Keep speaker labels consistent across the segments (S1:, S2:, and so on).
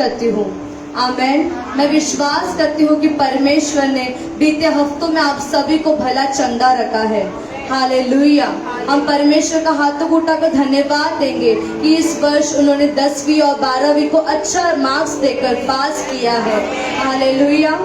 S1: करती हूँ। आमेन। मैं विश्वास करती हूँ कि परमेश्वर ने बीते हफ्तों में आप सभी को भला चंगा रखा है। हालेलुया। हम परमेश्वर का हाथों को उठाकर धन्यवाद देंगे कि इस वर्ष उन्होंने 10वीं और 12वीं को अच्छा मार्क्स देकर पास किया है। हालेलुया।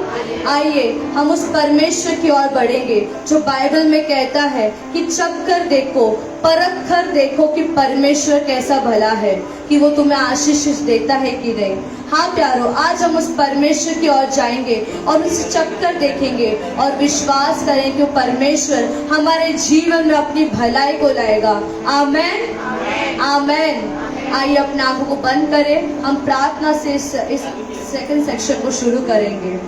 S1: आइए हम उस परमेश्वर की ओर बढ़ेंगे जो बाइबल में कहता है कि चख कर देखो, परख कर देखो कि परमेश्वर कैसा भला है, कि वो तुम्हें आशीष देता है कि नहीं। हाँ प्यारो, आज हम उस परमेश्वर की ओर जाएंगे और उसे चख कर देखेंगे और विश्वास करें कि वो परमेश्वर हमारे जीवन में अपनी भलाई को लाएगा। आमेन, आमेन। आइए अपने आंखों को बंद करें, हम प्रार्थना से इस सेकंड सेक्शन को शुरू करेंगे।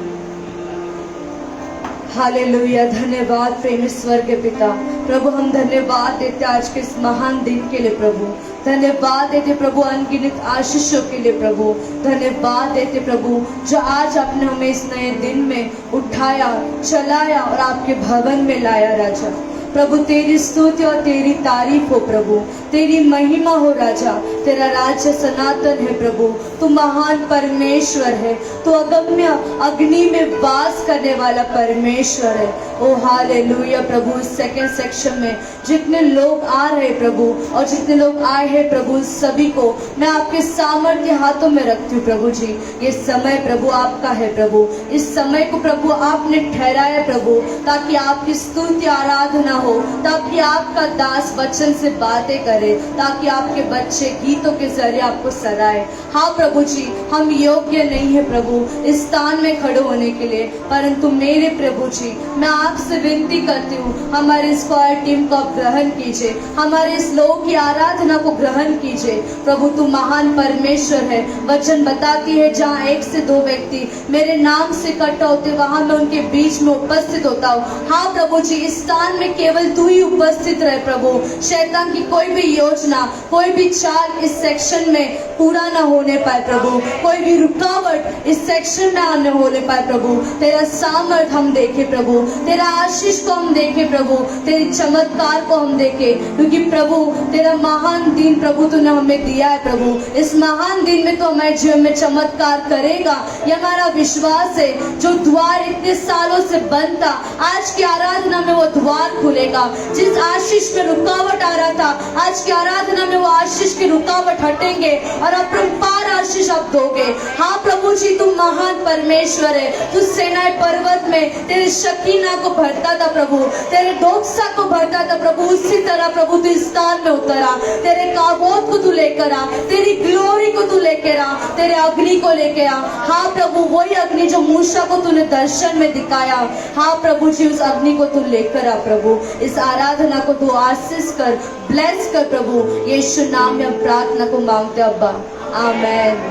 S1: हालेलुया। धन्यवाद प्रेमी स्वर्ग के पिता। प्रभु हम धन्यवाद देते आज के इस महान दिन के लिए प्रभु। धन्यवाद देते प्रभु अनगिनत आशीषों के लिए प्रभु। धन्यवाद देते प्रभु जो आज आपने हमें इस नए दिन में उठाया, चलाया और आपके भवन में लाया। राजा प्रभु तेरी स्तुति और तेरी तारीफ हो प्रभु, तेरी महिमा हो राजा। तेरा राज्य सनातन है प्रभु, तू महान परमेश्वर है, तू अगम्य अग्नि में वास करने वाला परमेश्वर है। ओ हालेलुया प्रभु। इस सेकंड सेक्शन में जितने लोग आ रहे प्रभु और जितने लोग आए हैं प्रभु, सभी को मैं आपके सामर्थ्य हाथों में रखती हूँ प्रभु जी। ये समय प्रभु आपका है प्रभु, इस समय को प्रभु आपने ठहराया प्रभु, ताकि आपकी स्तुति आराधना हो, ताकि आपका दास वचन से बातें करे, ताकि आपके बच्चे गीतों के जरिए आपको सराए। हाँ प्रभु जी, हम योग्य नहीं है प्रभु इस स्थान में खड़े होने के लिए, परंतु मेरे प्रभु जी मैं आपसे विनती करती हूँ, हमारे इस क्वायर टीम को आप ग्रहण कीजिए, हमारे इस लोगों की आराधना को ग्रहण कीजिए। प्रभु तू महान परमेश्वर है। वचन बताती है जहाँ 1 से 2 व्यक्ति मेरे नाम से इकट्ठा होते, वहां मैं उनके बीच में उपस्थित होता हूँ। हाँ प्रभु जी, इस स्थान में केवल तू ही उपस्थित रहे प्रभु। शैतान की कोई भी योजना, कोई भी चाल इस सेक्शन में पूरा न होने पाए प्रभु, कोई भी रुकावट इस सेक्शन में न होने पाए प्रभु। तेरा सामर्थ हम देखे प्रभु, तेरा आशीष को हम देखे प्रभु, तेरी चमत्कार को हम देखे, क्योंकि प्रभु तेरा महान दिन प्रभु तूने हमें दिया है प्रभु। इस महान दिन में तो हमारे जीवन में चमत्कार करेगा, ये हमारा विश्वास है। जो द्वार इतने सालों से बंद था, आज की आराधना में वो द्वार खुलेगा। जिस आशीष में रुकावट आ रहा था, आज की आराधना में वो आशीष की रुकावट हटेंगे और अपरंपार आशीष आप दोगे। हाँ प्रभु जी, तू महान परमेश्वर है। तू सेनाई पर्वत में तेरे शकीना को भरता था प्रभु, तेरे डोक्सा को भरता था प्रभु, उसी तरह प्रभु तू इस स्थान में उतरा। तेरे काबोत को तू लेकर आ, तेरी ग्लोरी को तू लेकर आ, तेरे अग्नि को लेकर आ। हाँ प्रभु, वही अग्नि जो मूसा को तूने दर्शन में दिखाया, हाँ प्रभु जी उस अग्नि को तू लेकर आ प्रभु। इस आराधना को तू आशीष कर, ब्लेस कर प्रभु। यीशु नाम में हम प्रार्थना को मांगते अब्बा, आमेन।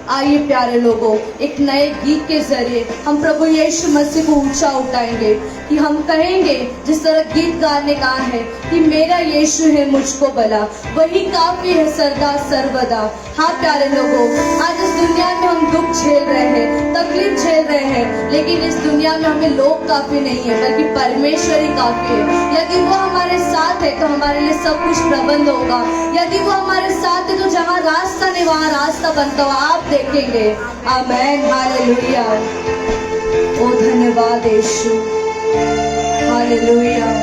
S1: आइए प्यारे लोगों, एक नए गीत के जरिए हम प्रभु यीशु मसीह को ऊंचा उठाएंगे, कि हम कहेंगे जिस तरह गीत गाने का है कि मेरा यीशु है मुझको भला, वही काफी है सरदा सर्वदा। हाँ प्यारे लोगों, आज इस दुनिया में हम दुख झेल रहे हैं, तकलीफ झेल रहे हैं, लेकिन इस दुनिया में हमें लोग काफी नहीं है, बल्कि परमेश्वर ही काफी है। यदि वो हमारे साथ है तो हमारे लिए सब कुछ प्रबंध होगा। यदि वो हमारे साथ है तो जहाँ रास्ता नहीं वहाँ रास्ता बनता हुआ आप देखेंगे। आमेन, हालेलुया। ओ धन्यवाद यीशु, हालेलुया।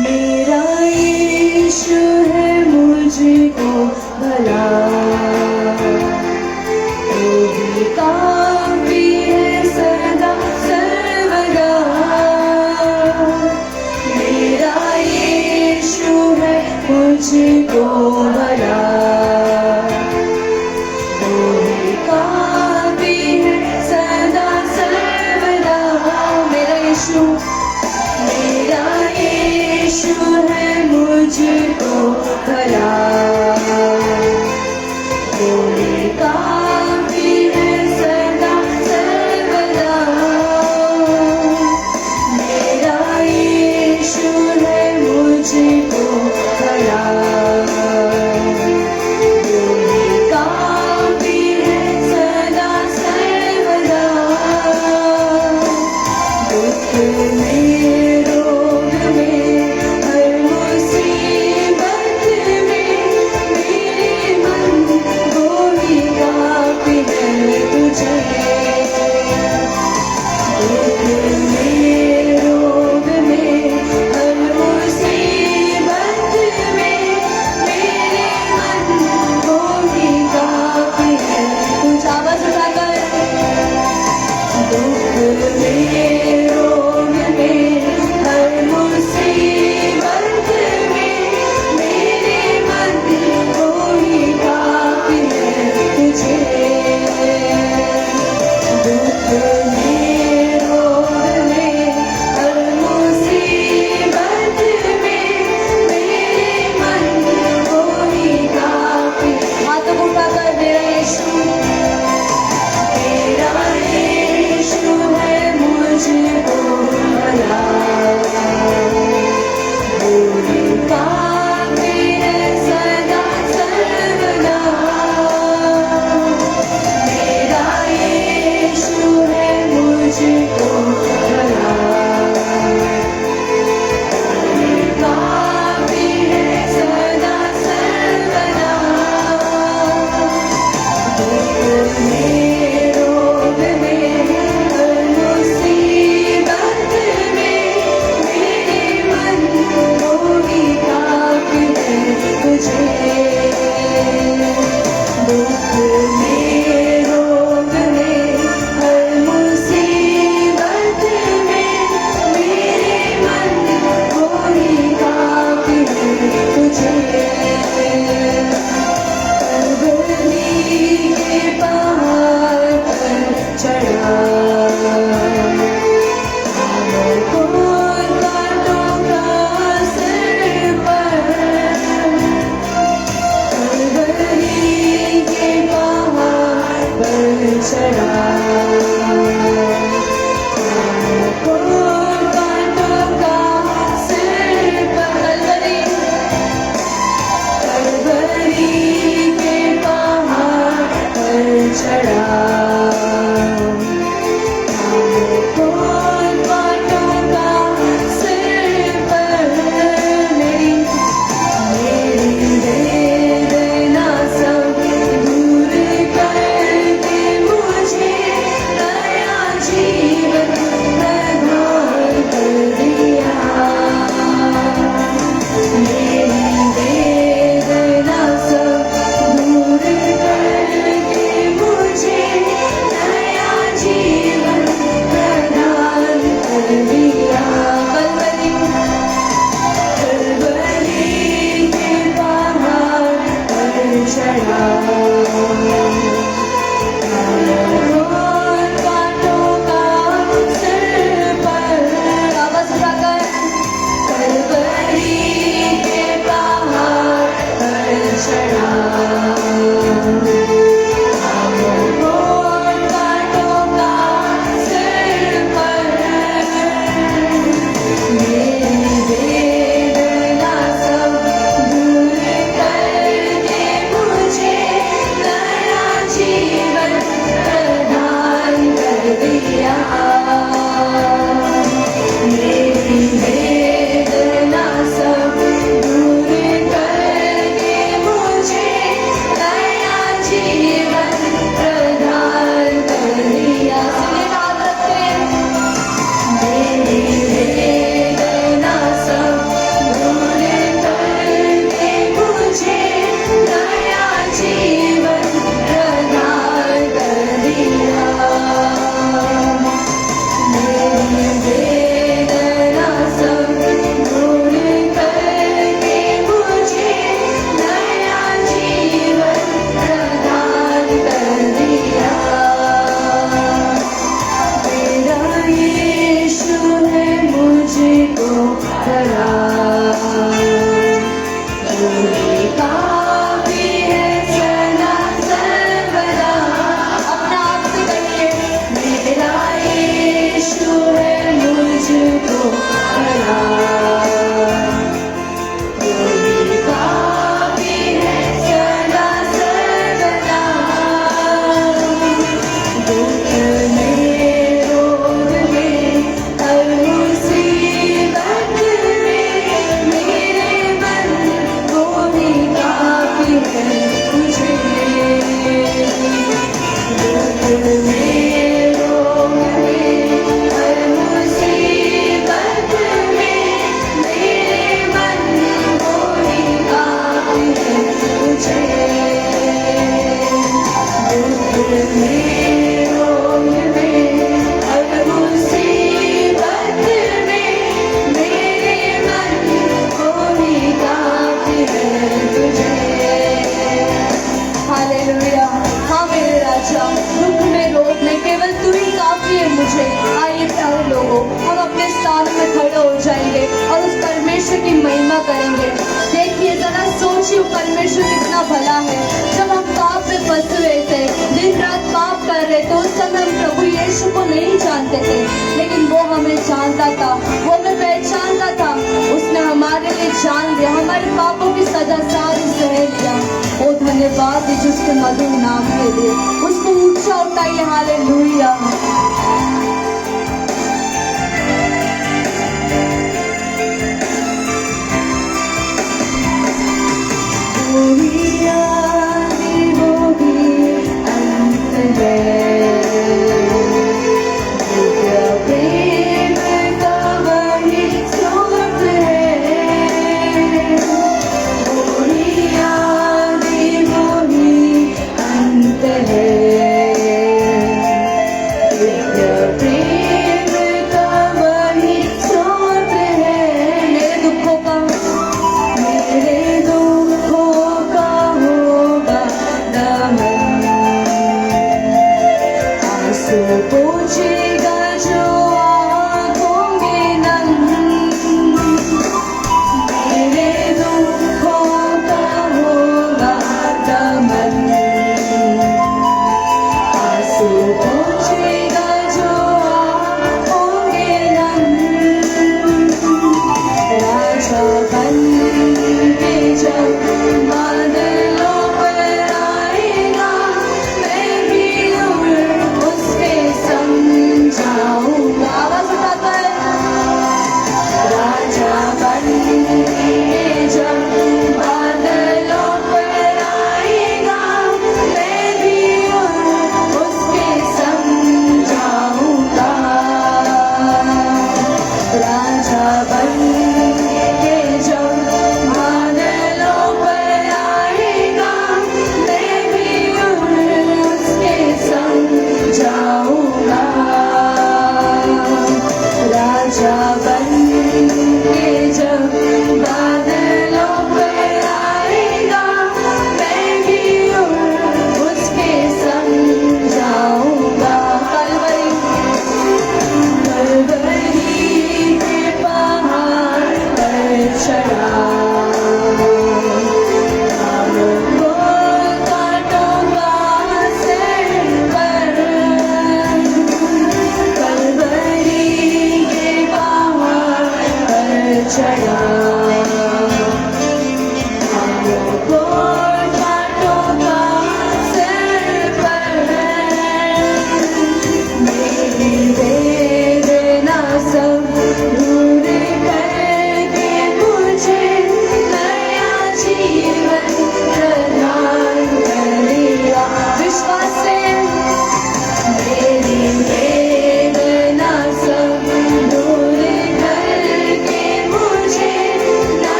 S1: मेरा यीशु है मुझको भला, वही काफी है सदा सर्वदा। मेरा यीशु है मुझको भला, वही काफी है सदा सर्वदा। मेरा यीशु, मेरा यीशु है मुझको भला, चढ़ा करेंगे। देखिए जरा सोचिए परमेश्वर कितना भला है। जब हम पाप में फंस हुए थे, दिन रात पाप कर रहे थे, उस समय हम प्रभु यीशु को नहीं जानते थे, लेकिन वो हमें जानता था, वो हमें पहचानता था। उसने हमारे लिए जान दिया, हमारे पापों की सजा सारी सह लिया। ओ धन्यवाद दीजिए उसके मधुर नाम के लिए। उसको ऊंचा उठाइए, हालेलुया।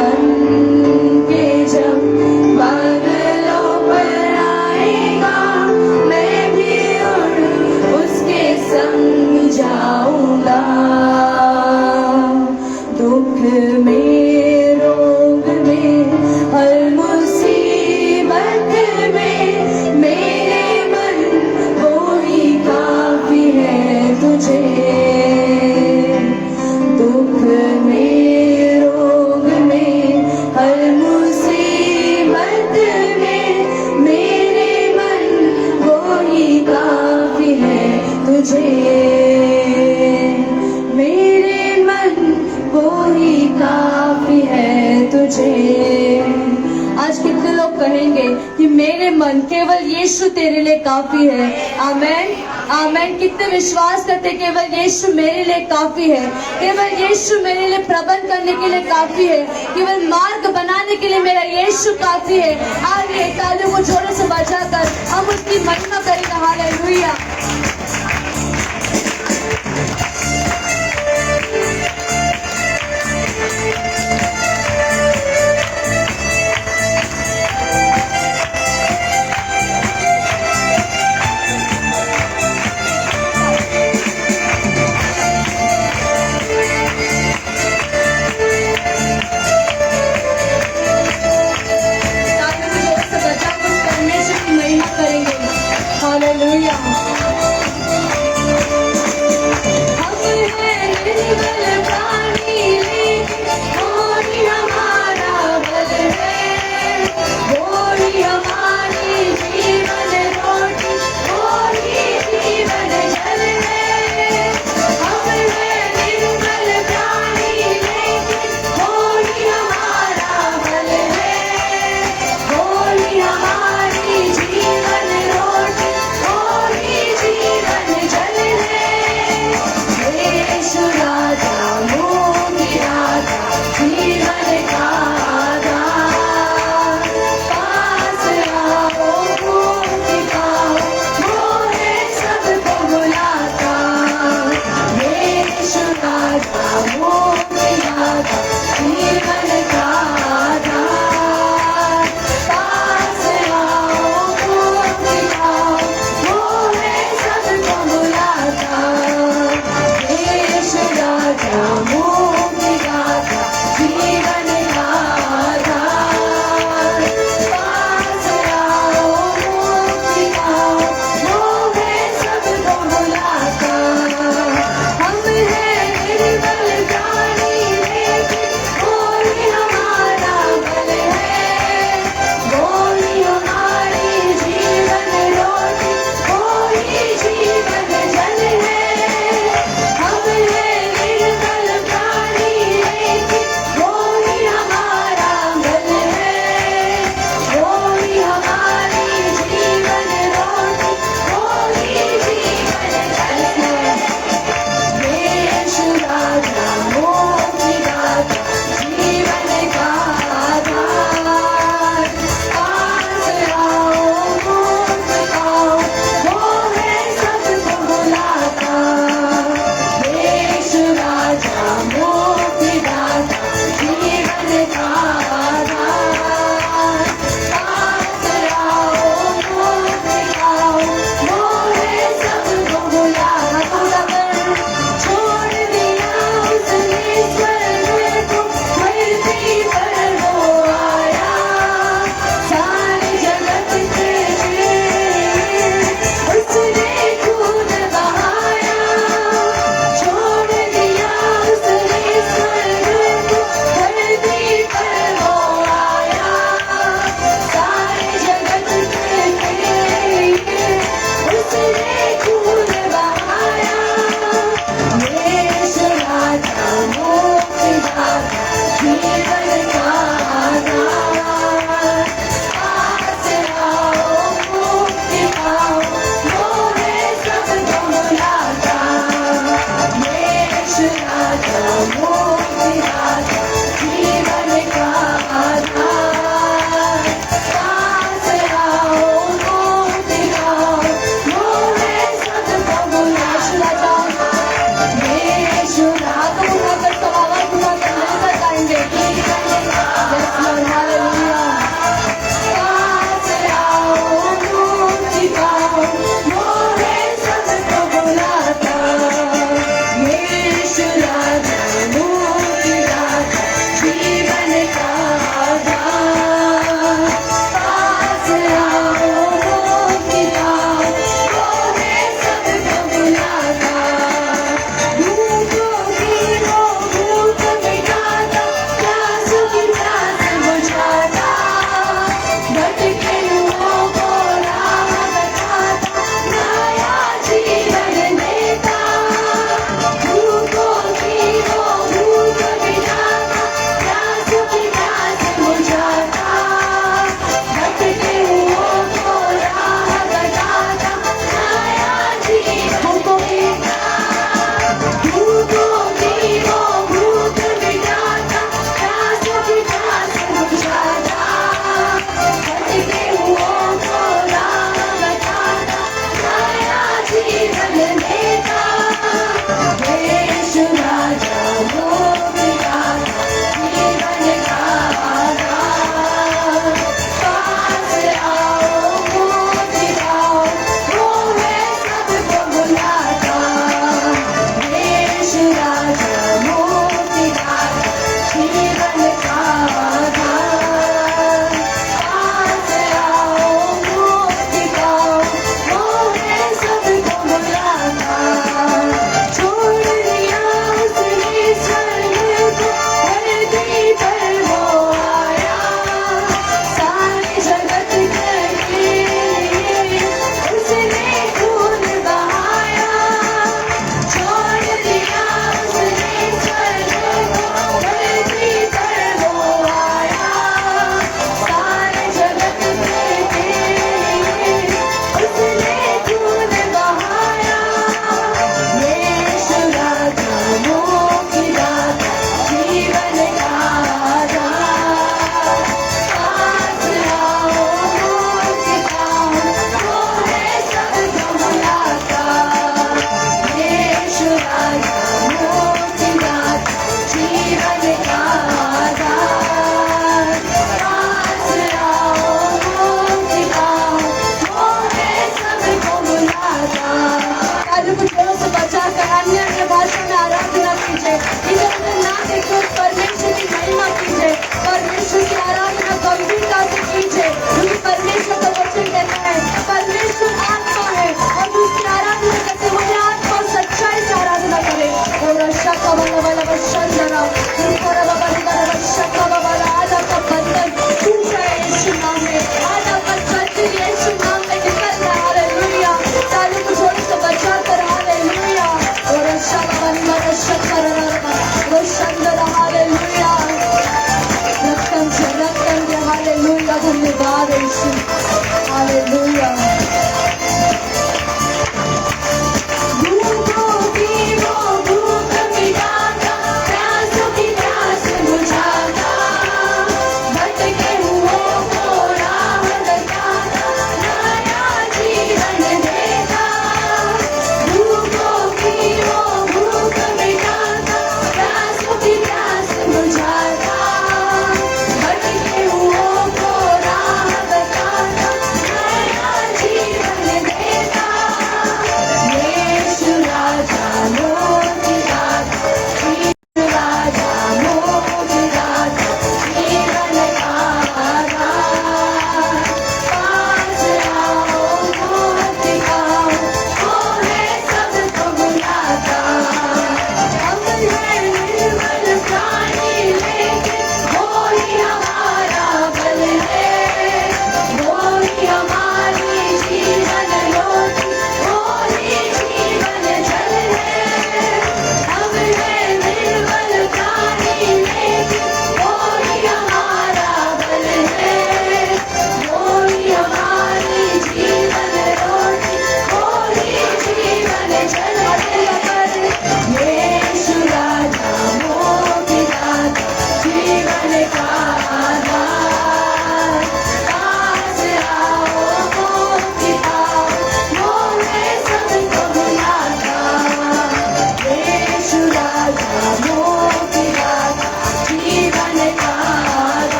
S1: बन के जब बादलों पर आएगा, मैं भी उड़ उसके संग जाऊंगा। दुख में, रोग में, हर मुसीबत में मेरे मन वो ही काफी है तुझे। दुख में, रोग में, हर मुसीबत में मेरे मन वो ही काफी है तुझे। मेरे मन वो ही काफी है तुझे। आज कितने लोग कहेंगे कि मेरे मन केवल यीशु तेरे लिए काफी है। आमेन, आमेन। कितने विश्वास करते केवल यीशु मेरे लिए काफी है, केवल यीशु मेरे लिए प्रबंध करने के लिए काफी है, केवल मार्ग बनाने के लिए मेरा यीशु काफी है। आइए तालियों को जोरों से बजाकर हम उसकी महिमा करेंगे। हालेलुया। तालियों को जोरों से बजाकर उस परमेश्वर की महिमा करेंगे। हालेलुया।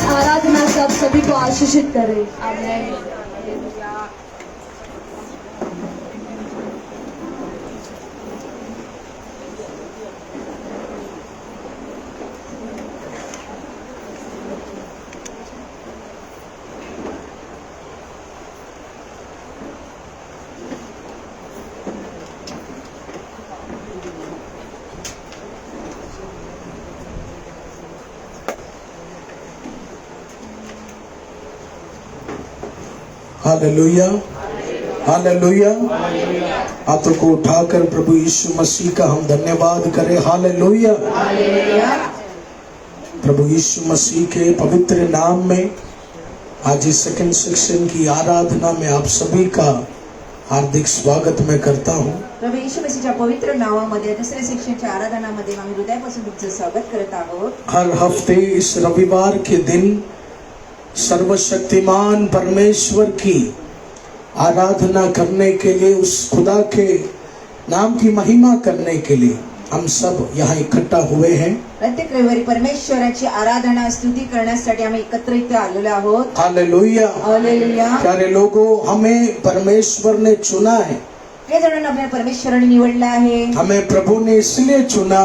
S1: इस आराधना से आप सभी को आशीषित करें। आमीन।
S2: Hallelujah, hallelujah. हाथों को उठाकर प्रभु यीशु मसीह का हम धन्यवाद करें। हालेलुया। प्रभु यीशु मसीह के पवित्र नाम में आज इस सेकंड सेक्शन की आराधना में आप सभी का हार्दिक स्वागत मैं करता हूँ।
S3: प्रभू येशू मसीहच्या पवित्र नावामध्ये दुसऱ्या सेक्शनच्या आराधनामध्ये आम्ही हृदयापासून तुमचं स्वागत करत आहोत।
S2: हर हफ्ते इस रविवार के दिन सर्वशक्तिमान परमेश्वर की आराधना करने के लिए, उस खुदा के नाम की महिमा करने के लिए हम सब यहाँ इकट्ठा हुए हैं।
S3: प्रत्येक रविवारी परमेश्वराची आराधना स्तुती करण्यासाठी आम्ही एकत्र इथे आलेलो आहोत।
S2: Hallelujah,
S3: hallelujah.
S2: प्यारे लोगों, हमें परमेश्वर ने चुना है।
S3: हे जणांना आपल्या परमेश्वराने निवडलं आहे।
S2: हमें प्रभु ने इसलिए चुना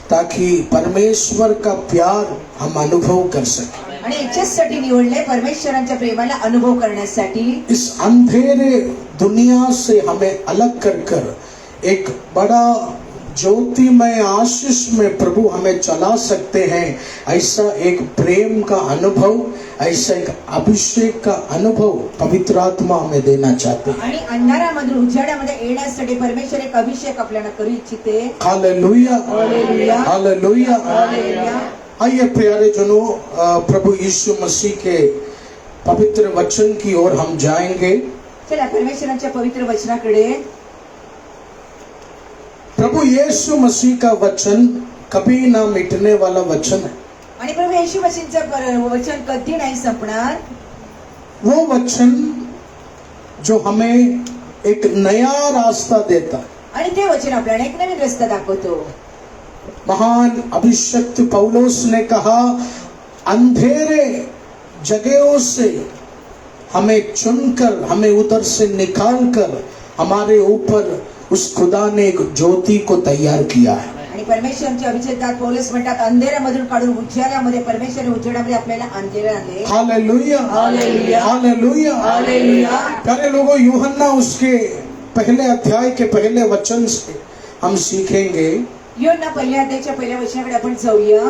S2: ताकि परमेश्वर का प्यार हम अनुभव कर सके।
S3: आणि याच्यासाठी निवडले परमेश्वराच्या प्रेमाला अनुभव करण्यासाठी।
S2: इस अंधेरे दुनिया से हमें अलग कर एक बड़ा ज्योतिमय आशीष में प्रभु हमें चला सकते हैं। ऐसा एक प्रेम का अनुभव, ऐसा एक अभिषेक का अनुभव पवित्र आत्मा हमें देना चाहते हैं।
S3: आणि अंधारामधून उजाडामध्ये येण्यासाठी परमेश्वर एक अभिषेक आपल्याला करू इच्छिते।
S2: Hallelujah,
S3: hallelujah,
S2: hallelujah.
S3: हालेलुया।
S2: आइए प्यारे जनों, प्रभु यीशु मसीह के पवित्र वचन की ओर हम जाएंगे।
S3: चला परमेश्वराच्या पवित्र वचनाकडे।
S2: प्रभु यीशु मसीह का वचन कभी ना मिटने वाला वचन है।
S3: आणि प्रभू येशू मसीहचं वचन कधी नाही संपणार।
S2: वो वचन जो हमें एक नया रास्ता देता है।
S3: आणि ते वचन आपल्याला एक नवीन रस्ता दाखवतो।
S2: महान अभिषिक्त पौलुस ने कहा, अंधेरे जगहों से हमें चुनकर, हमें उधर से निकालकर हमारे ऊपर उस खुदा ने एक ज्योति को तैयार किया है।
S3: आणि परमेश्वराच्या अभिषेकात पौलुस म्हणतात, अंधेऱ्यामधून काढून उजाड्यामध्ये परमेश्वराने उजाड्यामध्ये आपल्याला आणलेले आहे।
S2: Hallelujah,
S3: hallelujah,
S2: hallelujah,
S3: hallelujah.
S2: प्यारे लोगों, यूहन्ना उसके पहले अध्याय के पहले वचन से हम सीखेंगे।
S3: यूहन्ना पहिल्या अध्यायाच्या पहिल्या वचनाकडे आपण जाऊया।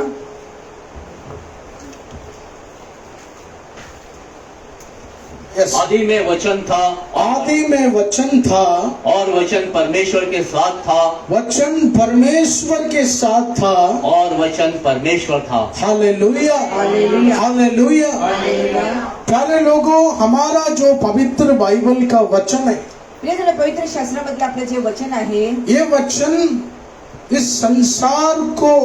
S4: आदि में वचन था,
S2: आदि में वचन था,
S4: और वचन परमेश्वर के साथ था,
S2: वचन परमेश्वर के साथ था,
S4: और वचन परमेश्वर था।
S2: Hallelujah,
S3: hallelujah,
S2: hallelujah.
S3: हालेलुया।
S2: प्यारे लोगों, हमारा जो पवित्र बाइबल का वचन है,
S3: प्रिय पवित्र शास्त्रामधलं आपलं जे वचन आहे,
S2: ये वचन इस संसार को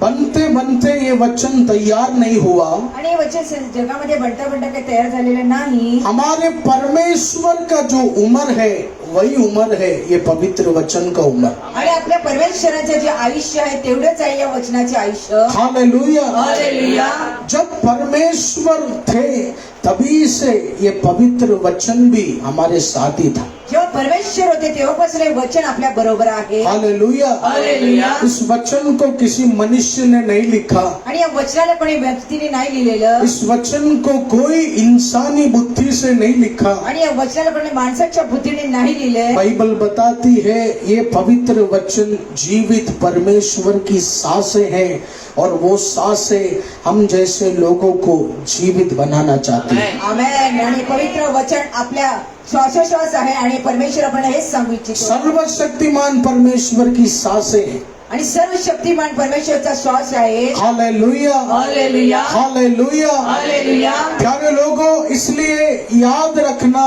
S2: बनते बनते ये वचन तैयार नहीं हुआ।
S3: आणि हे वचन जगामध्ये बनता बनता काही तयार झालेलं नाही।
S2: हमारे परमेश्वर का जो उम्र है वही उम्र है ये पवित्र वचन का उम्र।
S3: आणि आपल्या परमेश्वराचे जे आयुष्य आहे तेवढंच आहे या वचनाचे आयुष्य।
S2: Hallelujah,
S3: hallelujah.
S2: जब परमेश्वर थे तभी से ये पवित्र वचन भी हमारे साथ ही था।
S3: जेव्हा परमेश्वर होते तेव्हापासून हे वचन आपल्या बरोबर आहे।
S2: Hallelujah,
S3: hallelujah.
S2: इस वचन को किसी मनुष्य ने नहीं लिखा।
S3: आणि या वचनाला कोणी व्यक्तीने नाही लिहिलेलं।
S2: इस वचन को कोई इंसानी बुद्धि से नहीं लिखा।
S3: आणि या वचनाला कोणी माणसाच्या बुद्धीने नाही लिहिले।
S2: बाइबल बताती है ये पवित्र वचन जीवित परमेश्वर की सांसें हैं, और वो सांसें हम जैसे लोगों को जीवित बनाना चाहती है।
S3: आमेन। आणि पवित्र वचन आपल्या श्वासोश्वास आहे आणि परमेश्वर आपण हेच सांगू इच्छितो।
S2: सर्वशक्तिमान परमेश्वर की सांसें हैं
S3: आणि सर्व शक्तिमान परमेश्वरचा श्वास आहे।
S2: Hallelujah,
S3: hallelujah,
S2: hallelujah.
S3: हालेलुया।
S2: प्यारे लोगों, इसलिए याद रखना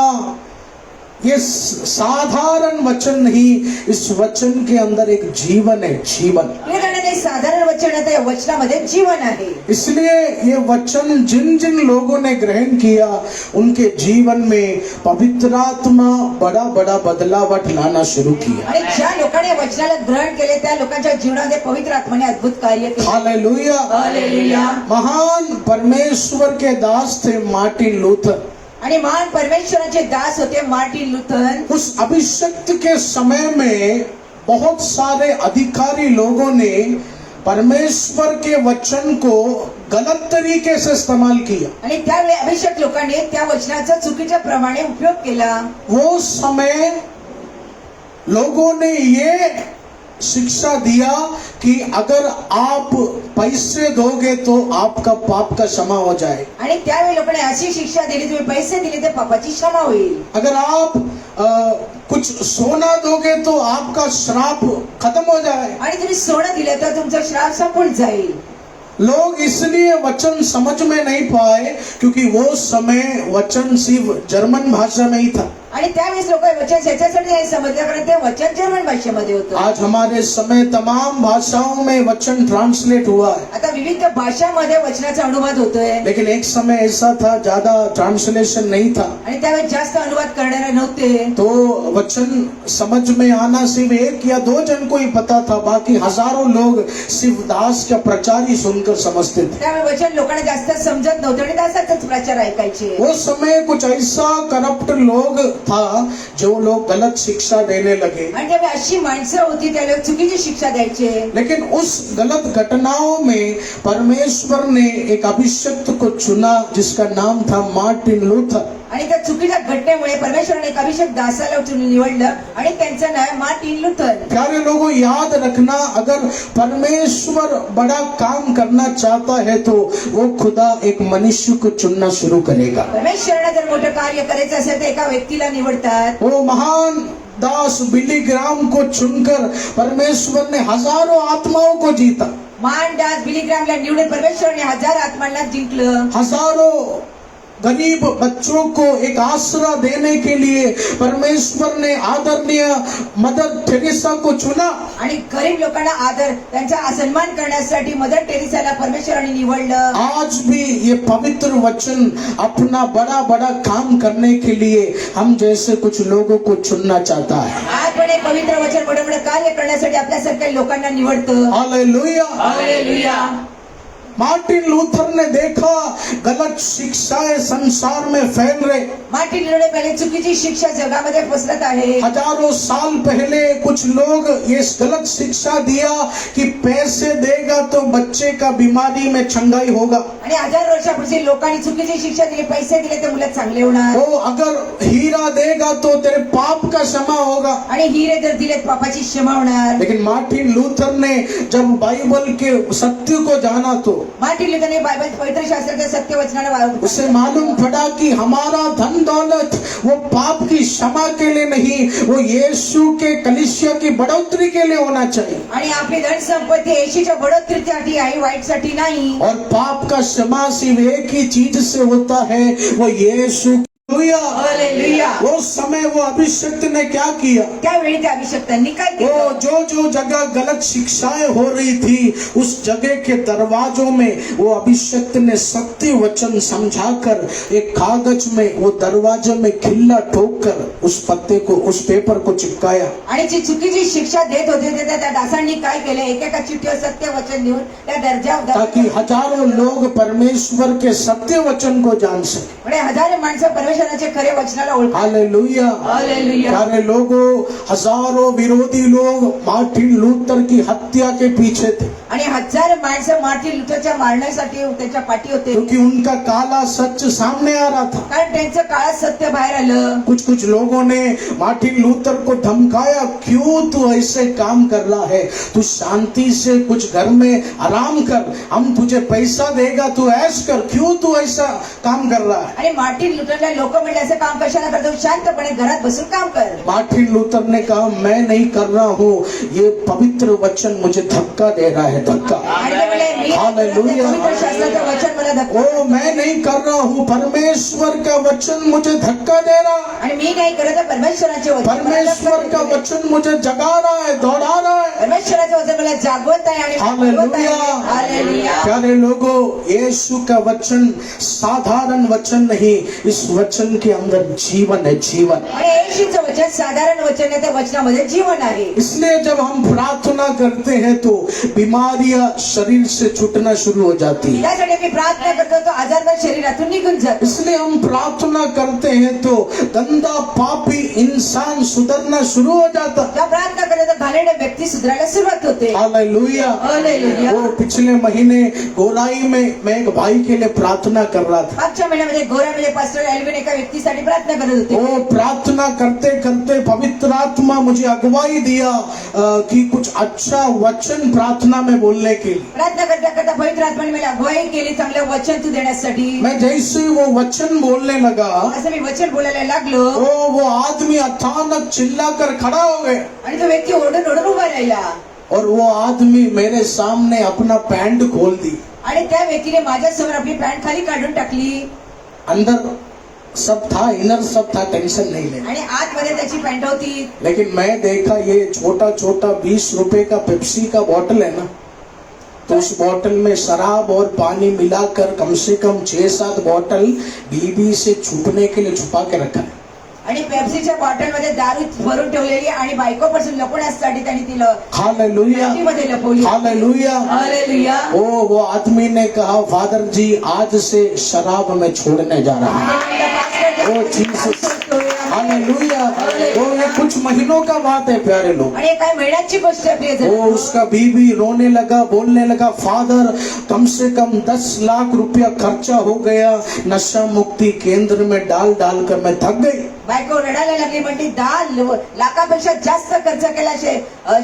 S2: ये साधारण वचन नहीं, इस वचन के अंदर एक जीवन है, जीवन।
S3: प्रिय साधारण वचन आहे, त्या वचनामध्ये जीवन आहे.
S2: इसलिए ये वचन जिन जिन लोगों ने ग्रहण किया उनके जीवन में पवित्र आत्मा बड़ा बड़ा बदलावट लाना शुरू किया।
S3: आणि ज्या लोकांनी वचनाला ग्रहण केले त्या लोकांच्या जीवनामध्ये पवित्र आत्म्याने अद्भुत कार्य केले.
S2: Hallelujah,
S3: hallelujah.
S2: महान परमेश्वर के दास थे मार्टिन लूथर।
S3: आणि महान परमेश्वराचे दास होते मार्टिन लुथर.
S2: उस अभिषेक के समय में बहुत सारे अधिकारी लोगों ने परमेश्वर के वचन को गलत तरीके से इस्तेमाल किया।
S3: आणि त्यावेळी अभिषेक लोकांनी त्या वचनाचा चुकीच्या प्रमाणे उपयोग केला.
S2: वो समय लोगों ने ये शिक्षा दिया कि अगर आप पैसे दोगे तो आपका पाप का क्षमा हो जाए।
S3: आणि त्यावेळी लोकांनी अशी शिक्षा दिली, तुम्ही पैसे दिले तर पापाची क्षमा होईल.
S2: अगर आप कुछ सोना दोगे तो आपका श्राप खत्म हो जाए।
S3: आणि तुम्ही सोनं दिलं तर तुमचा श्राप संपून जाईल.
S2: लोग इसलिए वचन समझ में नहीं पाए क्योंकि वो समय वचन सिर्फ जर्मन भाषा में ही था।
S3: आणि त्यावेळेस लोक वचन याच्यासाठी नाही समजलं कारण ते वचन जर्मन भाषेमध्ये होतं.
S2: आज हमारे समय तमाम भाषाओं में वचन ट्रांसलेट हुआ है,
S3: आता विविध भाषामध्ये वचनाचा अनुवाद होतोय.
S2: लेकिन एक समय ऐसा था ज्यादा ट्रांसलेशन नहीं था,
S3: आणि त्यावेळेस जास्त अनुवाद करणारे नव्हते.
S2: तो वचन समझ में आना सिर्फ एक या दो जन को ही पता था, बाकी हजारों लोग सिर्फ दास का प्रचार ही सुनकर समझते थे।
S3: त्यामुळे वचन लोकांना जास्त समजत नव्हतं आणि दासाचाच प्रचार ऐकायचे.
S2: वो समय कुछ ऐसा करप्ट लोग था जो लोग गलत शिक्षा देने लगे,
S3: आणि त्यावेळी अशी माणसं होती त्या लोक चुकीची शिक्षा द्यायचे.
S2: लेकिन उस गलत घटनाओं में परमेश्वर ने एक अभिषिक्त को चुना जिसका नाम था मार्टिन लूथर।
S3: आणि त्या चुकीच्या घटनेमुळे परमेश्वराने एक अभिषेक दासाला निवडलं आणि त्यांचं नाव मार्टिन लुथर.
S2: प्यारे लोगों, याद रखना, अगर परमेश्वर बड़ा काम करना चाहता है तो वो खुदा एक मनुष्य को चुनना शुरू करेगा।
S3: परमेश्वराने जर मोठं कार्य करायचं असेल तर एका व्यक्तीला निवडतात.
S2: वो महान दास बिली ग्राम को चुनकर परमेश्वर ने हजारों आत्माओं को जीता।
S3: महान दास बिली ग्रामला निवडून परमेश्वराने 1000 आत्मांना जिंकलं.
S2: हजारों गरीब बच्चों को एक आसरा देने के लिए परमेश्वर ने आदरणीय मदर टेरेसा को चुना।
S3: आणि गरीब लोकांना आदर त्यांचा सन्मान करण्यासाठी मदर टेरेसाला परमेश्वराने निवडलं.
S2: आज भी ये पवित्र वचन अपना बड़ा बड़ा काम करने के लिए हम जैसे कुछ लोगों को चुनना चाहता है।
S3: आज पण एक पवित्र वचन मोठं मोठं कार्य करण्यासाठी आपल्यासारख्या लोकांना निवडतं.
S2: Hallelujah,
S3: hallelujah.
S2: मार्टिन लूथर ने देखा गलत शिक्षाएं संसार में फैल रहे।
S3: मार्टिन लुथर पहले चुकीची शिक्षा जगामध्ये पसरत आहे.
S2: हजारों साल पहले कुछ लोग ये गलत शिक्षा दिया कि पैसे देगा तो बच्चे का बीमारी में छंगाई होगा।
S3: आणि 1000 वर्षापूर्वी लोकांनी चुकीची शिक्षा दिली, पैसे दिले तर मुलं चांगले होणार.
S2: वो अगर हीरा देगा तो तेरे पाप का क्षमा होगा।
S3: आणि हिरे जर दिले पापाची क्षमा होणार.
S2: लेकिन मार्टिन लूथर ने जब बाइबल के सत्य को जाना तो
S3: मार्टिन लुथरने बायबल पवित्र शास्त्राच्या सत्य वचनाला
S2: उसे मालूम पड़ा कि हमारा धन दौलत वो पाप की क्षमा के लिए नहीं, वो यीशु के कलीसिया की बढ़ोतरी के लिए होना चाहिए।
S3: आणि आपली धन संपत्ती येशूच्या बढोतरीसाठी आहे, वाईटसाठी नाही.
S2: और पाप का क्षमा सिर्फ एक ही चीज से होता है, वो यीशु।
S3: हालेलुया.
S2: वो समय वो अभिषिक्त ने क्या किया?
S3: त्यावेळी त्या अभिषक्तांनी काय
S2: वो
S3: केलं?
S2: जो जगह गलत शिक्षाएं हो रही थी उस जगह के दरवाजों में वो अभिषिक्त ने सत्य वचन समझाकर एक कागज में वो दरवाजे में खिल्ला ठोककर उस पत्ते को, उस पेपर को चिपकाया।
S3: आणि जी चुकीची शिक्षा देत होते ते त्या दासांनी काय केले, एकेका चिठ्ठीवर सत्य वचन लिहून त्या दर्जावर
S2: ताकि हजारों लोग परमेश्वर के सत्य वचन को जान सके।
S3: म्हणजे हजारो माणसं परमेश्वराचे खरे वचनाला ओळखतात.
S2: हालेलुया।
S3: हालेलुया.
S2: प्यारे लोगों, हजारों विरोधी लोग मार्टिन लूथर की हत्या के पीछे थे,
S3: आणि 1000 माणसं मार्टिन लुथरच्या मारण्यासाठी त्याच्या पाठी होते.
S2: क्योंकि उनका काला सच सामने आ रहा था।
S3: कारण त्यांचं काळात सत्य बाहेर आलं.
S2: कुछ लोगों ने मार्टिन लूथर को धमकाया, क्यों तू ऐसे काम कर रहा है, तू शांति से कुछ घर में आराम कर, हम तुझे पैसा देगा, तू ऐश कर, क्यों तू ऐसा काम कर रहा है।
S3: आणि मार्टिन लुथरला लोक लोक म्हणले असं काम कशाला करतो, शांतपणे घरात बसून काम कर.
S2: मार्टिन लूथर ने कहा मैं नहीं कर रहा हूँ, ये पवित्र वचन मुझे धक्का दे रहा है, धक्का.
S3: आणि ते म्हणले, मी
S2: हालेलुया.
S3: पवित्र शास्त्राचं वचन मला धक्का.
S2: ओ मैं नहीं कर रहा हूँ, परमेश्वर का वचन मुझे धक्का दे रहा है.
S3: आणि मी नाही करत, परमेश्वराचे वचन मला
S2: परमेश्वर
S3: धक्का
S2: का
S3: देते.
S2: वचन मुझे जगा रहा है, दौड़ा रहा है.
S3: परमेश्वराचं वचन मला जागवत आहे आणि फिरवत आहे.
S2: हालेलुया.
S3: हालेलुया.
S2: प्यारे लोगों, यीशु का वचन साधारण वचन नहीं, इस वचन के अंदर जीवन है, जीवन.
S3: आणि येशूचं वचन साधारण वचन आहे, त्या वचनामध्ये जीवन आहे.
S2: इसलिए जब हम प्रार्थना करते हैं तो बीमारियां शरीर से छूटना शुरू हो जाती है.
S3: त्यासाठी मी प्रार्थना करतो, तो आजारपण शरीरातून निघून जातो.
S2: इसलिए हम प्रार्थना करते हैं तो गंदा पापी इंसान सुधरना शुरू हो जाता.
S3: त्या प्रार्थना करतो, घाणेरडे व्यक्ती सुधारायला सुरुवात होते.
S2: हालेलुया.
S3: हालेलुया.
S2: वो पिछले महीने गोराई में मैं एक भाई के लिए प्रार्थना कर रहा था.
S3: मागच्या महिन्यामध्ये गोऱ्यामध्ये पास्टर एल्विन एका व्यक्तीसाठी प्रार्थना करत होते.
S2: वो प्रार्थना करते करते पवित्र आत्मा मुझे अगुवाई दिया कि कुछ अच्छा वचन प्रार्थना में बोलने के लिए.
S3: प्रार्थना करता करता पवित्र आत्म्याने मला अगुवाई केली चांगलं वचन तू देण्यासाठी.
S2: मैं जैसे ही वो वचन बोलने लगा,
S3: असं मी वचन बोलायला लागलो
S2: वो आदमी अचानक चिल्लाकर खड़ा हो गया.
S3: आणि तो व्यक्ती ओरडून ओरडून उभा राहिला.
S2: और वो आदमी मेरे सामने अपना पैंट खोल दी.
S3: आणि त्या व्यक्तीने माझ्या समोर आपली पॅन्ट खाली काढून टाकली.
S2: अंदर सब था, इनर सब था, टेंशन नहीं ले.
S3: आणि आतमध्ये त्याची पॅन्ट होती.
S2: लेकिन मैं देखा ये छोटा छोटा 20 रुपए का पेप्सी का बॉटल है ना, तो उस बोतल में शराब और पानी मिलाकर कम से कम 6-7 बोतल बीबी से छुपने के लिए छुपा के रखा है.
S3: आणि पेप्सीच्या बॉटलमध्ये दारू भरून ठेवलेली आणि बायकोपासून लपवण्यासाठी त्यांनी तिला
S2: हालेलुया.
S3: मध्ये लपवली.
S2: हालेलुया.
S3: हालेलुया.
S2: वो आदमी ने कहा, फादर जी आज से शराब में छोड़ने जा रहा है. ओ जीसस. हालेलुया. वो ये कुछ महीनों का बात है प्यारे लोग.
S3: आणि काय महिन्याची गोष्ट आहे प्रिय
S2: वो
S3: जन.
S2: उसका बीवी रोने लगा, बोलने लगा, फादर कम से कम 10 लाख रुपया खर्चा हो गया, नशा मुक्ति केंद्र में डाल डाल कर मैं थक गई.
S3: बायको रडायला लागली, म्हणती 10 लाखापेक्षा जास्त खर्च केला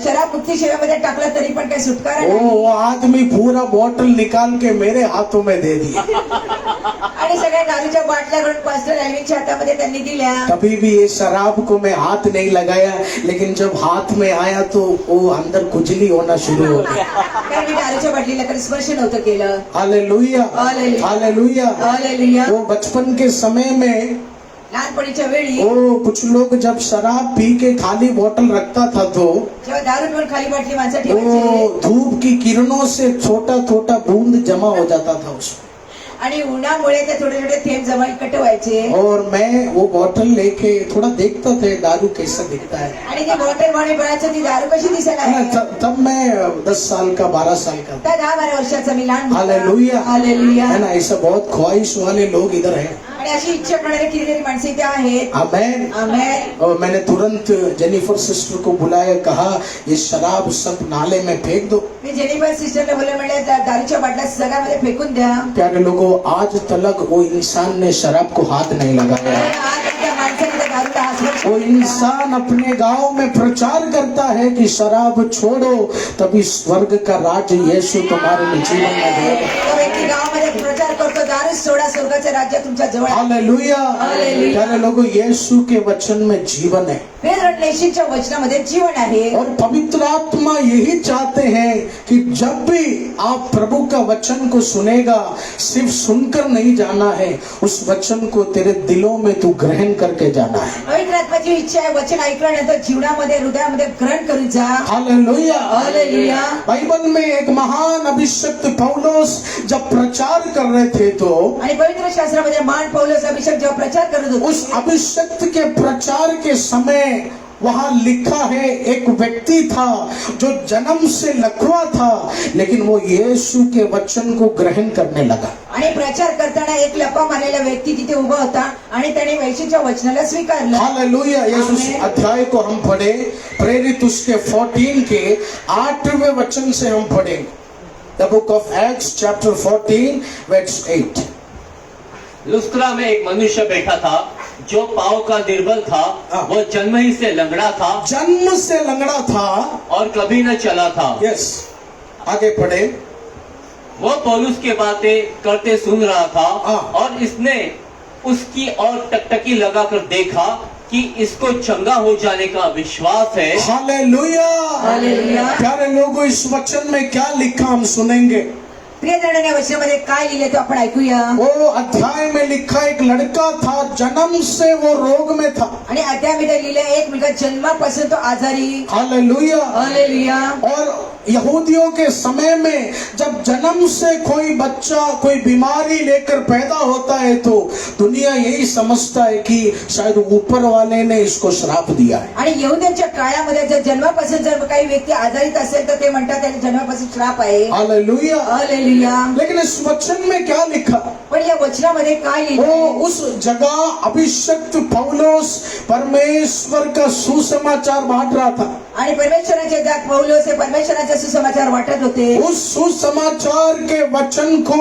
S3: शराब मुक्ती सेवेमध्ये टाकलं तरी पण काही सुटकारा नाही.
S2: वो आदमी पूरा बोतल निकाल के मेरे हाथों में दे दिया.
S3: आणि सगळ्या दारूच्या बाटल्या करून पास्टर एल्विनच्या हातामध्ये त्यांनी दिल्या.
S2: कभी भी ये शराब को मैं हाथ नहीं लगाया, लेकिन जब हाथ में आया तो वो अंदर खुजली होना शुरू हो गया.
S3: कारण मी दारूच्या बाटलीला कधी स्पर्श नव्हतं केलं.
S2: हालेलुया.
S3: हालेलुया.
S2: हालेलुया.
S3: हालेलुया.
S2: वो बचपन के समय में
S3: लहानपणीच्या वेळी
S2: कुछ लोग जब शराब पी के खाली बोतल रखता था तो
S3: जेव्हा दारू पिऊन खाली बाटली माणसं
S2: वो
S3: ठेवायची
S2: धूप की किरणों से छोटा छोटा बूंद जमा हो जाता था उसमें.
S3: आणि उन्हामुळे ते थोडे थोडे थेंब जमा इकट्ठे व्हायचे.
S2: और मैं वो बोतल लेके थोड़ा देखता था दारू कैसा दिखता है.
S3: आणि ती बॉटल पाणी बघायचं ती दारू कशी दिसायला आहे.
S2: तब मैं 10 साल का 12 साल का था.
S3: त्या 10-12 वर्षाचा मी लहान होता.
S2: हालेलुया.
S3: हालेलुया.
S2: है ना, ऐसा बहुत ख्वाहिश वाले लोग इधर हैं.
S3: आणि अशी इच्छा करणारे कितीतरी माणसं इथे आहेत.
S2: आमेन.
S3: आमेन.
S2: और मैंने तुरंत जेनिफर सिस्टर को बुलाया, कहा ये शराब सब नाले में फेंक दो.
S3: मी जेनिफर सिस्टरला बोलले, म्हणले दारूच्या बाटल्या सगळ्यामध्ये फेकून द्या.
S2: प्यारे लोगों, आज तक वो इंसान ने शराब को हाथ नहीं लगाया.
S3: आज त्या माणसाने त्या दारूला हात
S2: वो इंसान अपने गांव में प्रचार करता है कि शराब छोड़ो, तभी स्वर्ग का राज यीशु तुम्हारे जीवन में देगा.
S3: तो व्यक्ती गावामध्ये प्रचार करतो, दारू सोडा, स्वर्गाचे राज्य तुमच्या जवळ आहे.
S2: हालेलुया.
S3: हालेलुया.
S2: प्यारे लोगों, यीशु के वचन में जीवन है
S3: येशूच्या वचनामध्ये जीवन आहे.
S2: और पवित्र आत्मा यही चाहते हैं कि जब भी आप प्रभु का वचन को सुनेगा, सिर्फ सुनकर नहीं जाना है, उस वचन को तेरे दिलों में तू ग्रहण करके जाना है.
S3: पवित्र आत्म्याची इच्छा आहे वचन ऐकल्यानंतर जीवनामध्ये हृदयामध्ये ग्रहण करून जा.
S2: हालेलुया.
S3: हालेलुया.
S2: बाइबल में एक महान अभिषिक्त पौलुस जब प्रचार कर रहे थे तो
S3: आणि पवित्र शास्त्रामध्ये महान पौलुस अभिषेक जेव्हा प्रचार करत होते,
S2: उस अभिषिक्त के प्रचार के समय वहां लिखा है, एक व्यक्ती था जो जन्म से लकवा था, लेकिन वो यीशु के वचन को ग्रहण करने लगा.
S3: आणि प्रचार करताना एक लपा मारलेला व्यक्ती तिथे उभा होता आणि त्याने येशूच्या वचनाला स्वीकारलं.
S2: हालेलुया. यीशु अध्याय को हम पढ़े, प्रेरित उसके 14 के 8वें वचन से हम पढ़ेंगे. The book of Acts chapter 14 verse 8.
S4: Lystra में एक मनुष्य बैठा था जो पांव का निर्बल था. वह जन्म ही से लंगड़ा था,
S2: जन्म से लंगड़ा था
S4: और कभी न चला था.
S2: यस. आगे पढ़े.
S4: वह पौलुस की बातें करते सुन रहा था,
S2: हाँ।
S4: और इसने उसकी और टकटकी लगाकर देखा कि इसको चंगा हो जाने का विश्वास है।
S2: हालेलुया।
S3: हालेलुया।
S2: प्यारे लोगों, इस वचन में क्या लिखा हम सुनेंगे।
S3: प्रियजनांनो, या वचनामध्ये काय लिहिले तो आपण ऐकूया।
S2: वो अध्याय में लिखा एक लड़का था, जन्म से वो रोग में था।
S3: आणि अध्यायामध्ये लिहिले एक मुलगा जन्मापासून तो आजारी।
S2: हालेलुया।
S3: हालेलुया।
S2: और यहूदियों के समय में जब जन्म से कोई बच्चा कोई बीमारी लेकर पैदा होता है तो दुनिया यही समझता है कि शायद ऊपर वाले ने इसको श्राप दिया है।
S3: आणि यहुद्यांच्या काळामध्ये जर जन्मापासून जर काही व्यक्ती आजारीत असेल तर ते म्हणतात त्याने जन्मापासून श्राप आहे।
S2: हालेलुया।
S3: हालेलुया।
S2: लेकिन इस वचन में क्या लिखा।
S3: पण या वचनामध्ये काय
S2: वो
S3: लिहिले।
S2: उस जगह अभिषिक्त पौलुस परमेश्वर का सुसमाचार बांट रहा था।
S3: आणि परमेश्वराचे दास पौलुस हे परमेश्वराचे सुसमाचार वाटत होते।
S2: उस सुसमाचार के वचन को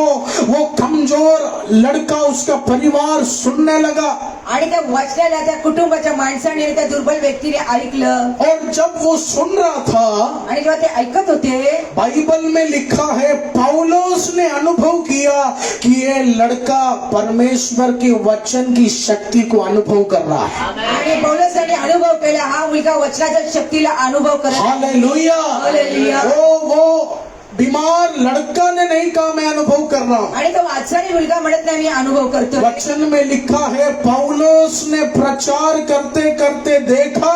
S2: वो कमजोर लड़का, उसका परिवार सुनने लगा।
S3: आणि त्या वाचनाला त्या कुटुंबाच्या माणसाने त्या दुर्बल व्यक्तीने ऐकलं।
S2: और जब वो सुन रहा था,
S3: आणि जेव्हा ते ऐकत होते,
S2: बाइबल में लिखा है पौलुस ने अनुभव किया कि ये लड़का परमेश्वर के वचन की शक्ति को अनुभव कर रहा है।
S3: आणि पौलुसाने अनुभव केला, हा मुलगा वचनाच्या शक्तीला अनुभव करत आहे।
S2: हालेलुया।
S3: हालेलुया।
S2: वो बीमार लड़का ने नहीं कहा मैं अनुभव कर रहा हूँ।
S3: आणि तो आजारी मुलगा म्हणत नाही मी अनुभव करतो।
S2: वचन में लिखा है पौलुस ने प्रचार करते करते देखा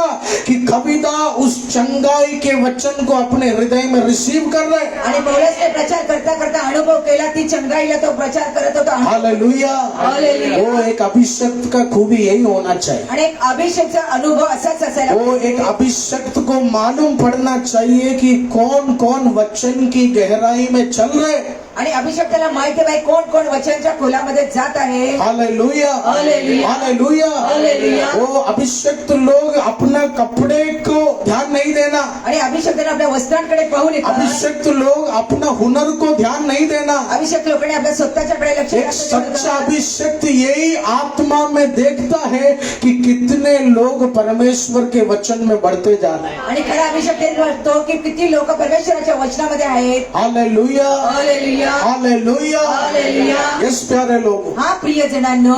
S2: कि कविता उस चंगाई के वचन को अपने हृदय में रिसीव कर रहे।
S3: आणि पौलुसने प्रचार करता करता अनुभव केला, ती चंगाईला तो प्रचार करत होता।
S2: हालेलुया।
S3: हालेलुया।
S2: वो एक अभिषक्त का खूबी यही होना चाहिए।
S3: आणि एक अभिषेकचा अनुभव असाच असायला
S2: वो
S3: पाहिजे।
S2: एक अभिषक्त को मालूम पड़ना चाहिए कि कौन कौन वचन की गहराई में चल रहे।
S3: आणि अभिषेकाला माहिती आहे कोण कोण वचनच्या खोलामध्ये जात आहे।
S2: हालेलुया।
S3: हालेलुया।
S2: हालेलुया।
S3: हालेलुया।
S2: वो अभिषक्त लोग अपना कपड़े को ध्यान नहीं देना।
S3: आणि अभिषेकाने आपल्या वस्त्रांकडे पाहून येतात।
S2: अभिषक्त लोग अपना हुनर को ध्यान नहीं देना।
S3: अभिषेक लोकांनी आपल्या स्वतःच्याकडे लक्ष
S2: एक
S3: द्यायचं
S2: सच्चा
S3: नसतं।
S2: अभिषक्त यही आत्मा में देखता है कि कितने लोग परमेश्वर के वचन में बढ़ते जा रहे हैं।
S3: आणि खरा अभिषेक तेच वाटतो की किती लोक परमेश्वराच्या वचनामध्ये आहेत।
S2: Hallelujah.
S3: Hallelujah.
S2: Hallelujah.
S3: Hallelujah.
S2: Yes प्यारे लोगों,
S3: हा प्रियजनांनो,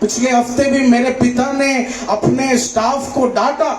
S2: पिछले हफ्ते भी मेरे पिता ने अपने स्टाफ को डांटा।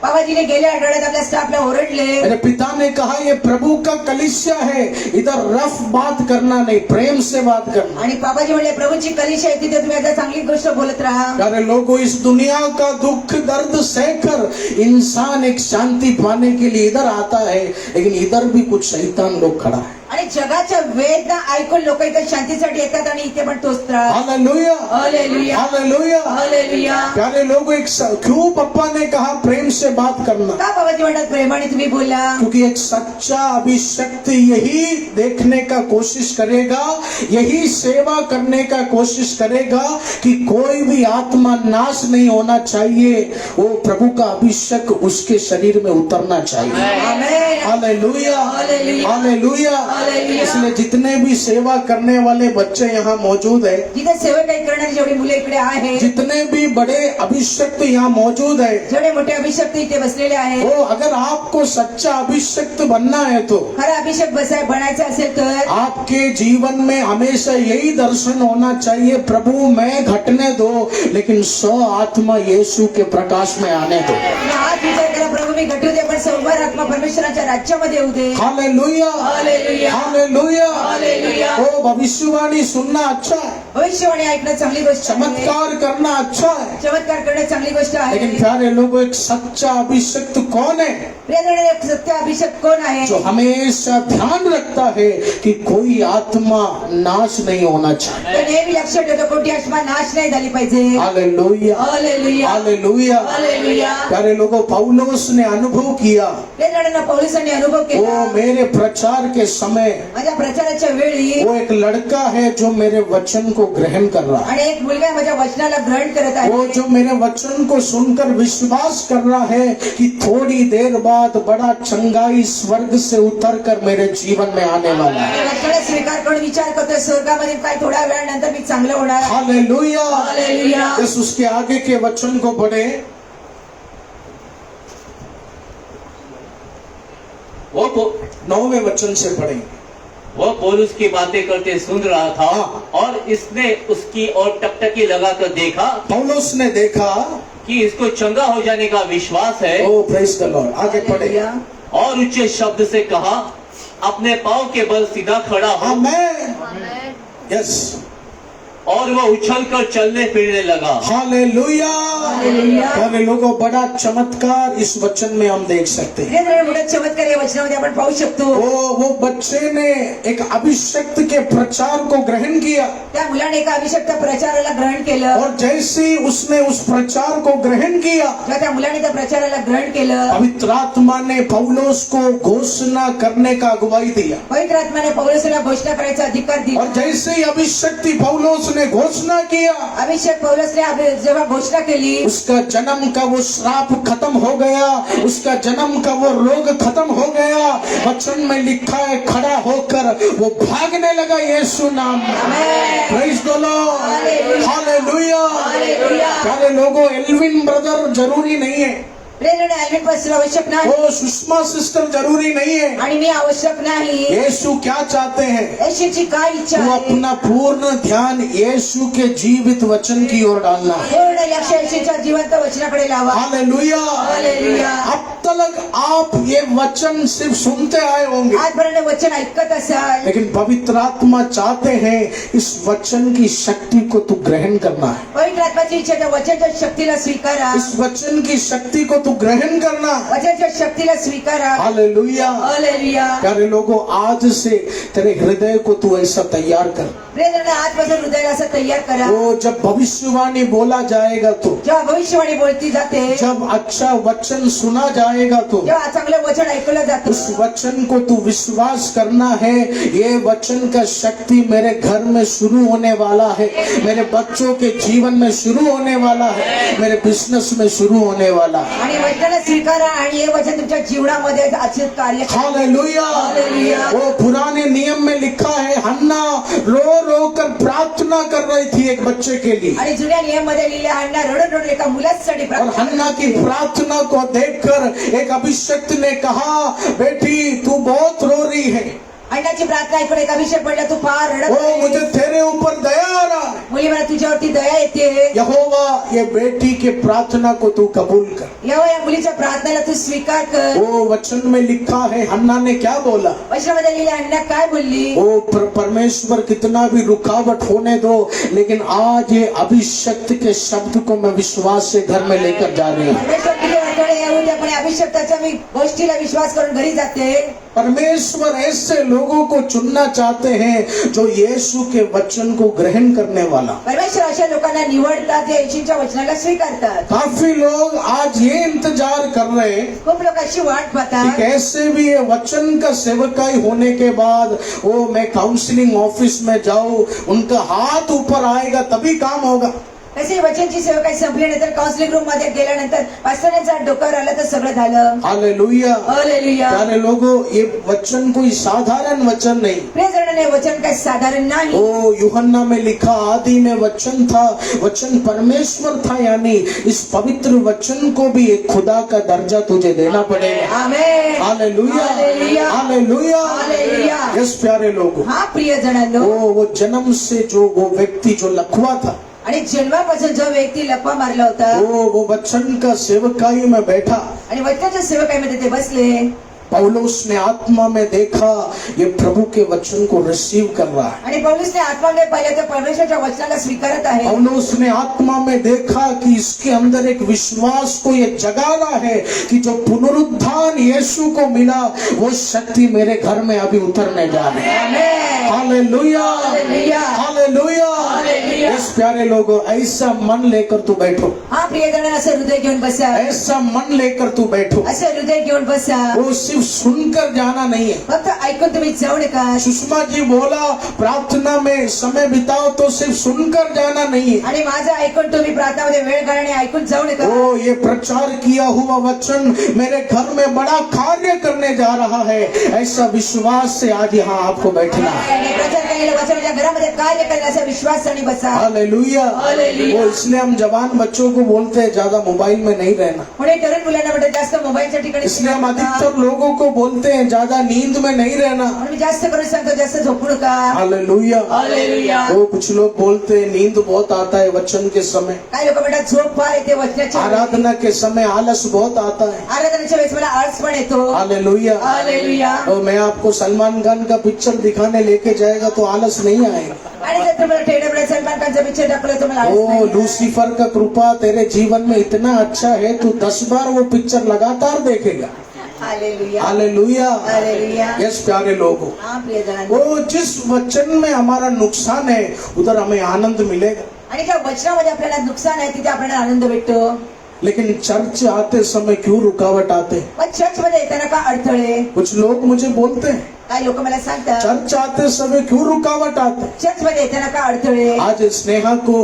S3: बाबाजीने गेल्या आठवड्यात आपल्या स्टाफला ओरडले।
S2: मेरे पिता ने कहा ये प्रभु का कलीसिया है, इधर रफ बात करना नहीं, प्रेम से बात करना।
S3: आणि बाबाजी म्हणले प्रभूची कलीसिया आहे तिथे तुम्ही आता चांगली गोष्ट बोलत राहा।
S2: प्यारे लोगों, इस दुनिया का दुख दर्द सहकर इंसान एक शांति पाने के लिए इधर आता है, लेकिन इधर भी कुछ शैतान लोग खड़ा है।
S3: आणि जगाच्या वेदना ऐकून लोक इथे शांतीसाठी येतात आणि इथे पण तोच त्रास।
S2: हालेलुया।
S3: हालेलुया।
S2: हालेलुया।
S3: हालेलुया।
S2: प्यारे लोगों, क्यों पप्पा ने कहा प्रेम से बात करना।
S3: का बाबाजी म्हणतात प्रेमाने तुम्ही बोला।
S2: क्योंकि एक सच्चा अभिषक्त यही देखने का कोशिश करेगा, यही सेवा करने का कोशिश करेगा कि कोई भी आत्मा नाश नहीं होना चाहिए, वो प्रभु का अभिषेक उसके शरीर में उतरना चाहिए।
S3: आमेन।
S2: हालेलुया।
S3: हालेलुया।
S2: हालेलुया।
S3: हालेलुया।
S2: इसलिए जितने भी सेवा करने वाले बच्चे यहाँ मौजूद है,
S3: जिथे सेवा काही करणारी जेवढी मुले इकडे आहेत,
S2: जितने भी बड़े अभिषक्त यहाँ मौजूद है,
S3: जेवढे मोठे अभिषेक इथे बसलेले आहेत,
S2: वो अगर आपको सच्चा अभिषक्त बनना है तो
S3: खरा अभिषेक बनायचा असेल तर
S2: आपके जीवन में हमेशा यही दर्शन होना चाहिए, प्रभु मैं घटने दो लेकिन 100 आत्मा यीशु के प्रकाश में आने दो।
S3: हात विचार करा, प्रभू मी घटू दे पण 100 आत्मा परमेश्वराच्या राज्यामध्ये येऊ दे।
S2: हालेलुया।
S3: हालेलुया।
S2: हालेलुया।
S3: हालेलुया।
S2: वो भविष्यवाणी सुनना अच्छा है,
S3: भविष्यवाणी ऐकणं चांगली गोष्ट आहे।
S2: चमत्कार करना अच्छा है,
S3: चमत्कार करणं चांगली गोष्ट आहे।
S2: लेकिन प्यारे लोगों, एक सच्चा अभिषक्त कौन है?
S3: प्रियजनांनो, एक सत्य अभिषेक कोण आहे?
S2: जो हमेशा ध्यान रखता है कि कोई आत्मा नाश नहीं होना चाहिए।
S3: तो नेहमी लक्षात ठेवतो कोणती आत्मा नाश नाही झाली पाहिजे।
S2: हालेलुया।
S3: हालेलुया।
S2: हालेलुया।
S3: हालेलुया।
S2: प्यारे लोगों, पौलुस ने अनुभव किया,
S3: प्रियजनांनो, पौलुसाने अनुभव
S2: वो
S3: केला,
S2: मेरे प्रचार के समय
S3: माझ्या प्रचाराच्या वेळी
S2: वो एक लड़का है जो मेरे वचन को ग्रहण कर रहा है,
S3: आणि एक मुलगा माझ्या वचनाला ग्रहण करत आहे।
S2: वो जो मेरे वचन को सुनकर विश्वास कर रहा है कि थोड़ी देर बाद बड़ा चंगाई स्वर्ग से उतर कर मेरे जीवन में आने वाला है।
S3: वचनाला स्वीकार करून विचार करतोय स्वर्गामध्ये काय थोड्या वेळानंतर मी चांगलं होणार।
S2: हालेलुया।
S3: हालेलुया।
S2: बस उसके आगे के वचन को पढ़े,
S4: वो
S2: 9वें वचन से पढ़ेंगे।
S4: वह पौलुस की बातें करते सुन रहा था
S2: हाँ।
S4: और इसने उसकी ओर टकटकी लगाकर देखा
S2: पौलुस ने देखा,
S4: कि इसको चंगा हो जाने का विश्वास है,
S2: ओ प्रेज द लॉर्ड, आगे पढ़े।
S3: हालेलुया।
S4: और ऊंचे शब्द से कहा, अपने पांव के बल सीधा खड़ा हो।
S2: आमेन, यस,
S4: और वह उछलकर चलने फिरने लगा।
S2: हालेलुया।
S3: हालेलुया।
S2: प्यारे लोगों, बड़ा चमत्कार इस वचन में हम देख सकते हैं।
S3: प्रिय मोठा चमत्कार या वचनामध्ये आपण पाहू शकतो।
S2: वो बच्चे ने एक अभिषक्त के प्रचार को ग्रहण किया,
S3: त्या मुलाने एका अभिषक्त प्रचाराला ग्रहण केलं।
S2: और जैसे ही उसने उस प्रचार को ग्रहण किया,
S3: जेव्हा त्या मुलाने त्या प्रचाराला ग्रहण केलं,
S2: पवित्र आत्मा ने पौलुस को घोषणा करने का अगुवाई दिया।
S3: पवित्र आत्माने पौलुसला घोषणा करायचा अधिकार
S2: और
S3: दिला।
S2: जैसे ही अभिषक्ति पौलुस ने घोषणा किया,
S3: अभिषेक पौलुसने जेव्हा घोषणा केली,
S2: उसका जन्म का वो श्राप खत्म हो गया, उसका जन्म का वो रोग खत्म हो गया। वचन में लिखा है, खड़ा होकर वो भागने लगा यीशु नाम में।
S3: Amen.
S2: Praise the lord,
S3: hallelujah.
S2: Hallelujah.
S3: Hallelujah.
S2: प्यारे लोगों, एल्विन ब्रदर जरूरी नहीं है,
S3: प्रेरणे एल्विन पास्टर आवश्यक नाही
S2: वो सुषमा सिस्टर जरूरी नहीं है।
S3: आणि मी आवश्यक नाही।
S2: यीशु क्या चाहते हैं?
S3: येशूची काय इच्छा
S2: वो
S3: आहे?
S2: अपना पूर्ण ध्यान यीशु के जीवित वचन की ओर डालना है।
S3: पूर्ण लक्ष येशूच्या जिवंत वचनाकडे लावा।
S2: हालेलुया।
S3: हालेलुया।
S2: अब तक आप ये वचन सिर्फ सुनते आए होंगे,
S3: आजपर्यंत वचन ऐकत असाल,
S2: लेकिन पवित्र आत्मा चाहते हैं इस वचन की शक्ति को तू ग्रहण करना है।
S3: पवित्र आत्माची इच्छा त्या वचनच्या शक्तीला स्वीकारा।
S2: इस वचन की शक्ति को तू ग्रहण करना है।
S3: वचनच्या शक्तीला स्वीकारा।
S2: हालेलुया।
S3: हालेलुया।
S2: प्यारे लोगों, आज से तेरे हृदय को तू ऐसा तैयार कर।
S3: प्रेरणे आजपासून हृदयाला असं तयार करा।
S2: वो जब भविष्यवाणी बोला जाएगा तो,
S3: जेव्हा भविष्यवाणी बोलती जाते,
S2: जब अच्छा वचन सुना जाएगा तो,
S3: जेव्हा चांगलं वचन ऐकलं जातं,
S2: उस वचन को तू विश्वास करना है। ये वचन का शक्ति मेरे घर में शुरू होने वाला है, मेरे बच्चों के जीवन में शुरू होने वाला है, मेरे बिजनेस में शुरू होने वाला है।
S3: आणि वचनाला स्वीकारा आणि हे वचन तुमच्या जीवनामध्ये आचरित कार्य करा।
S2: हालेलुया।
S3: हालेलुया।
S2: वो पुराने नियम में लिखा है, हन्ना रो रो कर प्रार्थना कर रही थी एक बच्चे के लिए,
S3: आणि जुन्या नियम मध्ये लिहिले, हन्ना रडत रडत एका मुलासाठी
S2: और
S3: प्रार्थना
S2: हन्ना की प्रार्थना को देखकर एक अभिषक्त ने कहा, बेटी तू बहुत रो रही है,
S3: हन्नाची प्रार्थना ऐकून एक अभिषेक पडला, तू फार रडत
S2: ओ
S3: आहे।
S2: मुझे तेरे ऊपर दया आ रहा है।
S3: मुली मला तुझ्यावरती दया येते।
S2: यहोवा, ये बेटी के प्रार्थना को तू कबूल कर।
S3: या मुलीच्या प्रार्थनेला तू स्वीकार कर।
S2: वो वचन में लिखा है, हन्ना ने क्या बोला?
S3: वचनामध्ये लिहिले, हन्ना काय बोलली?
S2: वो परमेश्वर कितना भी रुकावट होने दो, लेकिन आज ये अभिषक्त के शब्द को मैं विश्वास से घर में लेकर जा रही हूँ।
S3: परमेश्वर किती अडथळे येऊ दे, पण अभिषेकाच्या मी गोष्टीला विश्वास करून घरी जाते।
S2: परमेश्वर ऐसे लोगों को चुनना चाहते हैं जो यीशु के वचन को ग्रहण करने वाला।
S3: परमेश्वर अशा लोकांना निवडतात जे येशूच्या वचनाला स्वीकारतात।
S2: काफी लोग आज ये इंतजार कर रहे हैं
S3: खूप लोक अशी वाट
S2: कि
S3: पाहतात,
S2: कैसे भी ये वचन का सेवकाई होने के बाद वो मैं काउंसलिंग ऑफिस में जाऊं, उनका हाथ ऊपर आएगा तभी काम होगा।
S3: कसे वचनची सेवा काही संपली नंतर काउन्सिलिंग रूम मध्ये गेल्यानंतर पास्टरचा डोक्यावर आलं तर सगळं झालं।
S2: हालेलुया।
S3: हालेलुया।
S2: प्यारे लोगों, ये वचन कोई साधारण वचन नहीं।
S3: प्रिय जणांनो, वचन काही साधारण नाही।
S2: ओ यूहन्ना में लिखा, आदि में वचन था, वचन परमेश्वर था, यानी इस पवित्र वचन को भी एक खुदा का दर्जा तुझे देना पड़ेगा।
S3: Amen.
S2: Hallelujah.
S3: Hallelujah.
S2: Hallelujah.
S3: Hallelujah.
S2: Yes प्यारे लोगों,
S3: हा प्रिय जणांनो,
S2: वो जन्म से जो वो व्यक्ति जो लकवा था,
S3: आणि जन्मापासून जो व्यक्ती लपा मारला होता
S2: वो वचन का सेवकाई में बैठा।
S3: आणि वचनाच्या सेवकाईमध्ये ते बसले,
S2: पौलुस ने आत्मा में देखा ये प्रभु के वचन को रिसीव कर रहा है।
S3: आणि पौलुसने आत्माने पाहिले तर परमेश्वरच्या वचनाला स्वीकारत आहे।
S2: पौलुस ने आत्मा में देखा कि इसके अंदर एक विश्वास को ये जगाना है कि जो पुनरुत्थान यीशु को मिला वो शक्ति मेरे घर में अभी उतरने जा रही है।
S3: आमेन।
S2: हालेलुया।
S3: हालेलुया।
S2: हालेलुया।
S3: हालेलुया।
S2: इस प्यारे लोगों, ऐसा मन लेकर तू बैठो,
S3: हा प्रिय जणांनो, असं हृदय घेऊन बसा,
S2: ऐसा मन लेकर तू बैठो।
S3: असं हृदय घेऊन बसा।
S2: वो सिर्फ सुनकर जाना नहीं है।
S3: फक्त ऐकून तुम्ही जाऊ नका।
S2: सुषमा जी बोला, प्रार्थना में समय बिताओ तो सिर्फ सुनकर जाना नहीं है।
S3: आणि माझं ऐकून तुम्ही प्रार्थनामध्ये वेळ घालणे ऐकून जाऊ नका।
S2: ओ ये प्रचार किया हुआ वचन मेरे घर में बड़ा कार्य करने जा रहा है, ऐसा विश्वास से आज यहाँ आपको बैठना है।
S3: आणि प्रचार केलेलं वचन माझ्या घरामध्ये कार्य करेल असा विश्वासाने बसा।
S2: हालेलुया। हालेलुया।
S3: हालेलुया।
S2: वो इसलिए हम जवान बच्चों को बोलते हैं ज्यादा मोबाइल में नहीं रहना,
S3: पुढे तरुण मुलांना म्हणतात जास्त मोबाईलच्या ठिकाणी
S2: इसलिए हम
S3: फिरू नका.
S2: अधिकतर लोगों को बोलते हैं ज्यादा नींद में नहीं रहना।
S3: म्हणून मी जास्त करून सांगतो जास्त झोपू नका.
S2: हालेलुया।
S3: हालेलुया.
S2: वो कुछ लोग बोलते हैं नींद बहुत आता है वचन के समय,
S3: काही लोक म्हणतात झोप फार येते वचनाच्या वेळी.
S2: आराधना के समय आलस बहुत आता है।
S3: आराधनाच्या वेळेस मला आळस पण येतो.
S2: हालेलुया।
S3: हालेलुया.
S2: और मैं आपको सलमान खान का पिक्चर दिखाने लेके जाएगा तो आलस नहीं आएगा।
S3: आणि जर तुम्हाला टेढ़े सलमान खानचा पिक्चर दाखवलं तर मला आळस
S2: ओ
S3: नाही येणार.
S2: लूसीफर का कृपा तेरे जीवन में इतना अच्छा है, तू 10 बार वो पिक्चर लगातार देखेगा।
S3: हालेलुया.
S2: हालेलुया।
S3: हालेलुया.
S2: यस प्यारे लोगों,
S3: हा प्रियजनांनो.
S2: वो जिस वचन में हमारा नुकसान है उधर हमें आनंद मिलेगा,
S3: आणि ज्या वचनामध्ये आपल्याला नुकसान आहे तिथे आपल्याला आनंद भेटतो.
S2: लेकिन चर्च आते समय क्यों रुकावट आते हैं?
S3: पण चर्च मध्ये येताना का अडथळे?
S2: कुछ लोग मुझे बोलते हैं
S3: काही लोक मला सांगतात
S2: चर्च आते समय क्यों रुकावट आते?
S3: चर्च मध्ये येताना का अडथळे?
S2: आज स्नेहा को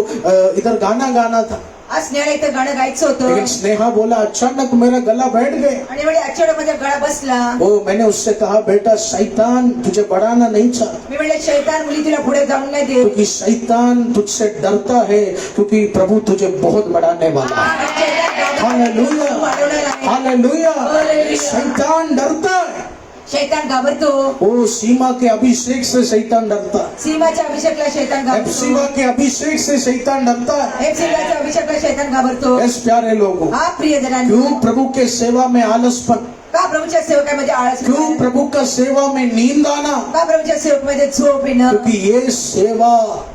S2: इधर गाना गाना था,
S3: आज स्नेहाला इथं गाणं गायचं होतं
S2: लेकिन स्नेहा बोला अचानक मेरा गला बैठ गया।
S3: आणि म्हणजे अचानक मध्ये गळा बसला.
S2: ओ मैंने उससे कहा बेटा शैतान तुझे बढ़ाना नहीं चाहता,
S3: मी म्हणले शैतान मुली तुला पुढे जाऊन नाही देत.
S2: क्योंकि शैतान तुझसे डरता है, क्योंकि प्रभू तुझे बहुत बढ़ाने वाला है। हालेलुया। हालेलुया। शैतान डरता है,
S3: शैतान घाबरतो.
S2: ओ सीमा के अभिषेक से शैतान डरता है,
S3: सीमाच्या अभिषेकला शैतान
S2: एप्सिबा
S3: घाबरतो.
S2: के अभिषेक से शैतान डरता है।
S3: एप्सिबाच्या अभिषेकला शैतान घाबरतो.
S2: यस प्यारे लोगों,
S3: हा प्रियजनांनो.
S2: क्यों प्रभु के सेवा में आलसपन,
S3: का प्रभूच्या सेवकामध्ये आळस
S2: क्यों
S3: येणं?
S2: प्रभु का सेवा में नींद आना?
S3: का प्रभूच्या सेवकामध्ये झोप येणं?
S2: क्योंकि ये सेवा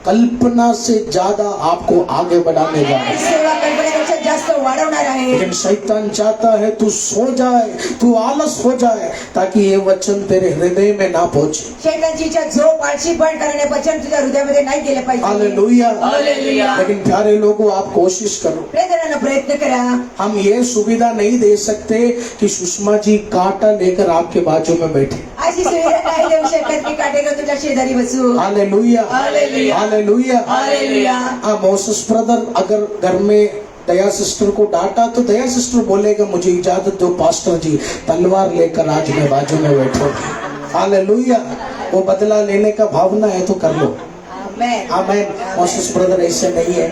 S2: कल्पना से ज्यादा आपको आगे बढ़ाने जा रही
S3: ही
S2: है।
S3: सेवा कल्पनेपेक्षा जास्त वाढवणार आहे.
S2: लेकिन शैतान चाहता है तू सो जाए, तू आलस हो जाए, ताकि ये वचन तेरे हृदय में ना पहुंचे।
S3: शैतानची इच्छा झोप आळशीपण करणे वचन तुझ्या हृदयामध्ये नाही गेले पाहिजे.
S2: हालेलुया।
S3: हालेलुया.
S2: लेकिन प्यारे लोगों आप कोशिश करो,
S3: प्रियजनांनो प्रयत्न करा.
S2: हम ये सुविधा नहीं दे सकते कि सुषमा जी कांटा लेकर आपके बाजू में बैठे।
S3: अशी सुविधा नाही देऊ शकत की काटेकर तुझ्या शेजारी बसू.
S2: Hallelujah.
S3: Hallelujah.
S2: Hallelujah.
S3: Hallelujah.
S2: Moses brother अगर घर में दया सिस्टर को डांटा तो दया सिस्टर बोलेगा मुझे इजाजत दो पास्टर जी, तलवार लेकर आज मैं बाजू में बैठो। हालेलुया। वो बदला लेने का भावना है तो कर लो।
S3: आमेन.
S2: आमेन। मोसेस ब्रदर ऐसे नहीं है।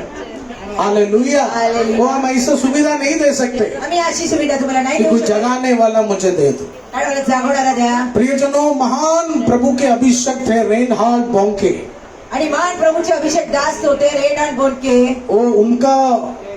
S2: हालेलुया।
S3: हालेलुया.
S2: वो हम ऐसा सुविधा नहीं दे सकते
S3: आम्ही अशी सुविधा तुम्हाला नाही
S2: कि
S3: देऊ
S2: कोई
S3: शकत.
S2: जगाने वाला मुझे दे दो।
S3: आणि मला जागवणारा द्या.
S2: प्रियजनों, महान प्रभु के अभिषेक थे रेनहार्ड बॉन्के,
S3: आणि महान प्रभूचे अभिषेक दास होते रेनाल्ड बोनके.
S2: वो उनका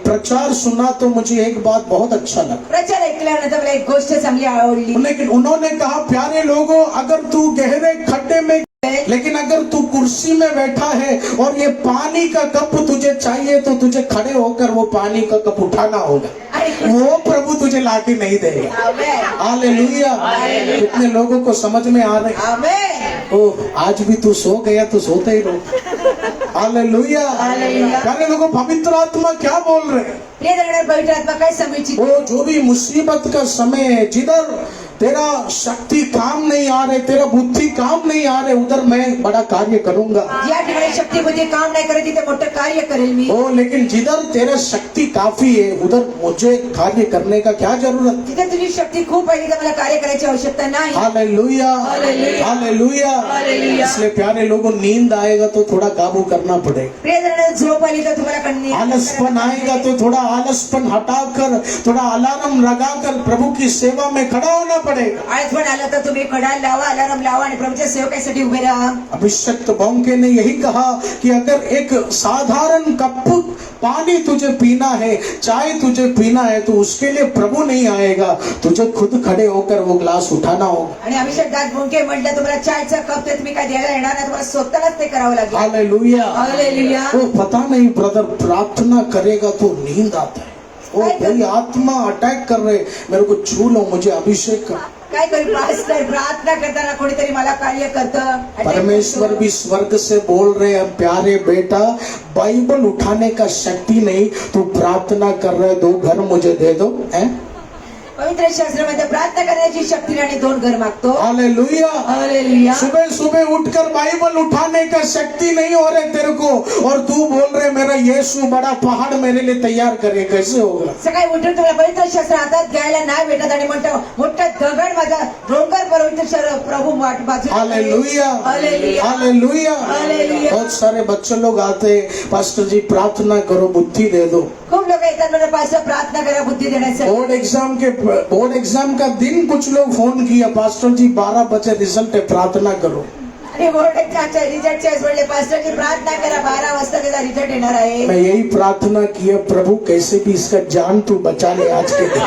S2: प्रचार सुना तो मुझे एक बात बहुत अच्छा लगा।
S3: प्रचार ऐकल्यानंतर मला एक गोष्ट चांगली आवडली.
S2: लेकिन उन्होंने कहा प्यारे लोगों, अगर तू गहरे खड्डे में, लेकिन अगर तू कुर्सी में बैठा है और ये पानी का कप तुझे चाहिए तो तुझे खड़े होकर वो पानी का कप उठाना होगा, वो प्रभु तुझे लाके नहीं देगा।
S3: आमेन.
S2: हालेलुया। कितने लोगों को समझ में आ रहे?
S3: आमेन.
S2: ओ आज भी तू सो गया तो सोते ही रहो। हालेलुया।
S3: हालेलुया.
S2: प्यारे लोगों, पवित्र आत्मा क्या बोल रहे हैं?
S3: प्रियजनांनो पवित्र आत्मा काय सांगू इच्छितो?
S2: वो जो भी मुसीबत का समय है, जिधर तेरा शक्ति काम नहीं आ रहे, तेरा बुद्धि काम नहीं आ रहे, उधर मैं बड़ा कार्य करूंगा।
S3: ज्या ठिकाणी शक्ती बुद्धी काम नाही करत तिथे मोठं कार्य करेल मी.
S2: ओ लेकिन जिधर तेरा शक्ति काफी है उधर मुझे कार्य करने का क्या जरूरत?
S3: जिथे तुझी शक्ती खूप आहे तिथे मला कार्य करायची आवश्यकता नाही.
S2: हालेलुया।
S3: हालेलुया.
S2: हालेलुया।
S3: हालेलुया.
S2: इसलिए प्यारे लोगों, नींद आएगा तो थोड़ा काबू करना पड़ेगा।
S3: प्रियजनांनो झोप आली तर तुम्हाला कन्नी
S2: आलसपन आएगा तो थोड़ा आलसपन हटाकर, थोड़ा अलार्म लगाकर प्रभु की सेवा में खड़ा होना पड़ेगा।
S3: आळसपण आलं तर तुम्ही कडाल लावा, अलार्म लावा आणि प्रभूच्या सेवकासाठी उभे राहा.
S2: अभिषक्त बॉन्के ने यही कहा कि अगर एक साधारण कप पानी तुझे पीना है, चाय तुझे पीना है, तो उसके लिए प्रभु नहीं आएगा, तुझे खुद खड़े होकर वो ग्लास उठाना होगा।
S3: आणि अभिषेक दास बोनके म्हटलं तुम्हाला चायचा कप ते तुम्ही काय द्यायला येणार नाही, तुम्हाला स्वतःलाच ते करावं लागेल.
S2: हालेलुया।
S3: हालेलुया.
S2: वो पता नहीं ब्रदर, प्रार्थना करेगा तो नींद आता है। वो कोई आत्मा अटैक कर रहे, मेरे को छू लो, मुझे अभिषेक कर।
S3: काय करू पास्टर, प्रार्थना करताना कोणीतरी मला कार्य करतं.
S2: परमेश्वर भी स्वर्ग से बोल रहे हैं, प्यारे बेटा बाइबल उठाने का शक्ति नहीं, तू प्रार्थना कर रहे, 2 घर मुझे दे दो। हैं?
S3: पवित्र शास्त्रामध्ये प्रार्थना करण्याची शक्ती आणि 2 घर मागतो.
S2: हालेलुया।
S3: हालेलुया.
S2: सुबह सुबह उठकर बाइबल उठाने का शक्ति नहीं हो रहे तेरे को, और तू बोल रहे मेरा यीशु बड़ा पहाड़ मेरे लिए तैयार करे, कैसे होगा?
S3: सकाळी उठून तुम्हाला पवित्र शास्त्र हातात घ्यायला नाही भेटत आणि म्हणतो मोठा दगड माझा डोंगर पवित्र शास्त्र प्रभू वाट बाजू.
S2: Hallelujah,
S3: hallelujah.
S2: हालेलुया।
S3: हालेलुया.
S2: बहुत सारे बच्चे लोग आते हैं, पास्टर जी प्रार्थना करो, बुद्धि दे दो।
S3: खूप लोक येतात म्हणजे पास्टर प्रार्थना करा बुद्धी देण्यासाठी.
S2: बोर्ड एग्जाम का दिन कुछ लोग फोन किया, पास्टर जी 12 बजे रिजल्ट है, प्रार्थना करो।
S3: आणि बोर्ड एक्झामच्या रिझल्टचे म्हणले पास्टरची प्रार्थना करा 12 वाजता त्याचा रिझल्ट येणार आहे.
S2: मैं यही प्रार्थना किया, प्रभु कैसे भी इसका जान तू बचा ले आज के दिन।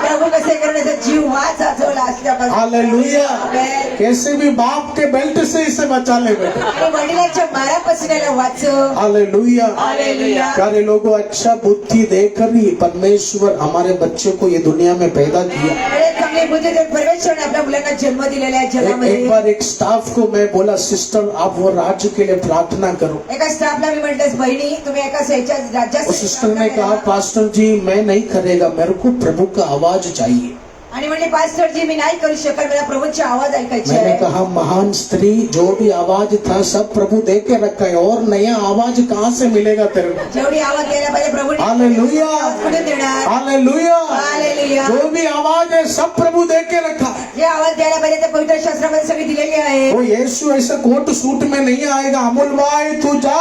S3: प्रभू कसे करण्याचा जीव वाचवला असल्यापासून.
S2: हालेलुया।
S3: आमेन.
S2: कैसे भी बाप के बेल्ट से इसे बचा ले बेटा।
S3: आणि वडिलांच्या मारापासून याला वाचव.
S2: हालेलुया।
S3: हालेलुया.
S2: प्यारे लोगों, अच्छा बुद्धि देकर ही परमेश्वर हमारे बच्चे को ये दुनिया में पैदा किया।
S3: आणि चांगली बुद्धी देऊन परमेश्वराने आपल्या मुलांना जन्म दिलेला आहे
S2: एक
S3: जगामध्ये.
S2: बार एक स्टाफ को मैं बोला, सिस्टर आप वो राज्य के लिए प्रार्थना करो।
S3: एका स्टाफला मी म्हटलं बहिणी तुम्ही एका ह्याच्या राज्यात.
S2: उस सिस्टर ने कहा, पास्टर जी मैं नहीं करेगा, मेरे को प्रभु का आवाज चाहिए।
S3: आणि म्हणले पास्टर जी मी नाही करू शकत, मला प्रभूचा आवाज ऐकायचा
S2: मैंने
S3: आहे.
S2: कहा, महान स्त्री जो भी आवाज था सब प्रभु दे के रखा है, और नया आवाज कहाँ से मिलेगा तेरे को?
S3: जेवढी आवाज द्यायला पाहिजे प्रभूने
S2: हालेलुया,
S3: आवाज कुठून देणार.
S2: हालेलुया।
S3: हालेलुया.
S2: जो भी आवाज है सब प्रभु दे के रखा है।
S3: जे आवाज द्यायला पाहिजे ते पवित्र शास्त्रामध्ये सगळी दिलेली आहे.
S2: वो यीशु ऐसा कोट सूट में नहीं आएगा, अमूल भाई तू जा,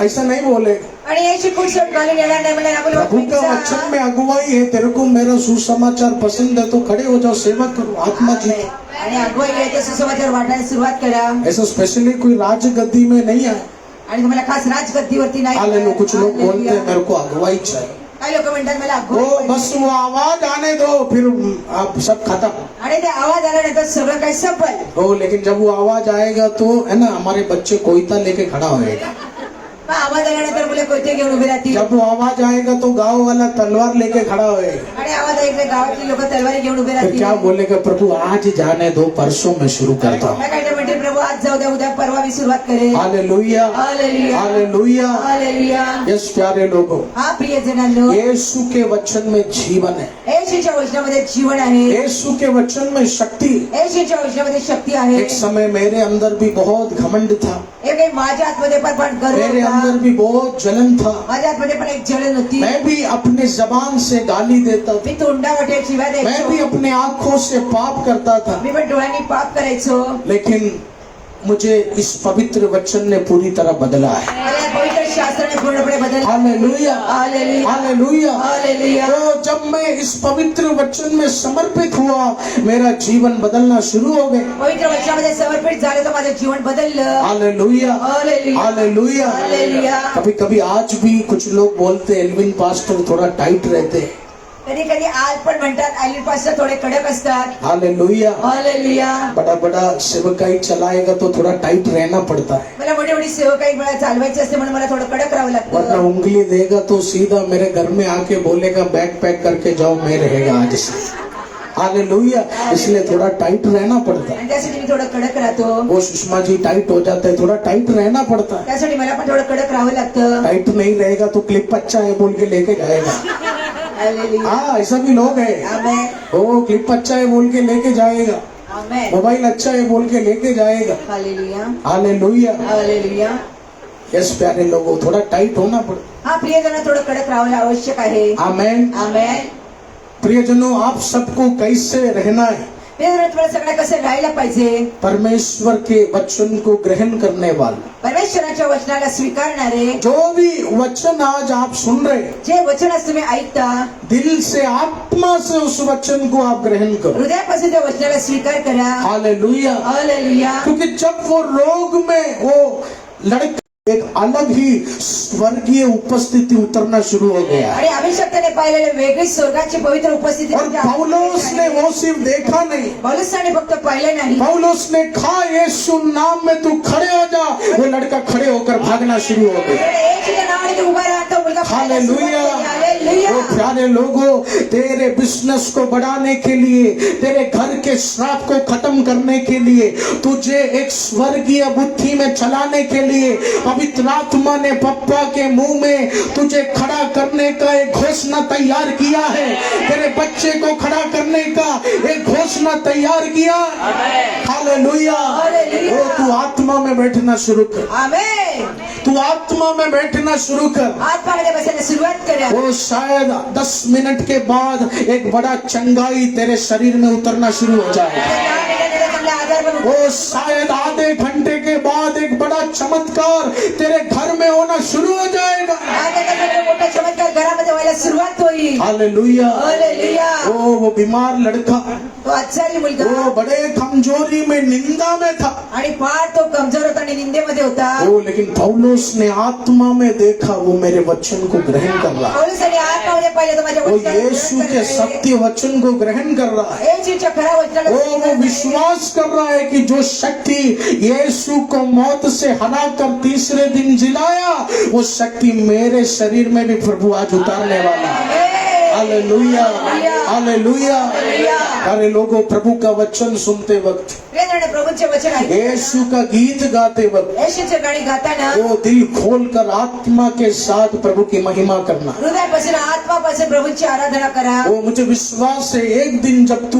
S2: ऐसा नहीं बोलेगा।
S3: आणि याची कुठ शर्ट घालून येणार नाही म्हणजे आपण
S2: प्रभु का वचन में अगुवाई है, तेरे को मेरा सुसमाचार पसंद है तो खड़े हो जाओ, सेवा करो, आत्मा जीतो।
S3: आणि अगुवाई घ्यायचं सुसमाचार वाटायला सुरुवात करा.
S2: ऐसा स्पेशली कोई राजगद्दी में नहीं आए।
S3: आणि तुम्हाला खास राजगद्दीवरती नाही.
S2: हालेलुया। कुछ लोग बोलते हैं मेरे को अगुवाई चाहिए,
S3: काही लोक म्हणतात मला
S2: वो
S3: अगुवाई
S2: बस वो आवाज आने दो फिर आप सब खत्म।
S3: आणि ते आवाज आल्यानंतर सगळं काही संपल.
S2: हो, लेकिन जब वो आवाज आएगा तो है ना, हमारे बच्चे कोयता लेके खड़ा होएगा।
S3: मग आवाज आल्यानंतर मुले कोयते घेऊन उभे राहतील.
S2: जब वो आवाज आएगा तो गांव वाला तलवार लेके खड़ा होएगा।
S3: आणि आवाज ऐकले गावातली लोक तलवारी घेऊन उभे
S2: फिर
S3: राहतील.
S2: क्या बोलेगा, प्रभु आज जाने दो, परसों में शुरू करता हूँ।
S3: काय काय म्हणते प्रभू आज जाऊ द्या उद्या परवा मी सुरुवात करेन.
S2: Hallelujah,
S3: hallelujah.
S2: Hallelujah.
S3: Hallelujah.
S2: Yes प्यारे लोगों,
S3: हा प्रिय जनांनो,
S2: यीशु के वचन में जीवन है,
S3: येशूच्या वचनामध्ये जीवन आहे.
S2: यीशु के वचन में शक्ति है।
S3: येशूच्या वचनामध्ये शक्ती आहे.
S2: एक समय मेरे अंदर भी बहुत घमंड था,
S3: एक माझ्या आतमध्ये पण गर्व
S2: मेरे
S3: होता.
S2: अंदर भी बहुत जलन था,
S3: माझ्या आतमध्ये पण एक जलन होती.
S2: मैं भी अपने जबान से गाली देता था,
S3: मी तोंडावाटे शिव्या
S2: मैं भी
S3: द्यायचो.
S2: अपने आंखों से पाप करता था,
S3: मी पण डोळ्यांनी पाप करायचो.
S2: लेकिन मुझे इस पवित्र वचन ने पूरी तरह बदला है।
S3: मला या पवित्र शास्त्राने पूर्णपणे बदललं.
S2: Hallelujah,
S3: hallelujah.
S2: हालेलुया।
S3: हालेलुया.
S2: तो जब मैं इस पवित्र वचन में समर्पित हुआ, मेरा जीवन बदलना शुरू हो गया।
S3: पवित्र वचनामध्ये समर्पित झाले तर माझं जीवन बदललं.
S2: Hallelujah,
S3: hallelujah.
S2: हालेलुया।
S3: हालेलुया.
S2: कभी कभी आज भी कुछ लोग बोलते हैं, एल्विन पास्टर थोड़ा टाइट रहते हैं।
S3: कधी कधी आज पण म्हणतात आयली पास्टर थोडे कडक असतात.
S2: हालेलुया।
S3: हालेलुया.
S2: बड़ा बड़ा सेवकाई चलाएगा तो थोड़ा टाइट रहना पड़ता है,
S3: मला मोठी मोठी सेवकाई मला चालवायची असते म्हणून मला थोडं कडक राहावं
S2: वरना
S3: लागतं.
S2: उंगली देगा तो सीधा मेरे घर में आके बोलेगा बैग पैक करके जाओ, मैं रहेगा आज से। हालेलुया। इसलिए थोड़ा टाइट रहना पड़ता है।
S3: आणि त्यासाठी मी थोडं कडक राहतो.
S2: वो सुषमा जी टाइट हो जाता है, थोड़ा टाइट रहना पड़ता है।
S3: त्यासाठी मला पण थोडं कडक राहावं लागतं.
S2: टाइट नहीं रहेगा तो क्लिप अच्छा है बोल के लेके जाएगा।
S3: हालेलुया.
S2: हाँ, ऐसा भी लोग है,
S3: आमेन.
S2: वो क्लिप अच्छा है बोल के लेके जाएगा,
S3: आमेन.
S2: मोबाइल अच्छा है बोल के लेके जाएगा।
S3: हालेलुया.
S2: हालेलुया।
S3: हालेलुया.
S2: यस प्यारे लोगों, थोड़ा टाइट होना पड़ता
S3: हा प्रियजन थोडं कडक राहावं आवश्यक आहे.
S2: है। आमेन।
S3: आमेन.
S2: प्रियजनों, आप सबको कैसे रहना है?
S3: प्रियजन तुम्हाला सगळं कसं राहायला पाहिजे.
S2: परमेश्वर के वचन को ग्रहण करने वाले,
S3: परमेश्वराच्या वचनाला स्वीकारणारे,
S2: जो भी वचन आज आप सुन रहे,
S3: जे वचन आज तुम्ही ऐकता
S2: दिल से आत्मा से उस वचन को आप ग्रहण करो।
S3: हृदयापासून त्या वचनाला स्वीकार करा.
S2: हालेलुया।
S3: हालेलुया.
S2: क्योंकि जब वो रोग में वो लड़का, एक अलग ही स्वर्गीय उपस्थिति उतरना शुरू हो गया।
S3: आणि अभिषक्ताने पाहिलेले वेगळी स्वर्गाची पवित्र उपस्थिती
S2: और पौलुस ने वो सिर्फ देखा नहीं,
S3: पौलुसाने फक्त पाहिलं नाही,
S2: पौलुस ने कहा यीशु नाम में तू खड़े हो जा। वो लड़का खड़े होकर भागना शुरू हो गया।
S3: येशूच्या नावाने तू उभा राहा, तो मुलगा
S2: हालेलुया,
S3: हालेलुया. हालेलुया।
S2: ओ प्यारे लोगों, तेरे बिजनेस को बढ़ाने के लिए, तेरे घर के श्राप को खत्म करने के लिए, तुझे एक स्वर्गीय बुद्धि में चलाने के लिए पवित्र आत्मा ने पप्पा के मुंह में तुझे खड़ा करने का एक घोषणा तैयार किया है। तेरे बच्चे को खड़ा करने का एक घोषणा तैयार किया। हालेलुया।
S3: हालेलुया।
S2: ओ तू आत्मा में बैठना शुरू कर,
S3: आमेन।
S2: तू आत्मा में बैठना शुरू कर।
S3: आत्मामध्ये बसायला सुरुवात करा।
S2: वो शायद 10 मिनट के बाद एक बड़ा चंगाई तेरे शरीर में उतरना शुरू हो जाए। वो शायद आधे घंटे के बाद एक बड़ा चमत्कार तेरे घर में होना शुरू हो जाएगा।
S3: मोठा चमत्कार घरामध्ये व्हायला सुरुवात होईल।
S2: हालेलुया।
S3: हालेलुया।
S2: वो बीमार लड़का,
S3: तो आचारी मुलगा
S2: वो बड़े कमजोरी में, निंदा में था।
S3: आणि फार तो कमजोर होता आणि निंदेमध्ये होता।
S2: वो लेकिन पौलुस ने आत्मा में देखा, वो मेरे वचन को ग्रहण कर रहा है।
S3: पौलुसाने आत्मामध्ये पाहिले तो माझ्या
S2: वो
S3: वचनाला
S2: यीशु
S3: ग्रहण
S2: के
S3: करते।
S2: सत्य वचन को ग्रहण कर रहा है।
S3: येशूच्या खऱ्या वचनाला
S2: वो
S3: स्वीकार करते।
S2: विश्वास कर रहा है कि जो शक्ति यीशु को मौत से हराकर तीसरे दिन जिलाया, वो शक्ति मेरे शरीर में भी प्रभु आज उतारने वाला है। Hallelujah, hallelujah. अरे लोगों, प्रभु का वचन सुनते वक्त,
S3: प्रियजन, प्रभूचे वचन आहे।
S2: यीशु का गीत गाते वक्त,
S3: येशूचे गाणी गाताना
S2: वो दिल खोलकर आत्मा के साथ प्रभु की महिमा करना।
S3: हृदयापासून आत्मापासून प्रभूची आराधना करा।
S2: वो मुझे विश्वास है, एक दिन जब तू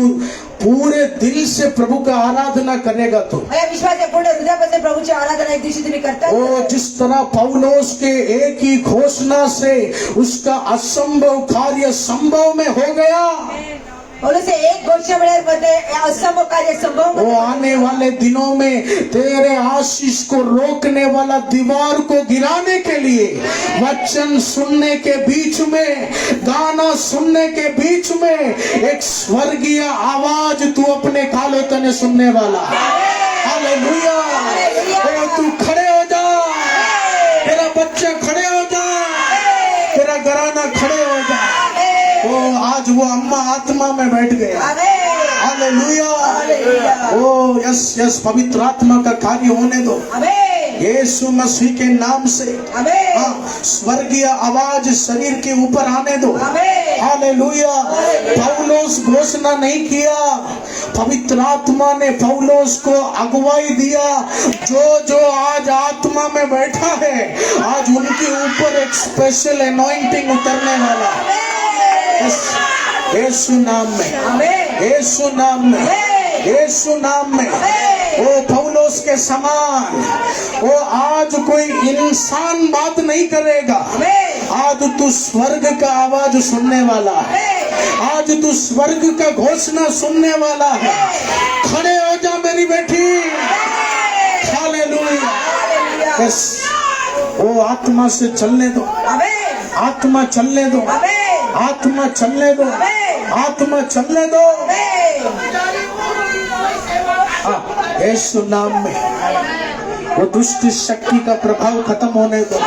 S2: पूरे दिल से प्रभु का आराधना करेगा तो
S3: मला विश्वास आहे पूर्ण हृदयापासून प्रभूची आराधना एक दिवशी तुम्ही करता।
S2: वो जिस तरह पौलुस के एक ही घोषणा से उसका असंभव कार्य संभव में हो गया,
S3: पौलुस एक घोषणामध्ये असंभव कार्य संभव
S2: वो आने वाले दिनों में तेरे आशीष को रोकने वाला दीवार को गिराने के लिए, वचन सुनने के बीच में, गाना सुनने के बीच में एक स्वर्गीय आवाज तू अपने कानों तने सुनने वाला। हालेलुया। ओ तू खड़े हो जा, तेरा बच्चा खड़े हो जा, तेरा घराना खड़े हो जा। ओ आज वो अम्मा आत्मा में बैठ गया। हालेलुया। ओ यस यस, पवित्र आत्मा का कार्य होने दो यीशु मसीह के नाम से। हाँ, स्वर्गीय आवाज शरीर के ऊपर आने दो। हालेलुया। पौलुस घोषणा नहीं किया, पवित्र आत्मा ने पौलुस को अगुवाई दिया। जो आज आत्मा में बैठा है, आज उनके ऊपर एक स्पेशल एनॉइंटिंग उतरने वाला है। यीशु नाम में, यीशु नाम में, यीशु नाम में। वो पौलुस के समान वो आज कोई इंसान बात नहीं करेगा। आज तू स्वर्ग का आवाज सुनने वाला है, आज तू स्वर्ग का घोषणा सुनने वाला है। खड़े हो जा मेरी बेटी। हालेलुया। बस वो आत्मा से चलने दो, आत्मा चलने दो, आत्मा चलने दो, आत्मा चलने दो। यीशु नाम में वो दुष्ट शक्ति का प्रभाव खत्म होने दो,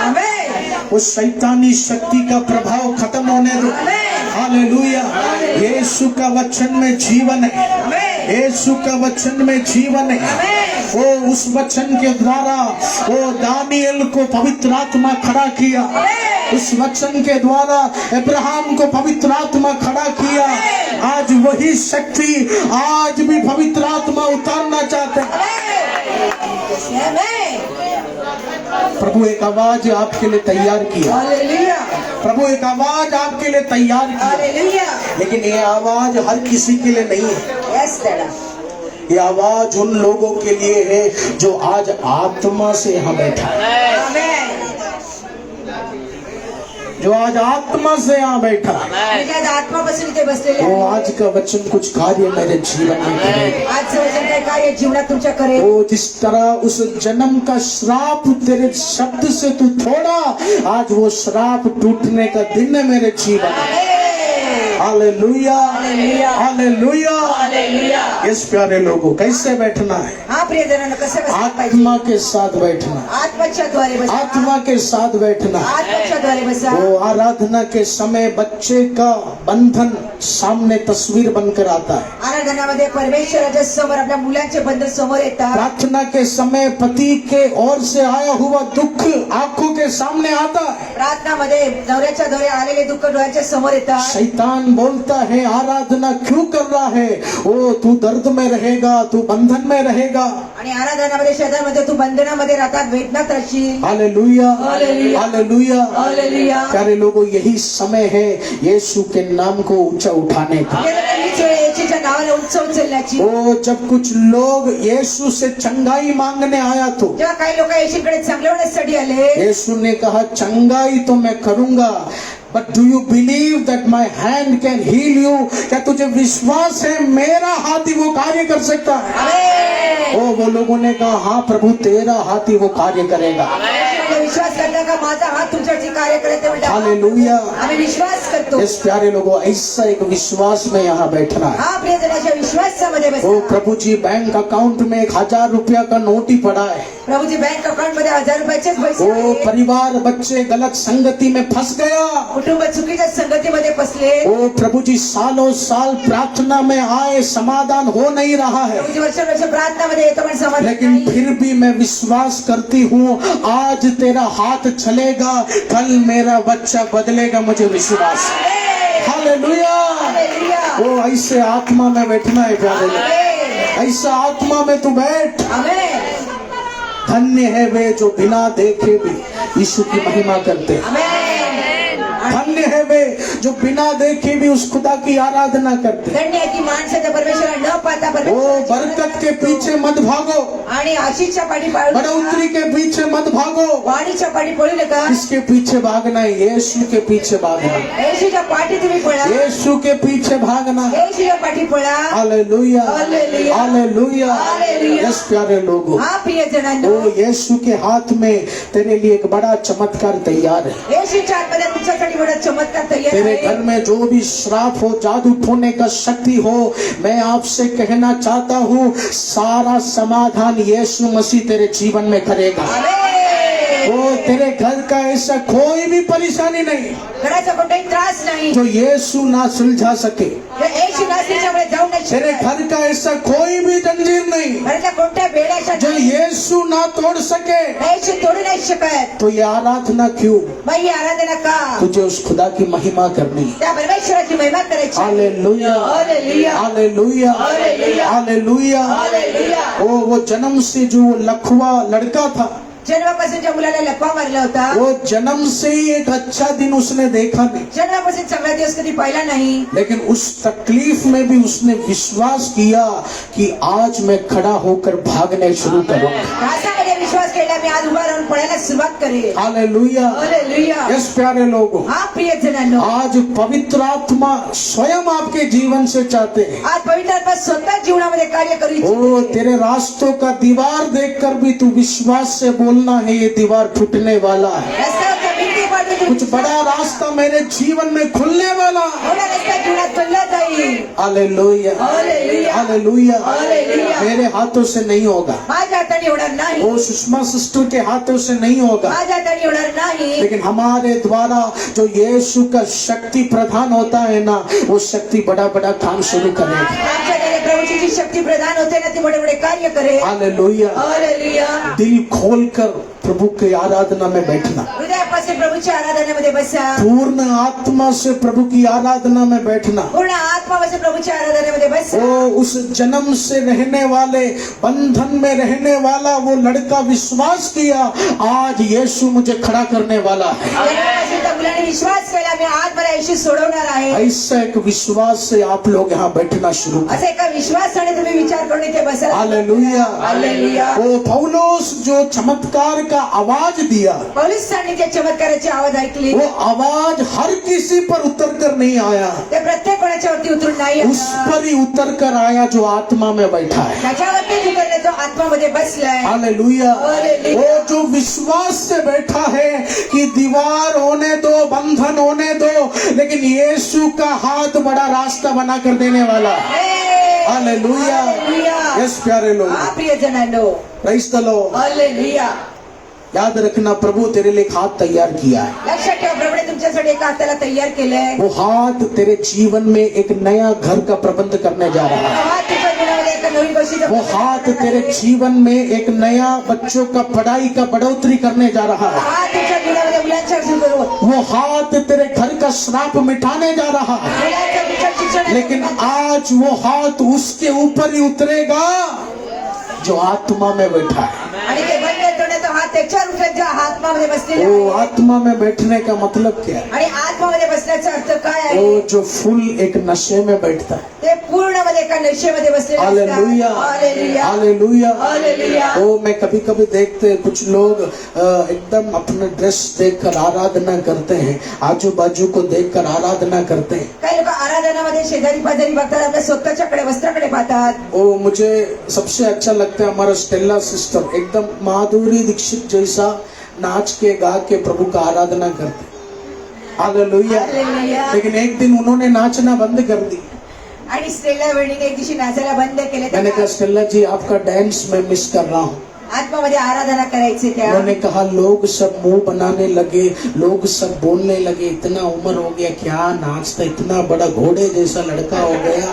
S2: वो शैतानी शक्ति का प्रभाव खत्म होने दो। हालेलुया। यीशु का वचन में जीवन है, यीशु का वचन में जीवन है। वो उस वचन के द्वारा वो दानियल को पवित्र आत्मा खड़ा किया, उस वचन के द्वारा अब्राहम को पवित्र आत्मा खड़ा किया। आज वही शक्ति आज भी पवित्र आत्मा उतारना चाहते हैं। प्रभु एक आवाज आपके लिए तैयार किया, प्रभु एक आवाज आपके लिए तैयार किया, लेकिन ये आवाज हर किसी के लिए नहीं है। ये आवाज उन लोगों के लिए है जो आज आत्मा से यहाँ बैठा है, जो आज आत्मा से यहाँ बैठा है।
S3: आत्मापासून इथे बसलेले
S2: वो आज का वचन कुछ कार्य मेरे जीवन में करेगा।
S3: आजचं वचन काय कार्य जीवनात तुमच्या करेल।
S2: वो जिस तरह उस जन्म का श्राप तेरे शब्द से तू छोड़ा, आज वो श्राप टूटने का दिन है मेरे जीवन में। Hallelujah, hallelujah. इस प्यारे लोगों, कैसे बैठना है?
S3: हाँ प्रियजनांनो, कसं बसलं पाहिजे?
S2: आत्मा के साथ बैठना,
S3: आत्माच्या द्वारे बसा,
S2: आत्मा के साथ बैठना।
S3: आत्माच्या द्वारे बसा।
S2: वो आराधना के समय बच्चे का बंधन सामने तस्वीर बनकर आता है।
S3: आराधनामध्ये परमेश्वराच्या समोर आपल्या मुलांचे बंधन समोर येतात।
S2: प्रार्थना के समय पति के ओर से आया हुआ दुख आंखों के सामने आता है।
S3: प्रार्थना जीवनामध्ये नवऱ्याच्या दौरे आलेले दुःख डोळ्याच्या समोर येतात.
S2: शैतान बोलता है आराधना क्यों कर रहा है, ओ तू दर्द में रहेगा, तू बंधन में रहेगा.
S3: आणि आराधनामध्ये शहरामध्ये तू बंधनामध्ये राहतात, वेदनात राहशील.
S2: Hallelujah
S3: hallelujah.
S2: हालेलुया.
S3: हालेलुया.
S2: प्यारे लोगों, यही समय है यीशु के नाम को ऊंचा उठाने का.
S3: हीच वेळ येशूच्या नावाला उंच उचलण्याची.
S2: ओ जब कुछ लोग यीशु से चंगाई मांगने आया तो
S3: जेव्हा काही लोक येशूकडे चांगले होण्यासाठी आले,
S2: यीशु ने कहा चंगाई तो मैं करूंगा, but do you believe that my hand can heal you. क्या तुझे विश्वास है मेरा हाथ ही वो कार्य कर सकता है.
S3: आमेन.
S2: ओ वो लोगों ने कहा हाँ प्रभु तेरा हाथ ही वो कार्य करेगा.
S3: येशूमध्ये विश्वास करता का माझा हात तुमच्यावरती कार्य करेल ते म्हणतात.
S2: हालेलुया.
S3: आम्ही विश्वास करतो.
S2: इस प्यारे लोगों, ऐसा एक विश्वास में यहाँ बैठना है.
S3: हा प्रियजनाच्या विश्वासामध्ये
S2: ओ
S3: बसा.
S2: प्रभु जी बैंक अकाउंट में 1000 रुपया का नोट ही पड़ा है.
S3: प्रभुजी बँक अकाउंट मध्ये 1000 रुपयाचेच पैसे
S2: ओ
S3: आहेत.
S2: परिवार बच्चे गलत संगति में फंस गया.
S3: कुटुंब चुकीच्या संगतीमध्ये फसले.
S2: ओ प्रभु जी सालों साल प्रार्थना में आए, समाधान हो नहीं रहा है.
S3: प्रभुजी वर्ष प्रार्थनामध्ये येतो पण समाधान
S2: लेकिन
S3: नाही.
S2: फिर भी मैं विश्वास करती हूँ आज तेरा हाथ चलेगा, कल मेरा बच्चा बदलेगा, मुझे विश्वास है. हालेलुया.
S3: हालेलुया.
S2: ओ ऐसे आत्मा में बैठना है प्यारे लोग.
S3: आमेन.
S2: ऐसा आत्मा में तू बैठ.
S3: आमेन.
S2: धन्य है वे जो बिना देखे भी यीशु की महिमा करते हैं.
S3: आमेन.
S2: धन्य है वे जो बिना देखे भी उस खुदा की आराधना करते हैं.
S3: धन्य आहे ती माणसं त्या परमेश्वराला न पाहता
S2: ओ
S3: परमेश्वराची
S2: बरकत के पीछे मत भागो,
S3: आणि आशीषच्या पाठी पळू नका.
S2: बढ़ोतरी के पीछे मत भागो.
S3: वाणीच्या पाठी पळू नका.
S2: किसके पीछे भागना है? यीशु के पीछे भागना.
S3: येशूच्या पाठी तुम्ही पळा.
S2: यीशु के पीछे भागना.
S3: येशूच्या पाठी पळा.
S2: Hallelujah
S3: hallelujah.
S2: Hallelujah.
S3: Hallelujah.
S2: Yes प्यारे लोगों,
S3: हा प्रियजनांनो,
S2: ओ यीशु के हाथ में तेरे लिए एक बड़ा चमत्कार तैयार है.
S3: येशूच्या हातमध्ये तुमच्यासाठी बडा चमत्कार तयार
S2: तेरे
S3: आहे.
S2: घर में जो भी श्राप हो, जादू टोने का शक्ति हो, मैं आपसे कहना चाहता हूँ सारा समाधान यीशु मसीह तेरे जीवन में करेगा.
S3: आमेन.
S2: ओ तेरे घर का ऐसा कोई भी परेशानी नहीं
S3: घराचा कोणताही त्रास नाही
S2: जो यीशु ना सुलझा सके.
S3: येशू नासरीच्यामुळे जाऊ नाही
S2: तेरे
S3: शकत.
S2: घर का ऐसा कोई भी जंजीर नहीं
S3: घराच्या कोणत्या बेड्याच्या
S2: जो यीशु ना तोड़ सके.
S3: येशू तोडू नाही शकत.
S2: तो ये आराधना क्यों?
S3: मग ही आराधना का?
S2: तुझे उस खुदा की महिमा करनी.
S3: त्या परमेश्वराची महिमा करायची.
S2: Hallelujah
S3: hallelujah.
S2: Hallelujah
S3: hallelujah.
S2: Hallelujah.
S3: Hallelujah.
S2: ओ वो जन्म से जो लखवा लड़का था,
S3: जन्मापासूनच्या मुलाला लपवा मारला होता.
S2: वो जन्म से ही एक अच्छा दिन उसने देखा नहीं,
S3: जन्मापासून चांगला दिवस कधी पाहिला नाही.
S2: लेकिन उस तकलीफ में भी उसने विश्वास किया कि आज मैं खड़ा होकर भागने शुरू करूंगा.
S3: त्रासामध्ये विश्वास केला, मी आज उभा राहून पळायला सुरुवात करेल.
S2: हालेलुया.
S3: हालेलुया.
S2: यस प्यारे लोगों,
S3: हा प्रियजनांनो,
S2: आज पवित्र आत्मा स्वयं आपके जीवन से चाहते हैं.
S3: आज पवित्र आत्मा स्वतः जीवनामध्ये कार्य करू
S2: ओ
S3: इच्छिते.
S2: तेरे रास्तों का दीवार देखकर भी तू विश्वास से बोलना है ये दीवार टूटने वाला है.
S3: रस्त्यावरच्या भिंतीवर तुम्ही
S2: कुछ बड़ा रास्ता मेरे जीवन में खुलने वाला है.
S3: मोठा रस्ता जीवनात खुलला जाईल.
S2: Hallelujah
S3: hallelujah.
S2: हालेलुया.
S3: हालेलुया.
S2: मेरे हाथों से नहीं होगा,
S3: माझ्या हाताने होणार नाही.
S2: वो सुषमा सिस्टर के हाथों से नहीं होगा,
S3: माझ्या हाताने होणार नाही.
S2: लेकिन हमारे द्वारा जो यीशु का शक्ति प्रदान होता है ना, वो शक्ति बड़ा बड़ा काम शुरू करेगा.
S3: आमच्याकडे प्रभूची जी शक्ती प्रदान होते ना, ती मोठे मोठे कार्य करेल.
S2: हालेलुया.
S3: हालेलुया.
S2: दिल खोलकर प्रभु की आराधना में बैठना.
S3: हृदयापासून प्रभूच्या आराधनेमध्ये बसा.
S2: पूर्ण आत्मा से प्रभु की आराधना में बैठना.
S3: पूर्ण आत्मापासून प्रभूच्या आराधनेमध्ये बसा.
S2: वो उस जन्म से रहने वाले, बंधन में रहने वाला वो लड़का विश्वास किया आज यीशु मुझे खड़ा करने वाला है.
S3: जन्मापासून त्या मुलाने विश्वास केला, मी आज मला येशू सोडवणार आहे.
S2: ऐसा एक विश्वास से आप लोग यहाँ बैठना शुरू करें.
S3: असं एका विश्वासाने तुम्ही विचार करून इथे बसा.
S2: हालेलुया.
S3: हालेलुया.
S2: वो पौलोस जो चमत्कार का आवाज दिया,
S3: पौलुसांनी त्या चमत्काराची आवाज ऐकली.
S2: वो आवाज हर किसी पर उतर कर नहीं आया,
S3: ते प्रत्येक कोणाच्या वरती उतरून नाही
S2: उस पर ही उतर कर आया जो आत्मा में बैठा है.
S3: त्याच्यावरती उतरले जो आत्मामध्ये बसलाय.
S2: हालेलुया.
S3: हालेलुया.
S2: वो जो विश्वास से बैठा है कि दीवार होने दो, बंधन होने दो, लेकिन यीशु का हाथ बड़ा रास्ता बना कर देने वाला है. हालेलुया.
S3: हालेलुया.
S2: यस प्यारे लोग,
S3: हा प्रियजनांनो,
S2: प्रेज द लॉर्ड.
S3: हालेलुया.
S2: याद रखना प्रभु तेरे लिए एक हाथ तैयार किया है.
S3: लक्षात ठेवा, प्रभूने तुमच्यासाठी एका हाताला तयार केलंय.
S2: वो हाथ तेरे जीवन में एक नया घर का प्रबंध करने जा रहा है.
S3: हा तुमच्या जीवनामध्ये एका नवीन गोष्टीचं
S2: वो हाथ तेरे जीवन में एक नया बच्चों का पढ़ाई का बढ़ोतरी करने जा रहा है।
S3: हा तुमच्या जीवनामध्ये मुलांच्या
S2: वो हाथ तेरे घर का श्राप मिटाने जा रहा है।
S3: मुलांच्या शिक्षण
S2: लेकिन आज वो हाथ उसके ऊपर ही उतरेगा जो आत्मा में बैठा है।
S3: आणि ते बंद करण्याचा हात त्याच्यावर उचलत जो आत्मामध्ये बसलेला
S2: वो
S3: आहे.
S2: आत्मा में बैठने का मतलब क्या है?
S3: आणि आत्मामध्ये बसण्याचा अर्थ काय आहे?
S2: वो जो फुल एक नशे में बैठता है।
S3: ते पूर्णमध्ये एका नशेमध्ये बसलेले
S2: हालेलुया,
S3: हालेलुया,
S2: हालेलुया।
S3: हालेलुया.
S2: वो मैं कभी कभी देखते कुछ लोग एकदम अपना ड्रेस देखकर आराधना करते हैं, आजू बाजू को देखकर आराधना करते हैं।
S3: काही लोक आराधनामध्ये शेजारी पाजारी बघतात, आपल्या स्वतःच्याकडे वस्त्राकडे पाहतात.
S2: वो मुझे सबसे अच्छा लगता है हमारा स्टेला सिस्टर एकदम माधुरी दीक्षित जैसा नाच के गा के प्रभु का आराधना करते। हालेलुया।
S3: हालेलुया.
S2: लेकिन एक दिन उन्होंने नाचना बंद कर दी।
S3: आणि स्टेला वेणीने एक दिवशी नाचायला बंद केले.
S2: मैंने कहा स्टेला जी आपका डांस मैं मिस कर रहा हूँ।
S3: आत्मामध्ये आराधना करायची त्या.
S2: उन्होंने कहा लोग सब मुंह बनाने लगे, लोग सब बोलने लगे, इतना उम्र हो गया क्या नाचता, इतना बड़ा घोड़े जैसा लड़का हो गया,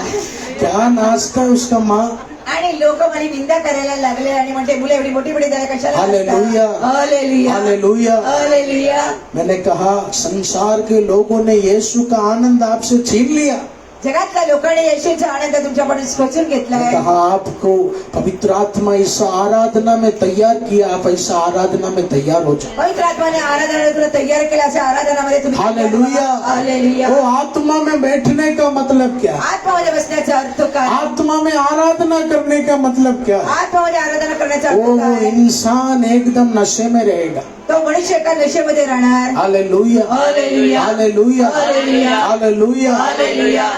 S2: क्या नाचता है उसका माँ।
S3: आणि लोक मला निंदा करायला लागले आणि म्हणते मुलं एवढी मोठी मोठी झाली कशाला
S2: हालेलुया,
S3: नाचता? Hallelujah,
S2: hallelujah.
S3: हालेलुया.
S2: मैंने कहा संसार के लोगों ने यीशु का आनंद आपसे छीन लिया।
S3: जगातल्या लोकांनी येशूचा आनंद तुमच्याकडून खोचून घेतलाय.
S2: कहा आपको पवित्र आत्मा इस आराधना में तैयार किया, आप ऐसा आराधना में तैयार हो जाओ।
S3: पवित्र आत्माने आराधना तुला तैयार केलं, अशा आराधनामध्ये तुम्ही
S2: हालेलुया।
S3: हालेलुया.
S2: वो आत्मा में बैठने का मतलब क्या?
S3: आत्मामध्ये बसण्याचा अर्थ काय?
S2: आत्मा में आराधना करने का मतलब क्या?
S3: आत्मामध्ये आराधना करण्याचा
S2: वो
S3: अर्थ काय?
S2: इंसान एकदम नशे में रहेगा।
S3: तो मनुष्य एका नशेमध्ये राहणार.
S2: Hallelujah,
S3: hallelujah,
S2: hallelujah,
S3: hallelujah,
S2: hallelujah.
S3: Hallelujah.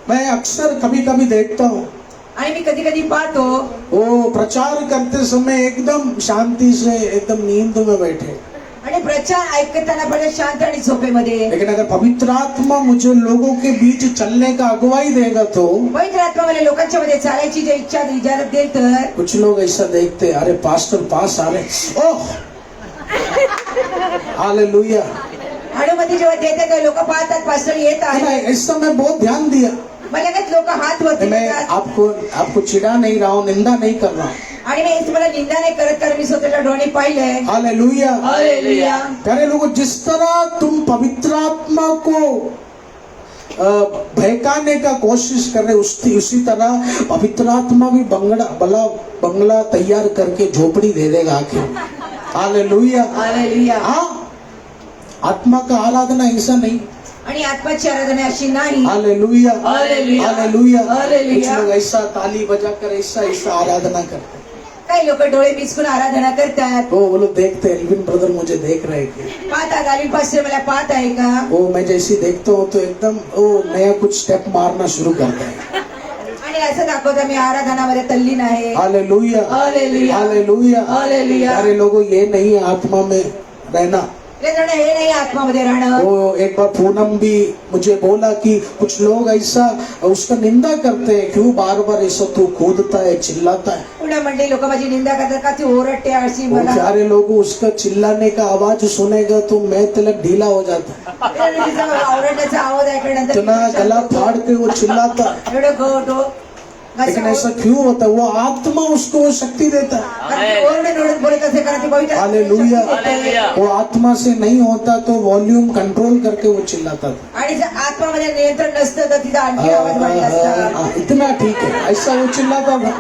S2: मैं अक्सर कभी कभी देखता हूँ
S3: आणि मी कधी कधी पाहतो
S2: वो प्रचार करते समय एकदम शांति से एकदम नींद में बैठे,
S3: आणि प्रचार ऐकताना पहिले शांत आणि झोपेमध्ये.
S2: लेकिन अगर पवित्र आत्मा मुझे लोगों के बीच चलने का अगुवाई देगा तो
S3: पवित्र आत्मा मला लोकांच्या मध्ये चालायची जी इच्छा इजाजत देईल तर
S2: कुछ लोग ऐसा देखते, अरे पास्टर पास आ रहे, ओह हालेलुया।
S3: अनुमती जेव्हा देते तेव्हा लोक पाहतात पास्टर येत आहे.
S2: ऐसा मैं बहुत ध्यान दिया।
S3: मला लगेच लोक हात वरती
S2: मैं
S3: देतात.
S2: आपको चिढ़ा नहीं रहा हूँ, निंदा नहीं कर रहा हूँ।
S3: आणि मी तुम्हाला निंदा नाही करत, कारण मी स्वतःच्या डोळ्याने पाहिलंय.
S2: हालेलुया।
S3: हालेलुया.
S2: प्यारे लोगों, जिस तरह तुम पवित्र आत्मा को बहकाने का कोशिश कर रहे उसी तरह पवित्र आत्मा भी बंगला तैयार करके झोपड़ी दे देगा आखिर। हालेलुया।
S3: हालेलुया.
S2: हाँ, आत्मा का आराधना ऐसा नहीं।
S3: आणि आत्माची आराधना अशी नाही.
S2: Hallelujah,
S3: hallelujah,
S2: hallelujah.
S3: हालेलुया.
S2: कुछ लोग ऐसा ताली बजाकर ऐसा आराधना करते हैं।
S3: काही लोक डोळे मिचकून आराधना करतात.
S2: वो लोग देखते हैं, एल्विन ब्रदर मुझे देख रहे हैं।
S3: पाहतात आली पास्टर मला पाहत आहे का.
S2: वो मैं जैसे देखता हूँ तो एकदम वो नया कुछ स्टेप मारना शुरू करता है।
S3: आणि असं दाखवता मी आराधनामध्ये तल्लीन आहे.
S2: Hallelujah,
S3: hallelujah,
S2: hallelujah.
S3: हालेलुया.
S2: प्यारे लोगों, ये नहीं है आत्मा में रहना।
S3: हे नाही आत्मामध्ये राहणं.
S2: वो एक बार पूनम भी मुझे बोला कि कुछ लोग ऐसा उसका निंदा करते हैं, क्यों बार बार ऐसा तू कूदता है, चिल्लाता है।
S3: पुन्हा म्हणते लोक माझी निंदा करतात का ती ओरडते अशी
S2: वो
S3: मला.
S2: प्यारे लोगों, उसका चिल्लाने का आवाज सुनेगा तो मैं तिलक ढीला हो जाता है।
S3: तिचा ओरडण्याचा आवाज ऐकल्यानंतर
S2: इतना गला फाड़ के वो चिल्लाता है।
S3: एवढं गोटो
S2: लेकिन ऐसा क्यों होता है? वो आत्मा उसको वो शक्ती देता है।
S3: ओरडून ओरडून बोलत असे कारण ती पवित्र
S2: हालेलुया।
S4: हालेलुया.
S2: वो आत्मा से नहीं होता तो वॉल्यूम कंट्रोल करके वो चिल्लाता था।
S3: आणि जर आत्मामध्ये नियंत्रण नसतं तर तिचा आणखी आवाज वाढला असता.
S2: इतना ठीक है, ऐसा वो चिल्लाता था।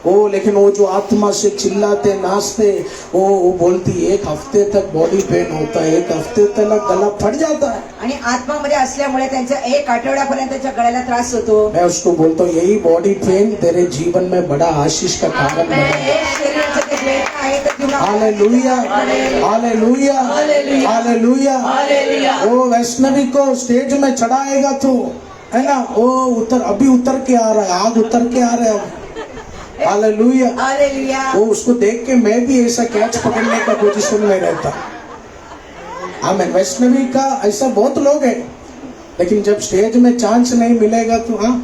S2: वो लेकिन वो जो आत्मा से चिल्लाते नाचते, वो बोलती एक हफ्ते तक बॉडी पेन होता है, एक हफ्ते तक गला फट जाता है।
S3: आणि आत्मामध्ये असल्यामुळे त्यांचा एक आठवड्यापर्यंत त्याच्या गळ्याला त्रास होतो.
S2: मैं उसको बोलता हूँ यही बॉडी पेन तेरे जीवन में बड़ा आशीष का कारण बने।
S3: एक शरीराचं ते वेदना आहे तर जीवनात
S2: हालेलुया, हालेलुया, हालेलुया।
S3: हालेलुया.
S2: वो वैष्णवी को स्टेज में चढ़ाएगा तो है ना, वो अभी उतर के आ रहा है, आज उतर के आ रहा है। हालेलुया।
S3: हालेलुया.
S2: वो उसको देख के मैं भी ऐसा कैच पकड़ने का पोजीशन में रहता। आमीन। वैष्णवी का ऐसा बहुत लोग हैं, लेकिन जब स्टेज में चांस नहीं मिलेगा तो हाँ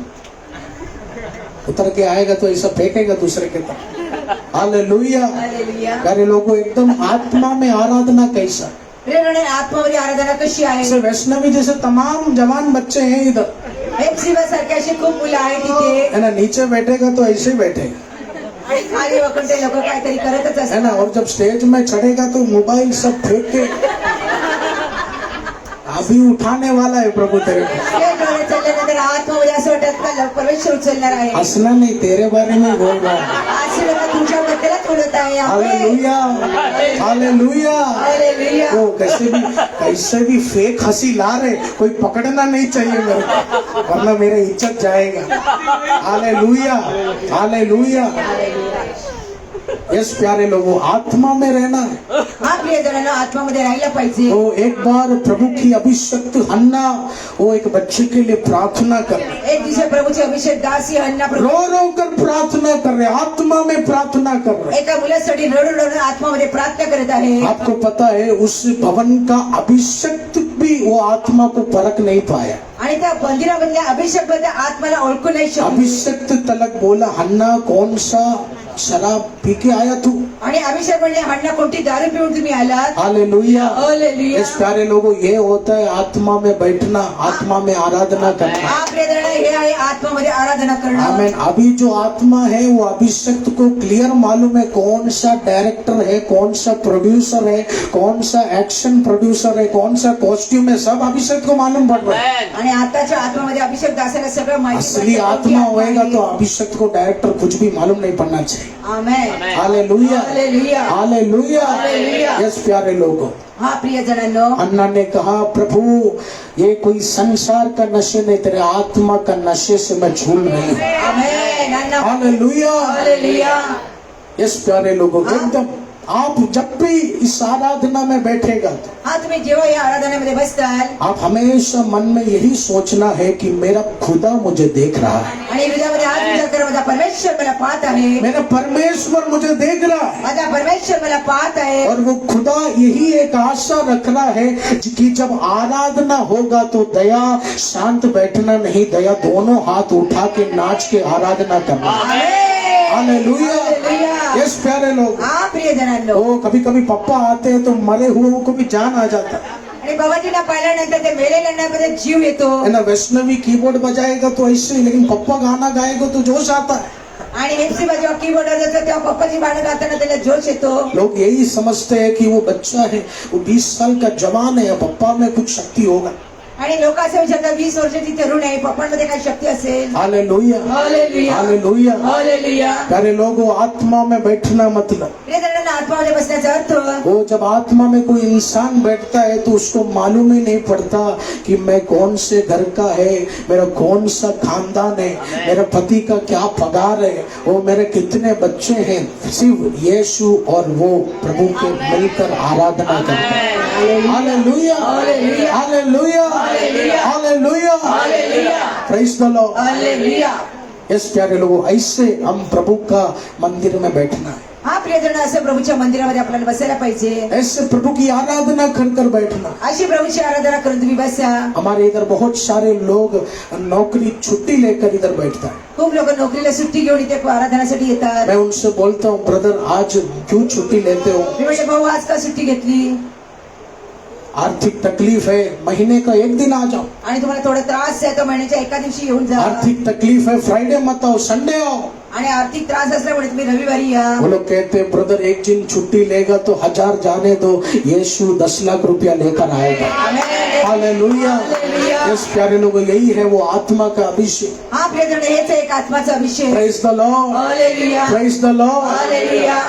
S2: उतर के आएगा तो ऐसा फेंकेगा दूसरे के तरफ। हालेलुया।
S3: हालेलुया.
S2: प्यारे लोगों, एकदम आत्मा में आराधना कैसा?
S3: प्रेरणे आत्मामध्ये आराधना कशी आहे.
S2: जैसे वैष्णवी जैसे तमाम जवान बच्चे हैं इधर,
S3: हेप्सिबा सारखे अशी खूप मुलं आहेत तिथे
S2: है ना, नीचे बैठेगा तो ऐसे ही बैठेगा,
S3: आणि खाली वकडते लोक काहीतरी करतच
S2: है ना,
S3: असतात
S2: और जब स्टेज में चढ़ेगा तो मोबाइल सब फेंक के अभी उठाने वाला है प्रभु तेरे को।
S3: स्टेजवर चढल्यानंतर आतमध्ये असं वाटत का परमेश्वर उचलणार आहे
S2: हंसना नहीं, तेरे बारे में बोल रहा हूँ।
S3: आज लोक तुमच्याबद्दलच बोलत आहे
S2: हालेलुया, हालेलुया।
S3: हालेलुया
S2: वो कैसे भी फेक हंसी ला रहे, कोई पकड़ना नहीं चाहिए मेरे को, वरना मेरा इज्जत जाएगा। Hallelujah, hallelujah. यस प्यारे लोगों, आत्मा में रहना है।
S3: हा प्रियजनांनो आत्मामध्ये राहायला पाहिजे
S2: वो एक बार प्रभु की अभिषक्त हन्ना, वो एक बच्चे के लिए प्रार्थना कर रहे,
S3: एक दिवशी प्रभूचे अभिषेक दासी अन्ना प्रभू
S2: रो रो कर प्रार्थना कर रहे, आत्मा में प्रार्थना कर रहे।
S3: एका मुलासाठी रडून रडून आत्मामध्ये प्रार्थना करत आहे
S2: आपको पता है उस भवन का अभिषक्त भी वो आत्मा को परख नहीं पाया।
S3: आणि त्या मंदिरामधल्या अभिषेक मध्ये आत्माला ओळखू नाही शकतो
S2: अभिषक्त तलक बोला, हन्ना कौन सा शराब पी के आया तू?
S3: आणि अभिषेक म्हणजे हन्ना कोणती दारू पिऊन तुम्ही आलात
S2: हालेलुया।
S3: हालेलुया
S2: इस प्यारे लोगों, ये होता है आत्मा में बैठना, आत्मा में आराधना करना।
S3: हा प्रियजन हे आहे आत्मामध्ये आराधना करणं
S2: आमेन। अभी जो आत्मा है वो अभिषक्त को क्लियर मालूम है कौन सा डायरेक्टर है, कौन सा प्रोड्यूसर है, कौन सा एक्शन प्रोड्यूसर है, कौन सा कॉस्ट्यूम है, सब अभिषक्त को मालूम पड़ रहा है।
S3: आणि आताच्या आत्मामध्ये अभिषेक दासाला सगळं माहिती
S2: असली
S3: पडतं.
S2: आत्मा होएगा तो अभिषक्त को डायरेक्टर कुछ भी मालूम नहीं पड़ना चाहिए।
S3: आमेन
S2: hallelujah,
S3: hallelujah
S2: hallelujah.
S3: Hallelujah.
S2: Yes प्यारे लोगों,
S3: हा प्रियजनांनो
S2: अन्ना ने कहा प्रभु ये कोई संसार का नशे नहीं, तेरे आत्मा का नशे से मैं झूल रही हूँ।
S3: आमेन अन्ना
S2: हालेलुया।
S3: हालेलुया
S2: यस प्यारे लोगों, एकदम आप जब भी इस आराधना में बैठेगा तो
S3: हा तुम्ही जेव्हा या आराधनेमध्ये बसताल
S2: आप हमेशा मन में यही सोचना है कि मेरा खुदा मुझे देख रहा है,
S3: आणि हृदयामध्ये आज विचार करा माझा परमेश्वर मला पाहत आहे
S2: मेरा परमेश्वर मुझे देख रहा है।
S3: माझा परमेश्वर मला पाहत आहे
S2: और वो खुदा यही एक आशा रख रहा है कि जब आराधना होगा तो दया शांत बैठना नहीं, दया दोनों हाथ उठा के नाच के आराधना करना। हालेलुया।
S3: हालेलुया।
S2: यस प्यारे लोग,
S3: हा प्रियजनांनो
S2: वो कभी कभी पप्पा आते हैं तो मरे हुए को भी जान आ जाता है।
S3: आणि बाबाजीला पाहिल्यानंतर ते मेलेल्यांमध्ये जीव येतो
S2: है ना, वैष्णवी कीबोर्ड बजाएगा तो ऐसे ही, लेकिन पप्पा गाना गाएगा तो जोश आता है।
S3: आणि हेप्सिबा जेव्हा कीबोर्डवर जातो तेव्हा पप्पाची गाणं गाताना त्याला जोश येतो
S2: लोग यही समझते हैं कि वो बच्चा है, वो 20 साल का जवान है, पप्पा में कुछ शक्ति होगा।
S3: आणि लोक असं विचारतात 20 वर्षाची तरुण आहे पप्पांमध्ये काय शक्ती असेल
S2: हालेलुया,
S3: हालेलुया
S2: हालेलुया।
S3: हालेलुया
S2: प्यारे लोगों, आत्मा में बैठना मतलब,
S3: प्रियजनांना आत्मामध्ये बसण्याचा अर्थ
S2: वो जब आत्मा में कोई इंसान बैठता है तो उसको मालूम ही नहीं पड़ता कि मैं कौन से घर का है, मेरा कौन सा खानदान है, मेरे पति का क्या पगार है, वो मेरे कितने बच्चे हैं। सिर्फ यीशु और वो प्रभु के मिलकर आराधना करते हैं। Hallelujah,
S3: hallelujah.
S2: Hallelujah, hallelujah,
S3: hallelujah
S2: praise the lord.
S3: Hallelujah
S2: yes प्यारे लोगों, ऐसे हम प्रभु का मंदिर में बैठना है,
S3: हा प्रियजन असं प्रभूच्या मंदिरामध्ये आपल्याला बसायला पाहिजे
S2: ऐसे प्रभु की आराधना कर कर बैठना।
S3: अशी प्रभूची आराधना करून तुम्ही बसा
S2: हमारे इधर बहुत सारे लोग नौकरी छुट्टी लेकर इधर बैठता है।
S3: खूप लोक नोकरीला सुट्टी घेऊन इथे आराधनासाठी येतात
S2: मैं उनसे बोलता हूँ, ब्रदर आज क्यों छुट्टी लेते हो?
S3: मी म्हणजे भाऊ आज का सुट्टी घेतली
S2: आर्थिक तकलीफ है, महीने का एक दिन आ जाओ।
S3: आणि तुम्हाला थोडा त्रास आहे तो महिन्याच्या एका दिवशी येऊन जा
S2: आर्थिक तकलीफ है, फ्राइडे मत आओ, संडे आओ।
S3: आणि आर्थिक त्रास असल्यामुळे तुम्ही रविवारी या
S2: वो लोग कहते हैं ब्रदर एक दिन छुट्टी लेगा तो 1000 जाने दो, यीशु 10 लाख रुपया लेकर आएगा।
S3: आमेन।
S2: हालेलुया।
S3: हालेलुया।
S2: यस प्यारे लोगों, यही है वो आत्मा का अभिषेक।
S3: हा प्रियजन हेच एक आत्माचा अभिषेक
S2: praise the lord,
S3: hallelujah
S2: praise the lord.
S3: Hallelujah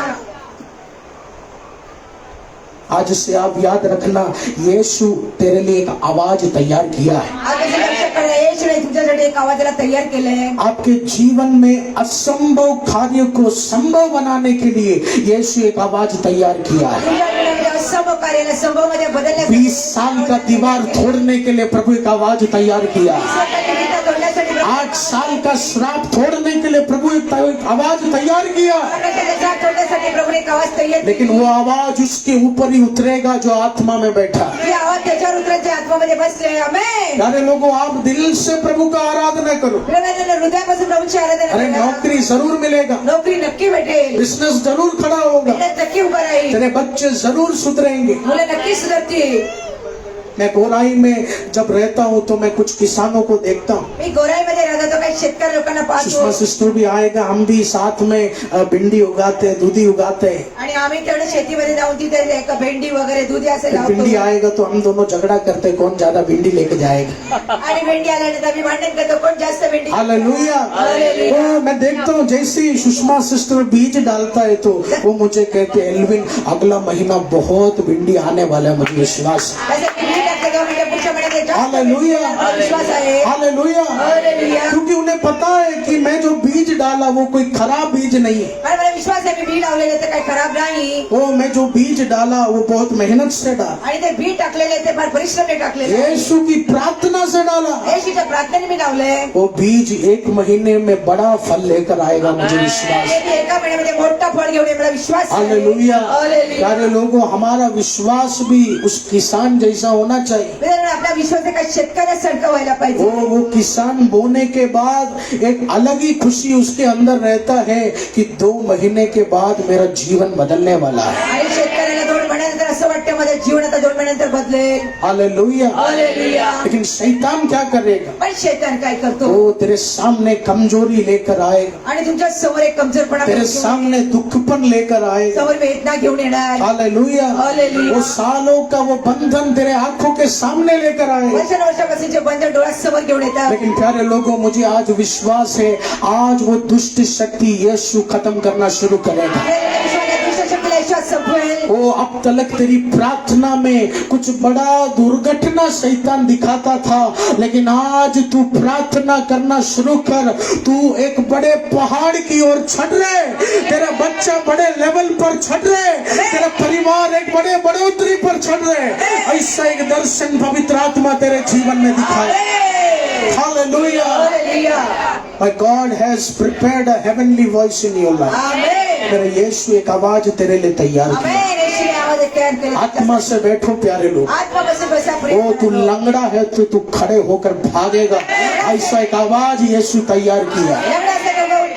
S2: आज से आप याद रखना, यीशु तेरे लिए एक आवाज तैयार किया है।
S3: आज असं लक्षात करा येशूने तुमच्यासाठी एक आवाजाला तयार केलंय
S2: आपके जीवन में असंभव कार्य को संभव बनाने के लिए यीशु एक आवाज तैयार किया है।
S3: तुमच्या जीवनामध्ये असंभव कार्याला संभव मध्ये बदलण्यासाठी
S2: 20 साल का दीवार तोड़ने के लिए प्रभु एक आवाज तैयार किया है।
S3: 20 वर्षाची भिंत तोडण्यासाठी
S2: 8 साल का श्राप तोड़ने के लिए प्रभु एक आवाज तैयार किया है।
S3: तोडण्यासाठी प्रभूने एक आवाज तयार
S2: लेकिन वो आवाज उसके ऊपर ही उतरेगा जो आत्मा में बैठा है।
S3: ही आवाज त्याच्यावर उतरायची आत्मामध्ये बसले आमेन
S2: प्यारे लोगों, आप दिल से प्रभु का आराधना करो।
S3: प्रेमाने हृदयापासून प्रभूची आराधना
S2: अरे
S3: करा.
S2: नौकरी जरूर मिलेगा,
S3: नोकरी नक्की भेटेल
S2: बिजनेस जरूर खड़ा होगा,
S3: बिझनेस नक्की उभा राहील
S2: तेरे बच्चे जरूर सुधरेंगे,
S3: मुलं नक्की सुधारतील
S2: मैं गोराई में जब रहता हूँ तो मैं कुछ किसानों को देखता हूँ.
S3: मी गोराईमध्ये राहतो तो काही शेतकरी लोकांना
S2: सुषमा
S3: पाहतो
S2: सिस्टर भी आएगा, हम भी साथ में भिंडी उगाते हैं, दूधी उगाते हैं.
S3: आणि आम्ही तेवढे शेतीमध्ये जाऊन तिथे एक भेंडी वगैरे दूध असे
S2: फिर भिंडी
S3: लावतो
S2: आएगा तो हम दोनों झगड़ा करते हैं, कौन ज्यादा भिंडी लेके जाएगा.
S3: आणि भेंडी आल्यानंतर आम्ही भांडण करतो कोण जास्त भेंडी
S2: हालेलुया.
S3: हालेलुया.
S2: मैं देखता हूँ जैसे ही सुषमा सिस्टर बीज डालता है तो वो मुझे कहते हैं एल्विन अगला महीना बहुत भिंडी आने वाला है, मुझे विश्वास है.
S3: जसं की मी टाकते तेव्हा म्हणजे पुढच्या महिन्यात जास्त
S2: हालेलुया.
S3: मला विश्वास आहे
S2: हालेलुया.
S3: हालेलुया.
S2: क्योंकि उन्हें पता है कि मैं जो बीज डाला वो कोई खराब बीज नहीं है.
S3: कारण मला विश्वास आहे मी बी लावलेले ते काही खराब नाही
S2: वो मैं जो बीज डाला वो बहुत मेहनत से डाला,
S3: आणि ते बी टाकलेले ते फार परिश्रमने टाकलेले
S2: यीशु की प्रार्थना से डाला.
S3: येशूच्या प्रार्थनेने मी लावले
S2: वो बीज 1 महीने में बड़ा फल लेकर आएगा, मुझे विश्वास है.
S3: ते एका महिन्यामध्ये मोठा फळ घेऊन येईल मला विश्वास आहे
S2: हालेलुया.
S3: हालेलुया.
S2: प्यारे लोगों, हमारा विश्वास भी उस किसान जैसा होना चाहिए.
S3: मित्रांनो, आपला विश्वास एका शेतकऱ्यासारखा व्हायला पाहिजे
S2: वो किसान बोने के बाद एक अलग ही खुशी उसके अंदर रहता है कि 2 महीने के बाद मेरा जीवन बदलने वाला है.
S3: आणि शेतकऱ्याला 2 महिन्यानंतर असं वाटतं माझं जीवन आता 2 महिन्यानंतर बदलेल
S2: हालेलुया.
S3: हालेलुया.
S2: लेकिन शैतान क्या करेगा?
S3: पण शैतान काय करतो
S2: वो तेरे सामने कमजोरी लेकर आएगा,
S3: आणि तुमच्या समोर एक कमजोरपणा
S2: तेरे
S3: घेऊन
S2: सामने दुखपन लेकर आएगा.
S3: समोर वेदना घेऊन येणार
S2: हालेलुया.
S3: हालेलुया.
S2: वो सालों का वो बंधन तेरे आंखों के सामने लेकर आएगा.
S3: वर्षानुवर्षापासून जे बंधन डोळ्यासमोर घेऊन येतात
S2: लेकिन प्यारे लोगों, मुझे आज विश्वास है आज वो दुष्ट शक्ति यीशु खत्म करना शुरू करेगा.
S3: दुष्ट शक्तीला विश्वास संपवेल
S2: वो अब तक तेरी प्रार्थना में कुछ बड़ा दुर्घटना शैतान दिखाता था, लेकिन आज तू प्रार्थना करना शुरू कर. तू एक बड़े पहाड़ की ओर चढ़ रहे, तेरा बच्चा बड़े लेवल पर चढ़ रहे, तेरा परिवार एक बड़े बढ़ोतरी पर चढ़ रहे. ऐसा एक दर्शन पवित्र आत्मा तेरे जीवन में दिखाए. Hallelujah.
S3: Hallelujah
S2: My God has prepared a heavenly voice in your life.
S3: आमेन
S2: मेरे यीशु एक आवाज तेरे लिए तैयार की.
S3: आमेन येशूने आवाज तयार केला
S2: आत्मा से बैठो प्यारे लोग.
S3: आत्मापासून बसा
S2: ओ तू लंगड़ा है तो तू खड़े होकर भागेगा, ऐसा एक आवाज यीशु तैयार किया.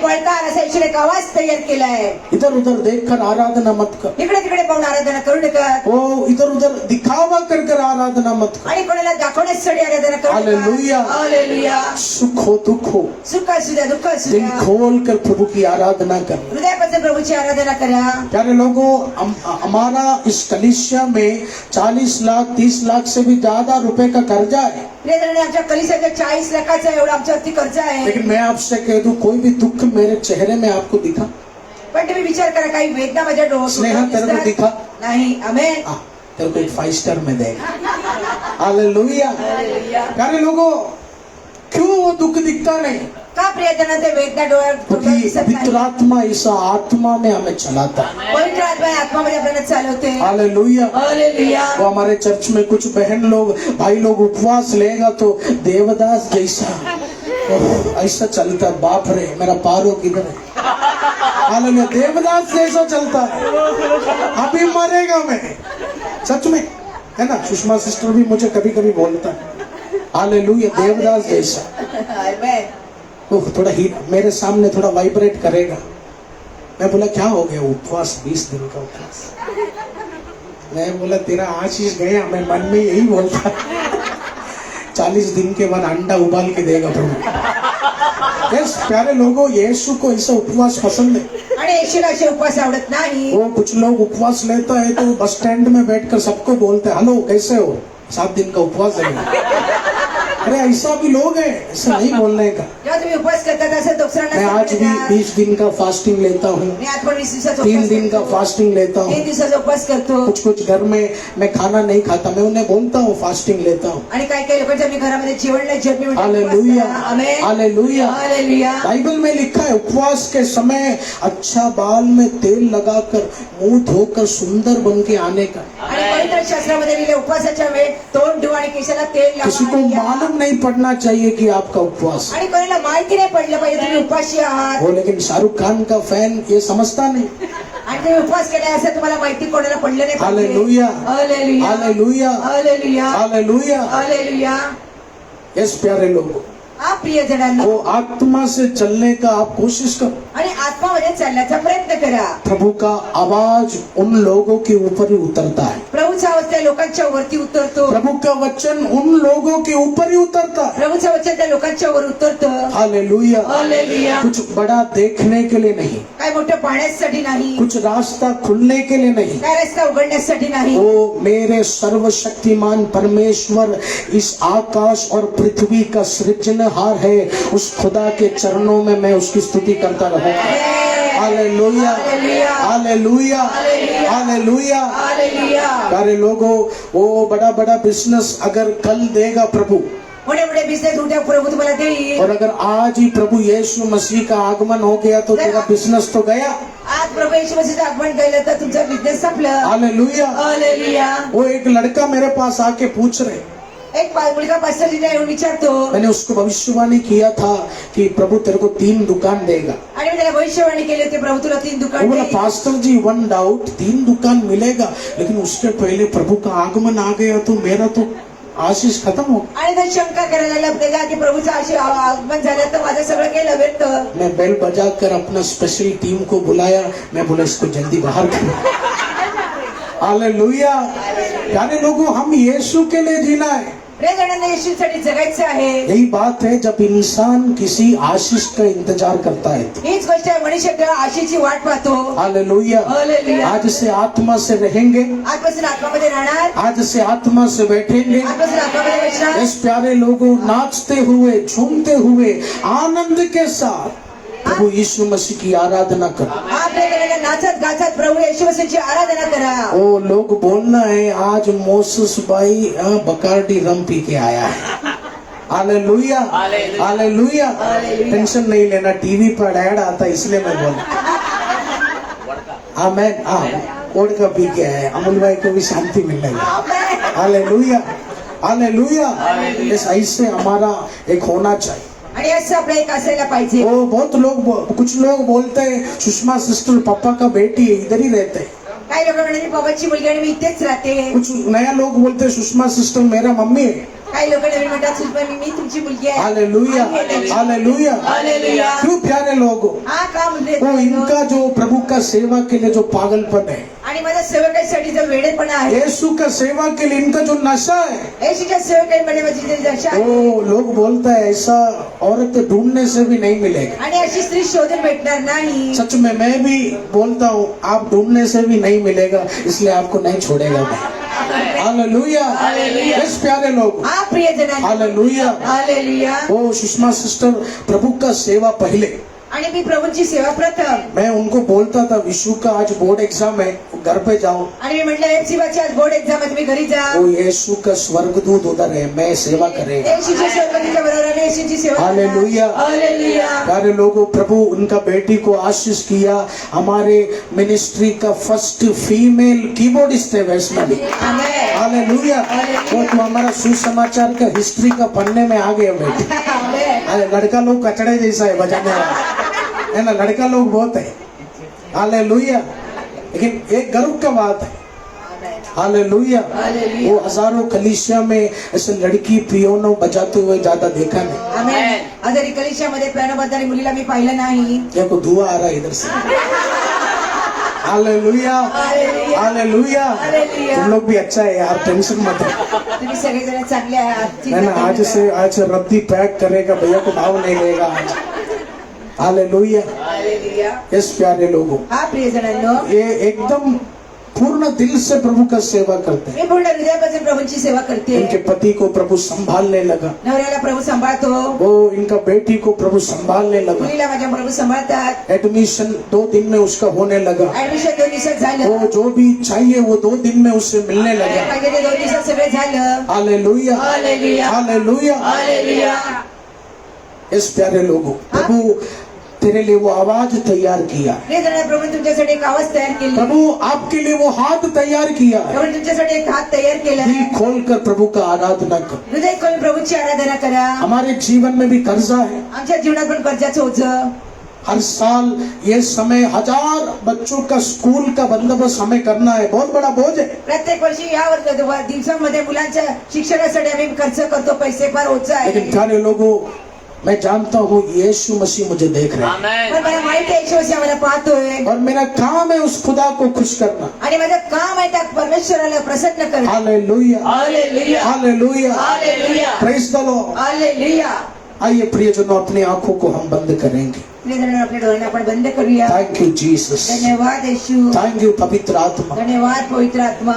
S3: पळतात असा येशूने एक आवाज तयार केलाय
S2: इधर उधर देखकर आराधना मत कर.
S3: इकडे तिकडे पाहून आराधना करू नका
S2: ओ इधर उधर दिखावा कर आराधना मत कर.
S3: आणि कोणाला दाखवण्यासाठी आराधना करू
S2: हालेलुया.
S3: नका हालेलुया
S2: सुख हो दुख हो,
S3: सुख असू द्या दुःख असू
S2: दिल
S3: द्या
S2: खोल कर प्रभु की आराधना कर.
S3: हृदयापासून प्रभूची आराधना करा
S2: प्यारे लोगों, हमारा इस कलिसिया में 40 लाख 30 लाख से भी ज्यादा रुपए का कर्जा है.
S3: प्रियजनांनी, आमच्या कलिसाच्या 40 लाखाचा एवढा आमच्यावरती कर्ज आहे
S2: लेकिन मैं आपसे कह दूं, कोई भी दुख मेरे चेहरे में आपको दिखा?
S3: पण तुम्ही विचार करा काही वेदना माझ्या
S2: स्नेहा तेरे को
S3: डोळ्यात
S2: दिखा?
S3: नाही आमेन
S2: तेरे को एक 5 स्टार में देगा. हालेलुया. प्यारे लोगों, क्यों वो दुख दिखता नहीं?
S3: का प्रियजनांना ते वेदना डोळ्यात
S2: क्योंकि
S3: दिसत नाही
S2: पवित्र आत्मा इस आत्मा में हमें चलाता है.
S3: पवित्र आत्मा या आत्मामध्ये आपल्याला चालवते
S2: हालेलुया.
S3: हालेलुया
S2: वो हमारे चर्च में कुछ बहन लोग भाई लोग उपवास लेगा तो देवदास जैसा ऐसा चलता है. बाप रे, मेरा पारो किधर है? हालेलुया. देवदास जैसा चलता है. अभी मरेगा मैं, सच में है ना. सुषमा सिस्टर भी मुझे कभी कभी बोलता है हालेलुया, देवदास जैसा.
S3: आमेन
S2: ओह, थोड़ा हीट मेरे सामने थोड़ा वाइब्रेट करेगा. मैं बोला क्या हो गया? उपवास 20 दिन का उपवास. मैं बोला तेरा आशीष गया. मैं मन में यही बोलता 40 दिन के बाद अंडा उबाल के देगा प्रभु. यस प्यारे लोगों, यीशु को ऐसा उपवास पसंद है.
S3: आणि येशूला असे उपवास आवडत नाही
S2: वो कुछ लोग उपवास लेता है तो बस स्टैंड में बैठकर सबको बोलते हैं हेलो कैसे हो, 7 दिन का उपवास है. अरे ऐसा भी लोग हैं, ऐसा नहीं बोलने का.
S3: जेव्हा तुम्ही उपवास करतात असं दुसऱ्यांना
S2: मैं आज भी
S3: सांगता.
S2: 20 दिन का फास्टिंग लेता हूँ,
S3: मी आज पण 20 दिवसाचा
S2: 3
S3: उपवास
S2: दिन का
S3: करतो.
S2: फास्टिंग लेता
S3: 3
S2: हूँ.
S3: दिवसाचा उपवास करतो
S2: कुछ घर में मैं खाना नहीं खाता, मैं उन्हें बोलता हूँ फास्टिंग लेता हूँ.
S3: आणि काही काही लोकांच्या मी घरामध्ये जेवण नाही जेवण मी म्हणते उपवास
S2: हालेलुया.
S3: करा. आमेन
S2: हालेलुया.
S3: हालेलुया
S2: बाइबल में लिखा है उपवास के समय अच्छा बाल में तेल लगाकर मुंह धोकर सुंदर बन के आने का.
S3: आणि पवित्र शास्त्रामध्ये लिहिले उपवासाच्या वेळी तोंड धुवा आणि केसाला तेल
S2: किसी को
S3: लावा आणि या.
S2: मालूम नहीं पड़ना चाहिए कि आपका उपवास.
S3: आणि कोणाला माहिती नाही पडलं पाहिजे तुम्ही उपाशी आहात
S2: वो लेकिन शाहरुख खान का फैन ये समझता नहीं.
S3: आणि तुम्ही उपवास केला असं तुम्हाला माहिती कोणाला पडलं नाही पाहिजे.
S2: Hallelujah.
S3: Hallelujah
S2: hallelujah.
S3: Hallelujah
S2: hallelujah.
S3: Hallelujah
S2: yes प्यारे लोगों,
S3: आप प्रियजनांनो
S2: वो आत्मा से चलने का आप कोशिश करो.
S3: आणि आत्मामध्ये चालण्याचा प्रयत्न करा.
S2: प्रभु का आवाज उन लोगों के ऊपर ही उतरता है.
S3: प्रभूचा आवाज त्या लोकांच्या वरती उतरतो.
S2: प्रभु का वचन उन लोगों के ऊपर ही उतरता है।
S3: प्रभूचं वचन त्या लोकांच्या वर उतरतं.
S2: हालेलुया।
S3: हालेलुया.
S2: कुछ बड़ा देखने के लिए नहीं,
S3: काय मोठं पाहण्यासाठी नाही,
S2: कुछ रास्ता खुलने के लिए नहीं,
S3: काय रस्ता उघडण्यासाठी नाही.
S2: ओ मेरे सर्वशक्तिमान परमेश्वर इस आकाश और पृथ्वी का सृजनहार है, उस खुदा के चरणों में मैं उसकी स्तुति करता रहूंगा। Hallelujah, hallelujah, hallelujah.
S3: हालेलुया.
S2: प्यारे लोगों, वो बड़ा बड़ा बिजनेस अगर कल देगा प्रभु,
S3: मोठे मोठे बिझनेस उद्या प्रभू तुम्हाला देईल.
S2: और अगर आज ही प्रभु यीशु मसीह का आगमन हो गया तो तेरा बिजनेस तो गया।
S3: आज प्रभू येशू मसीहचं आगमन केलं तर तुमचा बिझनेस संपलं.
S2: हालेलुया।
S3: हालेलुया.
S2: वो एक लड़का मेरे पास आके पूछ रहे,
S3: एक मुलगा पास्टरजीला येऊन विचारतो,
S2: मैंने उसको भविष्यवाणी किया था कि प्रभु तेरे को 3 दुकान देगा।
S3: आणि मी त्याला भविष्यवाणी केली होती, प्रभू तुला 3
S2: वो
S3: दुकान
S2: बोला
S3: देईल.
S2: पास्टर जी वन डाउट, 3 दुकान मिलेगा, लेकिन उसके पहले प्रभु का आगमन आ गया तो मेरा तो आशीष खत्म हो।
S3: आणि तर शंका करायला लागला की प्रभूचं आगमन झालं तर माझं सगळं गेलं व्यर्थ.
S2: मैं बेल बजा कर अपना स्पेशल टीम को बुलाया, मैं बोला इसको जल्दी बाहर करो। हालेलुया। प्यारे लोगों, हम यीशु के लिए जीना है।
S3: रे जणांना येशूसाठी जगायचं आहे.
S2: यही बात है जब इंसान किसी आशीष का इंतजार करता है।
S3: हीच गोष्ट आहे, मनुष्य त्या आशेची वाट पाहतो.
S2: हालेलुया।
S3: हालेलुया.
S2: आज से आत्मा से रहेंगे,
S3: आजपासून आत्मामध्ये राहणार,
S2: आज से आत्मा से बैठेंगे।
S3: आजपासून आत्मामध्ये बसणार.
S2: इस प्यारे लोगों, नाचते हुए, झूमते हुए, आनंद के साथ प्रभु यीशु मसीह की आराधना करो।
S3: आपल्या घराला नाचत गाचत प्रभू येशू मसीहची आराधना करा.
S2: ओ लोग बोलना है आज मोसेस भाई बकार्डी रम पी के आया है। Hallelujah, hallelujah. टेंशन नहीं लेना, टीवी पर ऐड आता इसलिए मैं बोला। आमेन। ओढ़ का पी के आया, अमूल भाई को भी शांति मिल रही है। Hallelujah, hallelujah. इस ऐसे हमारा एक होना चाहिए।
S3: आणि असं आपलं एक असायला पाहिजे.
S2: वो बहुत लोग, कुछ लोग बोलते हैं सुषमा सिस्टर पापा का बेटी है, इधर ही रहते हैं।
S3: काही लोक म्हणतात बाबाची मुलगी आणि मी इथेच राहते.
S2: कुछ नया लोग बोलते हैं सुषमा सिस्टर मेरा मम्मी है।
S3: काही लोक नवीन म्हणतात सुषमा मी तुमची मुलगी आहे.
S2: Hallelujah, hallelujah.
S3: हालेलुया.
S2: क्यों प्यारे लोगों,
S3: हा का म्हणजे
S2: वो इनका जो प्रभु का सेवा के लिए जो पागलपन है,
S3: आणि माझ्या सेवकासाठी जो वेडेपणा आहे,
S2: यीशु का सेवा के लिए इनका जो नशा है,
S3: येशूच्या सेवकामध्ये माझी जी दशा आहे,
S2: वो लोग बोलता है ऐसा औरत ढूंढने से भी नहीं मिलेगा।
S3: आणि अशी स्त्री शोधून भेटणार नाही.
S2: सच में मैं भी बोलता हूँ, आप ढूंढने से भी नहीं मिलेगा, इसलिए आपको नहीं छोड़ेगा मैं। हालेलुया। इस प्यारे लोग,
S3: हा प्रियजनांनो,
S2: हालेलुया।
S3: हालेलुया.
S2: ओ सुषमा सिस्टर, प्रभु का सेवा पहले
S3: आणि मी प्रभूंची सेवा प्रथम.
S2: मैं उनको बोलता था विशु का आज बोर्ड एग्जाम है, घर पे जाओ।
S3: आणि मी म्हटलं एफसीबाची आज बोर्ड एक्झाम आहे, तुम्ही घरी जा.
S2: वो यीशु का स्वर्गदूत उधर है, मैं सेवा करेगा।
S3: येशूच्या सेवकाच्या बरोबर येशूची सेवा करा.
S2: हालेलुया।
S3: हालेलुया.
S2: प्यारे लोगों, प्रभु उनका बेटी को आशीष किया। हमारे मिनिस्ट्री का फर्स्ट फीमेल कीबोर्डिस्ट है वैष्णवी।
S3: आमेन.
S2: हालेलुया। वो तो हमारा सुसमाचार का हिस्ट्री का पन्ने में आ गया बेटी।
S3: आमेन.
S2: अरे लड़का लोग कचड़े जैसा है बजाने वाला, है ना, लड़का लोग बहुत है। हालेलुया। लेकिन एक गर्व का बात है, हालेलुया, वो हजारों कलीसिया में ऐसे लड़की पियोनो बजाते हुए ज्यादा देखा नहीं।
S3: आमेन. आजारी कलिशामध्ये पियानो बजावणारी मुलीला मी पाहिलं नाही.
S2: देखो धुआं आ रहा है इधर से। Hallelujah, hallelujah. तुम लोग भी अच्छा है यार, टेंशन मत लो।
S3: तुम्ही सगळेजण चांगले आहात.
S2: है ना, आज से रद्दी पैक करेगा, भैया को भाव नहीं लेगा आज। हालेलुया।
S3: हालेलुया.
S2: इस प्यारे लोगों,
S3: हा प्रियजनांनो,
S2: ये एकदम पूर्ण दिल से प्रभु का सेवा करते हैं।
S3: मी पूर्ण हृदयापासून प्रभूंची सेवा करते.
S2: इनके पति को प्रभु संभालने लगा,
S3: नवऱ्याला प्रभू सांभाळतो,
S2: वो इनका बेटी को प्रभु संभालने लगा।
S3: मुलीला माझ्या प्रभू सांभाळतात.
S2: एडमिशन 2 दिन में उसका होने लगा।
S3: ऍडमिशन 2 दिवसात झालं.
S2: वो जो भी चाहिए वो 2 दिन में उससे मिलने लगा।
S3: पाहिजे ते 2 दिवसात सगळं झालं.
S2: Hallelujah,
S3: hallelujah.
S2: हालेलुया।
S3: हालेलुया.
S2: इस प्यारे लोगों, प्रभु तेरे लिए वो आवाज तैयार किया,
S3: प्रियजनांनो, प्रभूने तुमच्यासाठी एक आवाज तयार केली.
S2: प्रभु आपके लिए वो हाथ तैयार किया।
S3: प्रभूने तुमच्यासाठी एक हात तयार केला.
S2: दिल खोलकर प्रभु का आराधना कर।
S3: हृदय खोलून प्रभूची आराधना करा.
S2: हमारे जीवन में भी कर्जा है।
S3: आमच्या जीवनात पण कर्जाचं ओझं.
S2: हर साल ये समय 1000 बच्चों का स्कूल का बंदोबस्त हमें करना है, बहुत बड़ा बोझ है।
S3: प्रत्येक वर्षी या दिवसांमध्ये मुलांच्या शिक्षणासाठी आम्ही खर्च करतो, पैसे फार ओझं
S2: लेकिन
S3: आहे.
S2: प्यारे लोगों, मैं जानता हूँ यीशु मसीह मुझे देख रहे हैं
S4: आमेन.
S3: पण मला माहिती आहे येशू आम्हाला पाहतोय
S2: और मेरा काम है उस खुदा को खुश करना
S3: आणि माझं काम आहे त्या परमेश्वराला प्रसन्न करणं.
S2: Hallelujah
S3: hallelujah.
S2: Hallelujah
S3: hallelujah.
S2: Praise the lord.
S3: Hallelujah.
S2: आइए प्रियजनों अपनी आंखों को हम बंद करेंगे.
S3: प्रियजन आपल्या डोळ्यांना आपण बंद करूया.
S2: Thank you Jesus.
S3: धन्यवाद येशू.
S2: थैंक यू पवित्र आत्मा.
S3: धन्यवाद पवित्र आत्मा.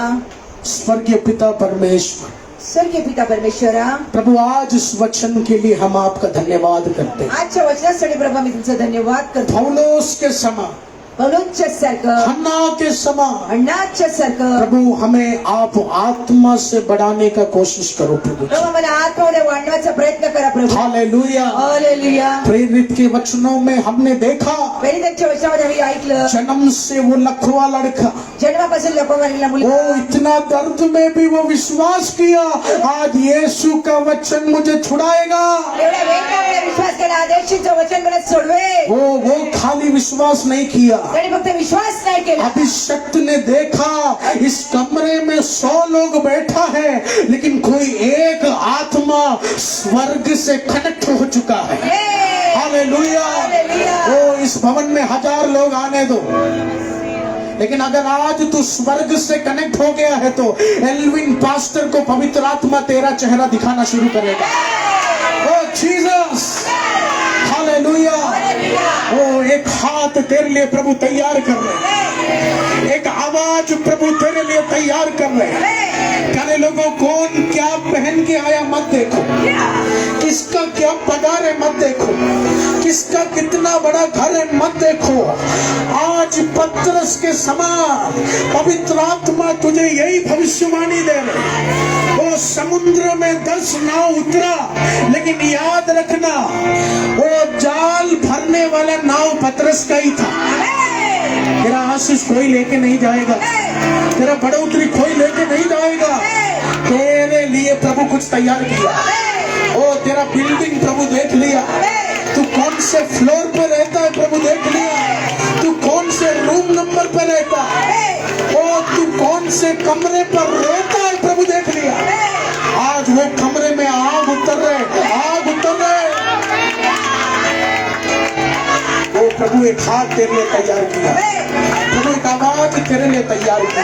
S2: स्वर्गीय पिता परमेश्वर,
S3: स्वर्गीय पिता परमेश्वरा,
S2: प्रभु आज इस वचन के लिए हम आपका धन्यवाद करते हैं.
S3: आजच्या वचनासाठी प्रभा मी तुमचा धन्यवाद करतो.
S2: पौलुस के समान,
S3: पौलुसच्या सारखं,
S2: हन्ना के समान
S3: अण्णाच्या सारखं
S2: प्रभु हमें आप आत्मा से बढ़ाने का कोशिश करो प्रभु.
S3: प्रभा मला आत्मामध्ये वाढण्याचा प्रयत्न करा प्रभू.
S2: हालेलुया.
S3: हालेलुया.
S2: प्रेरित के वचनों में हमने देखा
S3: प्रेरितांच्या वचनामध्ये आम्ही ऐकलं,
S2: जन्म से वो लखवा लड़का,
S3: जन्मापासून लपवलेला
S2: वो
S3: मुलगा
S2: इतना दर्द में भी वो विश्वास किया आज यीशु का वचन मुझे छुड़ाएगा.
S3: एवढ्या वेदनेमध्ये विश्वास केला, आदेशीचं वचन मला सोडवे.
S2: वो खाली विश्वास नहीं किया.
S3: त्यांनी फक्त विश्वास नाही केला.
S2: अभिषक्त ने देखा इस कमरे में 100 लोग बैठा है लेकिन कोई एक आत्मा स्वर्ग से कनेक्ट हो चुका है. हालेलुया.
S3: हालेलुया.
S2: ओ इस भवन में 1000 लोग आने दो, लेकिन अगर आज तू स्वर्ग से कनेक्ट हो गया है तो एल्विन पास्टर को पवित्र आत्मा तेरा चेहरा दिखाना शुरू करेगा. ओ जीसस. हालेलुया. ओ एक हाथ तेरे लिए प्रभु तैयार कर रहे हैं, एक आवाज प्रभु तेरे लिए तैयार कर रहे हैं. प्यारे लोगों, कौन क्या पहन के आया मत देखो, किसका क्या पगार है मत देखो, किसका कितना बड़ा घर है मत देखो. आज पतरस के समान पवित्र आत्मा तुझे यही भविष्यवाणी दे रहे. वो समुद्र में 10 नाव उतरा, लेकिन याद रखना वो जाल भरने वाला नाव पतरस का ही था. तेरा आशीष कोई लेके नहीं जाएगा, तेरा बढ़ोतरी कोई लेके नहीं जाएगा. तेरे लिए प्रभु कुछ तैयार किया. ओ तेरा बिल्डिंग प्रभु देख लिया, तू कौन से फ्लोर पे रहता है प्रभु देख लिया, तू कौन से रूम नंबर पे रहता है, ओ तू कौन से कमरे पर रहता है प्रभु देख लिया. आज वो कमरे में आग उतर रहे, आग उतर रहे. वो प्रभु एक हाथ तेरे लिए तैयार किया, प्रभु एक आवाज तेरे लिए तैयार किया.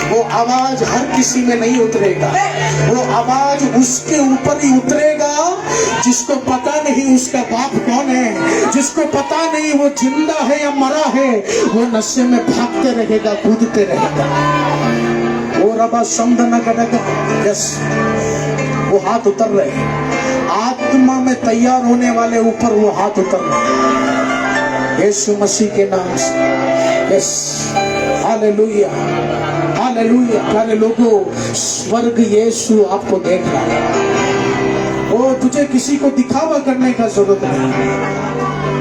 S2: वो आवाज हर किसी में नहीं उतरेगा, वो आवाज उसके ऊपर ही उतरेगा जिसको पता नहीं उसका बाप कौन है, जिसको पता नहीं वो जिंदा है या मरा है. वो नशे में भागते रहेगा, कूदते रहेगा. वो रबा समदना कटक. यस, वो हाथ उतर रहे हैं. आत्मा में तैयार होने वाले ऊपर वो हाथ उतर रहे यीशु मसीह के नाम से. Yes, hallelujah. हालेलुया. प्यारे लोगों, स्वर्ग यीशु आपको देख रहा है. ओ तुझे किसी को दिखावा करने का जरूरत नहीं.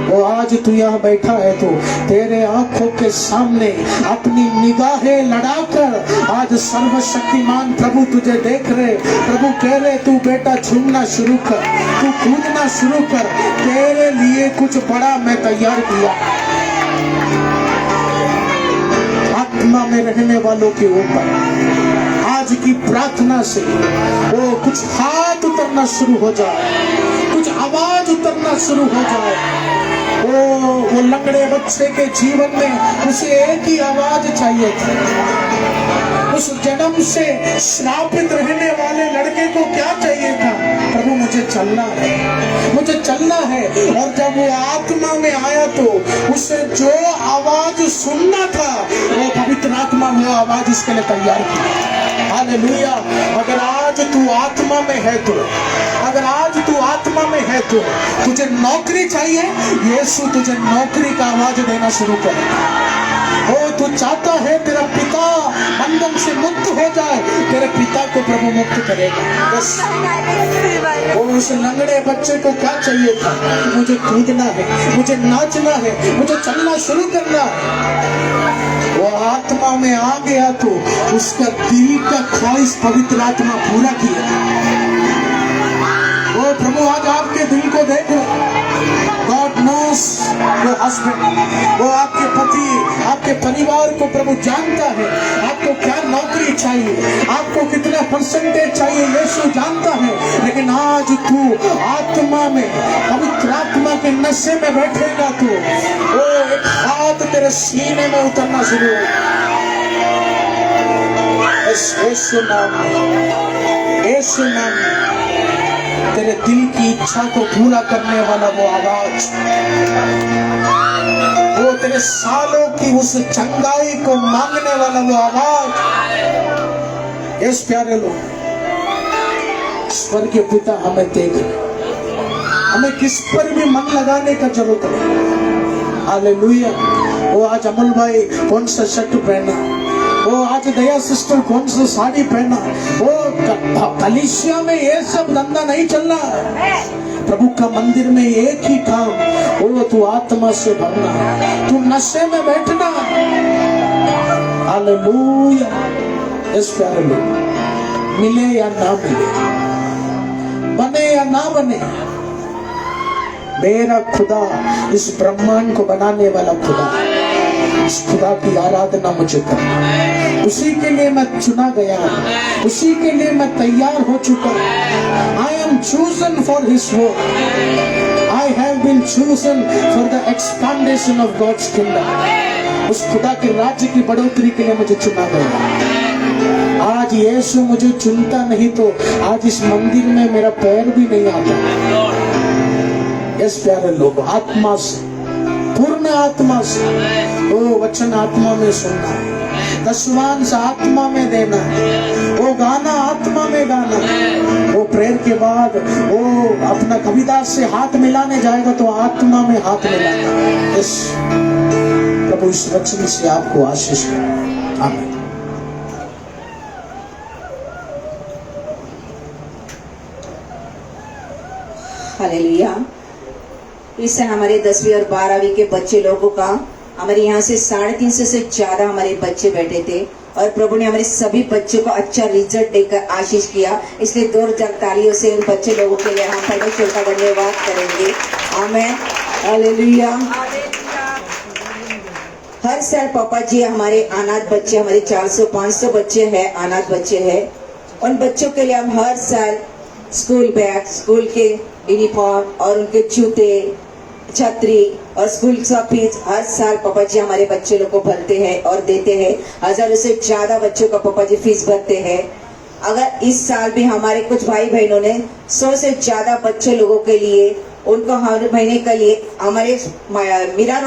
S2: वो आज तू यहाँ बैठा है तो तेरे आंखों के सामने अपनी निगाहें लड़ाकर आज सर्वशक्तिमान प्रभु तुझे देख रहे. प्रभु कह रहे तू बेटा झूमना शुरू कर, तू कूदना शुरू कर, तेरे लिए कुछ बड़ा मैं तैयार किया. आत्मा में रहने वालों के ऊपर आज की प्रार्थना से वो कुछ हाथ उतरना शुरू हो जाए, कुछ आवाज उतरना शुरू हो जाए. वो लंगड़े बच्चे के जीवन में उसे एक ही आवाज चाहिए थी. उस जन्म से श्रापित रहने वाले लड़के को क्या चाहिए था? प्रभु मुझे चलना है, मुझे चलना है. और जब वो आत्मा में आया तो उसे जो आवाज सुनना था वो पवित्र आत्मा वो आवाज इसके लिए तैयार की. हालेलुया. अगर आज तू आत्मा में है तो, अगर आज तू आत्मा में है तो तुझे नौकरी चाहिए, यीशु तुझे नौकरी का आवाज देना शुरू करेगा. ओ तू चाहता है तेरा पिता बंधन से मुक्त हो जाए, तेरे पिता को प्रभु मुक्त करेगा. बस वो उस लंगड़े बच्चे को क्या चाहिए था? मुझे कूदना है, मुझे नाचना है, मुझे चलना शुरू करना है. वो आत्मा में आ गया तो उसका दिल का ख्वाहिश पवित्र आत्मा पूरा किया. वो प्रभु आज आपके दिल को देख रहे. God knows your husband. वो आपके पति, आपके परिवार को प्रभु जानता है. आपको क्या नौकरी चाहिए, आपको कितना परसेंटेज चाहिए यीशु जानता है, लेकिन आज तू आत्मा में, पवित्र आत्मा के नशे में बैठेगा तू। ओ एक हाथ तेरे सीने में उतरना शुरू होगा। यीशु नाम में, यीशु नाम में तेरे दिल की इच्छा को पूरा करने वाला वो आवाज, वो तेरे सालों की उस चंगाई को मांगने वाला वो आवाज। इस प्यारे लोग, स्वर्गीय पिता हमें देख रहे, हमें किस पर भी मन लगाने का जरूरत नहीं। हालेलुया। वो आज अमल भाई कौन सा शर्ट पहना, वो आज दया सिस्टर कौन सा साड़ी पहना, वो कलीसिया में ये सब धंधा नहीं चलना। प्रभु का मंदिर में एक ही काम, वो तू आत्मा से भरना, तू नशे में बैठना। हालेलुया। इस प्यारे लोग, मिले या ना मिले, बने या ना बने, मेरा खुदा, इस ब्रह्मांड को बनाने वाला खुदा, इस खुदा की आराधना मुझे करना, उसी के लिए मैं चुना गया, उसी के लिए मैं तैयार हो चुका। I am chosen for His work. I have been chosen for the expansion of God's kingdom. उस खुदा के राज्य की बढ़ोतरी के लिए मुझे चुना गया। आज यीशु मुझे चुनता नहीं तो आज इस मंदिर में मेरा पैर भी नहीं आता। इस प्यारे लोग, आत्मा से, पूर्ण आत्मा से, वो वचन आत्मा में सुनना, दशमांश आत्मा में देना, वो गाना आत्मा में गाना, वो प्रेयर के बाद वो अपना कविदास से हाथ मिलाने जाएगा तो आत्मा में हाथ मिलाना। इस प्रभु इस वचन से आपको आशीष करे। आमीन।
S3: हालेलुया। इस समय हमारे 10वीं और 12वीं के बच्चे लोगों का, हमारे यहाँ से 350 से ज्यादा हमारे बच्चे बैठे थे और प्रभु ने हमारे सभी बच्चों को अच्छा रिजल्ट देकर आशीष किया। इसलिए जोरदार तालियों से उन बच्चे लोगों के लिए हम परमेश्वर का धन्यवाद करेंगे। आमीन। हालेलुया। हर साल पापा जी हमारे अनाथ बच्चे, हमारे 400-500 बच्चे हैं, अनाथ बच्चे हैं। उन बच्चों के लिए हम हर साल स्कूल बैग, स्कूल के यूनिफॉर्म और उनके जूते, छतरी और स्कूल का फीस हर साल पापा जी हमारे बच्चे लोग को भरते हैं और देते हैं। 1000 से ज्यादा बच्चों का पापा जी फीस भरते हैं। अगर इस साल भी हमारे कुछ भाई बहनों ने 100 से ज्यादा बच्चे लोगों के लिए, उनको हर महीने के लिए, हमारे मीरा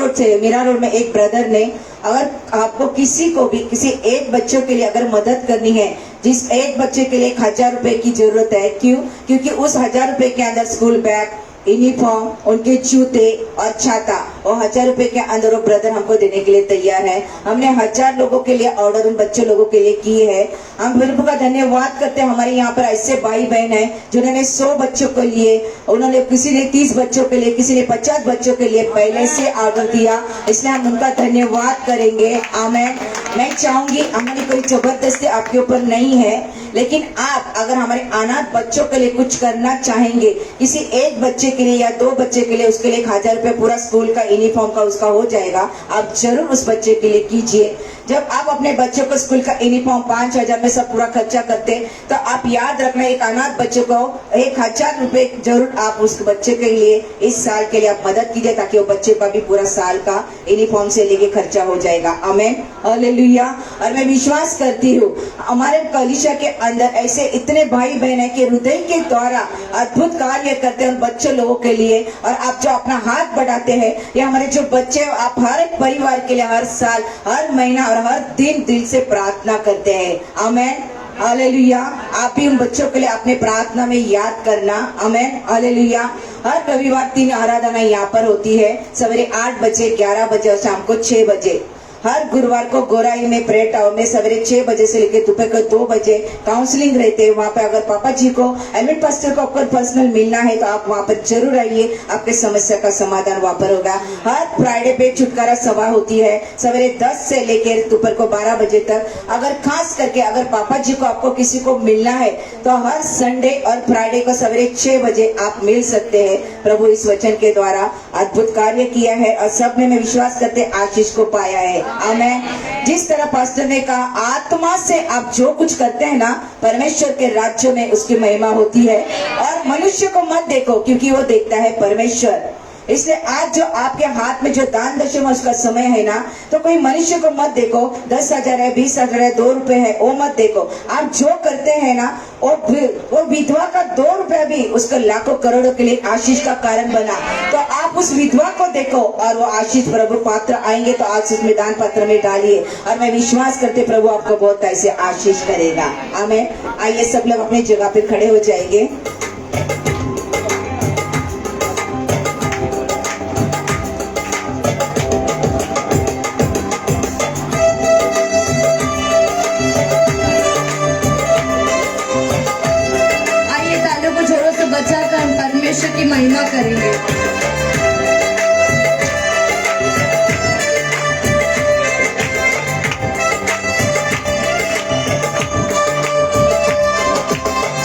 S3: रोड में एक ब्रदर ने, अगर आपको किसी को भी किसी एक बच्चों के लिए अगर मदद करनी है, जिस एक बच्चे के लिए 1000 रुपए की जरूरत है, क्योंकि उस 1000 रुपए के अंदर स्कूल बैग, यूनिफॉर्म, उनके जूते और छाता, और 1000 रुपए के अंदर वो ब्रदर हमको देने के लिए तैयार है। हमने 1000 लोगों के लिए ऑर्डर उन बच्चे लोगों के लिए किए हैं। हम प्रभु का धन्यवाद करते हैं। हमारे यहाँ पर ऐसे भाई बहन है जिन्होंने 100 बच्चों के लिए, उन्होंने किसी ने 30 बच्चों के लिए, किसी ने 50 बच्चों के लिए पहले से ऑर्डर दिया, इसलिए हम उनका धन्यवाद करेंगे। आमीन। मैं चाहूंगी, हमारी कोई जबरदस्ती आपके ऊपर नहीं है, लेकिन आप अगर हमारे अनाथ बच्चों के लिए कुछ करना चाहेंगे, किसी एक बच्चे के लिए या 2 बच्चे के लिए, उसके लिए 1000 रुपए पूरा स्कूल का यूनिफॉर्म का उसका हो जाएगा, आप जरूर उस बच्चे के लिए कीजिए। जब आप अपने बच्चों को स्कूल का यूनिफॉर्म 5000 में सब पूरा खर्चा करते, तो आप याद रखना एक अनाथ बच्चे को 1000 रुपए जरूर आप उस बच्चे के लिए इस साल के लिए आप मदद कीजिए, ताकि वो बच्चे का भी पूरा साल का यूनिफॉर्म से लेके खर्चा हो जाएगा। आमीन। हालेलुया। और मैं विश्वास करती हूँ हमारे कलीसिया के अंदर ऐसे इतने भाई बहन है कि हृदय के द्वारा अद्भुत कार्य करते हैं उन बच्चों लोगों के लिए, और आप जो अपना हाथ बढ़ाते हैं, ये हमारे जो बच्चे, आप हर एक परिवार के लिए हर साल, हर महीना और हर दिन दिल से प्रार्थना करते हैं। आमीन। हालेलुया। आप भी उन बच्चों के लिए अपने प्रार्थना में याद करना। आमीन। हालेलुया। हर रविवार 3 आराधना यहाँ पर होती है, सवेरे 8 बजे, 11 बजे और शाम को 6 बजे। हर गुरुवार को गोराई में प्रेयर टावर में सवेरे 6 बजे से लेकर दोपहर को 2 बजे काउंसलिंग रहते हैं। वहाँ पे अगर पापा जी को, एडमिट पास्टर को आपको पर्सनल मिलना है तो आप वहाँ पर जरूर आइए, आपके समस्या का समाधान वहाँ पर होगा। हर फ्राइडे पे छुटकारा सभा होती है सवेरे 10 से लेकर दोपहर को 12 बजे तक। अगर खास करके अगर पापा जी को आपको किसी को मिलना है तो हर संडे और फ्राइडे को सवेरे 6 बजे आप मिल सकते हैं। प्रभु इस वचन के द्वारा अद्भुत कार्य किया है और सब ने विश्वास करते आशीष को पाया है। आमीन। जिस तरह पास्टर ने कहा, आत्मा से आप जो कुछ करते हैं ना, परमेश्वर के राज्य में उसकी महिमा होती है। और मनुष्य को मत देखो, क्योंकि वो देखता है परमेश्वर। इसलिए आज जो आपके हाथ में जो दान दशम उसका समय है ना, तो कोई मनुष्य को मत देखो, 10,000 है, 20,000 है, 2 रुपए है, वो मत देखो। आप जो करते हैं ना, वो विधवा का 2 रुपया भी उसका लाखों करोड़ों के लिए आशीष का कारण बना। तो आप उस विधवा को देखो और वो आशीष प्रभु पात्र आएंगे, तो आज उसमें दान पत्र में डालिए। और मैं विश्वास करते प्रभु आपको बहुत ऐसे आशीष करेगा। आमीन। आइए सब लोग अपनी जगह पे खड़े हो जाएंगे।
S1: परमेश्वर की महिमा करेंगे।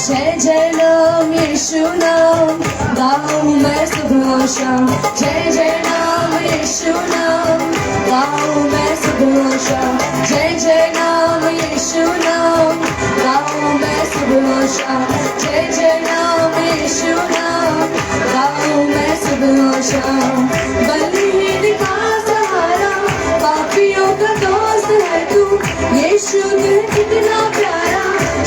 S1: जय जय नाम यीशु नाम, गाऊं मैं सुबह शाम। जय जय नाम यीशु नाम, गाऊं मैं सुबह शाम। जय जय नाम यीशु नाम, गाऊं मैं सुबह शाम। जय जय नाम यीशु नाम, गाऊं मैं सुबह शाम। बलहीन का सहारा, पापियों का दोस्त है तू। यीशु तू कितना प्यारा,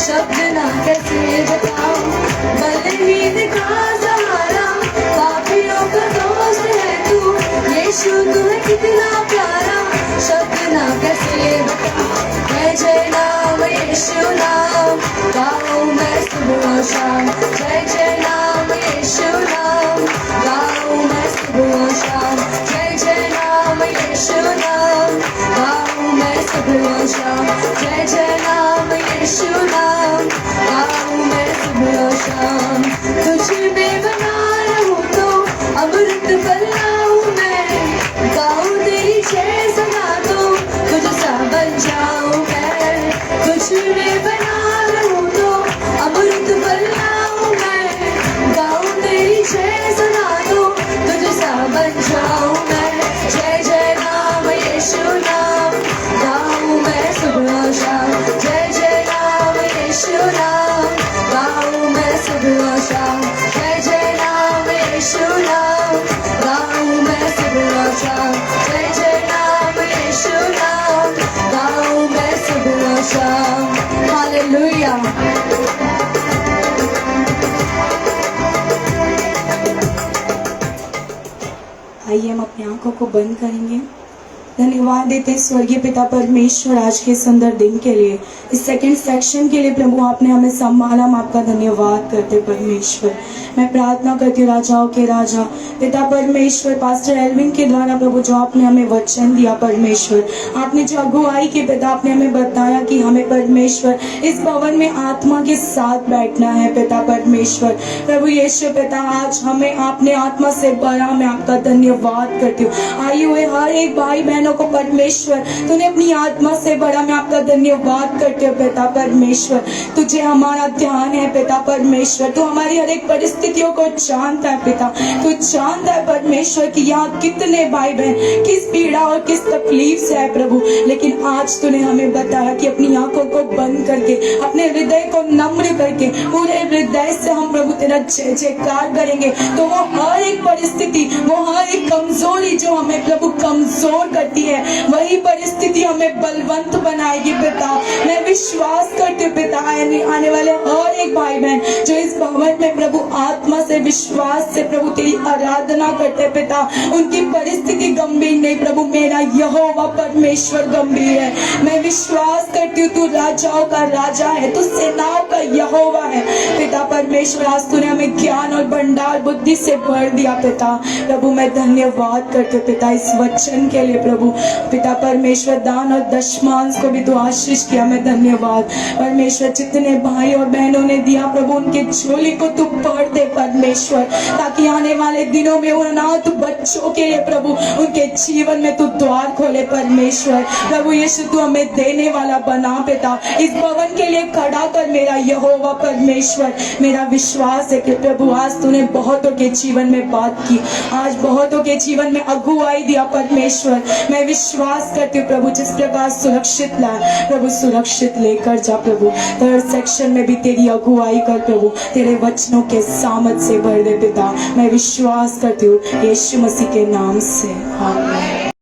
S1: शब्द ना कैसे बताऊं। बलहीन का सहारा, पापियों का दोस्त है तू। यीशु तू कितना प्यारा, शब्द ना कैसे बताऊं। जय जय नाम यीशु नाम, गाऊं मैं सुबह शाम। जय जय नाम यीशु नाम, गाऊं मैं सुबह शाम। जय जय नाम यीशु नाम, गाऊं मैं सुबह शाम। जय जय नाम यीशु नाम, गाऊं मैं सुबह शाम। तुझ में बना रहूं तो अमृत बल्लाऊं मैं, गाऊं तेरी जय सना तो तुझ सा बन जाऊं मैं। तुझ में बना रहूं तो अमृत बल्लाऊं मैं, गाऊं तेरी जय सना तो तुझ सा बन जाऊं मैं। जय जय नाम यीशु नाम, गाऊं मैं सुबह शाम। जय जय नाम यीशु नाम, गाऊं मैं सुबह शाम। जय जय नाम यीशु नाम, गाऊं मैं सुबह शाम। जय जय नाम यीशु नाम, गाऊं मैं सुबह शाम। हालेलुया।
S5: आइए हम अपनी आंखों को बंद करेंगे। धन्यवाद देते हैं स्वर्गीय पिता परमेश्वर आज के सुंदर दिन के लिए, इस सेकंड सेक्शन के लिए प्रभु आपने हमें संभाला। हम आपका धन्यवाद करते परमेश्वर। मैं प्रार्थना करती हूँ राजाओं के राजा पिता परमेश्वर, पास्टर एल्विन के द्वारा प्रभु जो आपने हमें वचन दिया परमेश्वर, आपने जो अगुवाई के पिता आपने हमें बताया कि हमें परमेश्वर इस भवन में आत्मा के साथ बैठना है पिता परमेश्वर। प्रभु यीशु पिता आज हमें आपने आत्मा से भरा, मैं आपका धन्यवाद करती हूँ। आए हुए हर एक भाई बहनों को परमेश्वर तूने अपनी आत्मा से भरा, मैं आपका धन्यवाद करती हूँ पिता परमेश्वर। तुझे हमारा ध्यान है पिता परमेश्वर, तू हमारी हर एक परिस्थितियों को जानता है पिता। तू जानता है परमेश्वर कि यहाँ कितने भाई बहन किस पीड़ा और किस तकलीफ से है प्रभु, लेकिन आज तूने हमें बताया कि अपनी आंखों को बंद करके, अपने हृदय को नम्र करके, पूरे हृदय से हम प्रभु तेरा जय जयकार करेंगे, तो वो हर एक परिस्थिति, वो हर एक कमजोरी जो हमें प्रभु कमजोर करती है, वही परिस्थिति हमें बलवंत बनाएगी पिता। मैं विश्वास करती हूँ पिता, आने वाले हर एक भाई बहन जो इस भवन में प्रभु आत्मा से विश्वास से प्रभु तेरी आराधना करते पिता, उनकी परिस्थिति गंभीर नहीं प्रभु, मेरा यहोवा परमेश्वर गंभीर है। मैं विश्वास करती हूँ तू राजाओं का राजा है, तू सेनाओं का यहोवा है पिता परमेश्वर। आज तूने हमें ज्ञान और भंडार बुद्धि से भर दिया पिता। प्रभु मैं धन्यवाद करते पिता इस वचन के लिए प्रभु। पिता परमेश्वर दान और दशमांश को भी तू आशीष किया, मैं धन्यवाद परमेश्वर। जितने भाई और बहनों ने दिया प्रभु, उनके झोली को तू भर दे दे परमेश्वर, ताकि आने वाले दिनों में उन अनाथ बच्चों के लिए प्रभु उनके जीवन में तू द्वार खोले परमेश्वर। प्रभु यीशु तू हमें देने वाला बना पिता, इस भवन के लिए खड़ा कर मेरा यहोवा परमेश्वर। मेरा विश्वास है कि प्रभु आज तूने बहुतों के जीवन में बात की, आज बहुतों के जीवन में अगुवाई दिया परमेश्वर। मैं विश्वास करती हूँ प्रभु, जिस प्रकार सुरक्षित ला प्रभु सुरक्षित लेकर जा प्रभु। थर्ड सेक्शन में भी तेरी अगुवाई कर प्रभु, तेरे वचनों के सामर्थ से भर दे पिता। मैं विश्वास करती हूँ यीशु मसीह के नाम से, आमीन।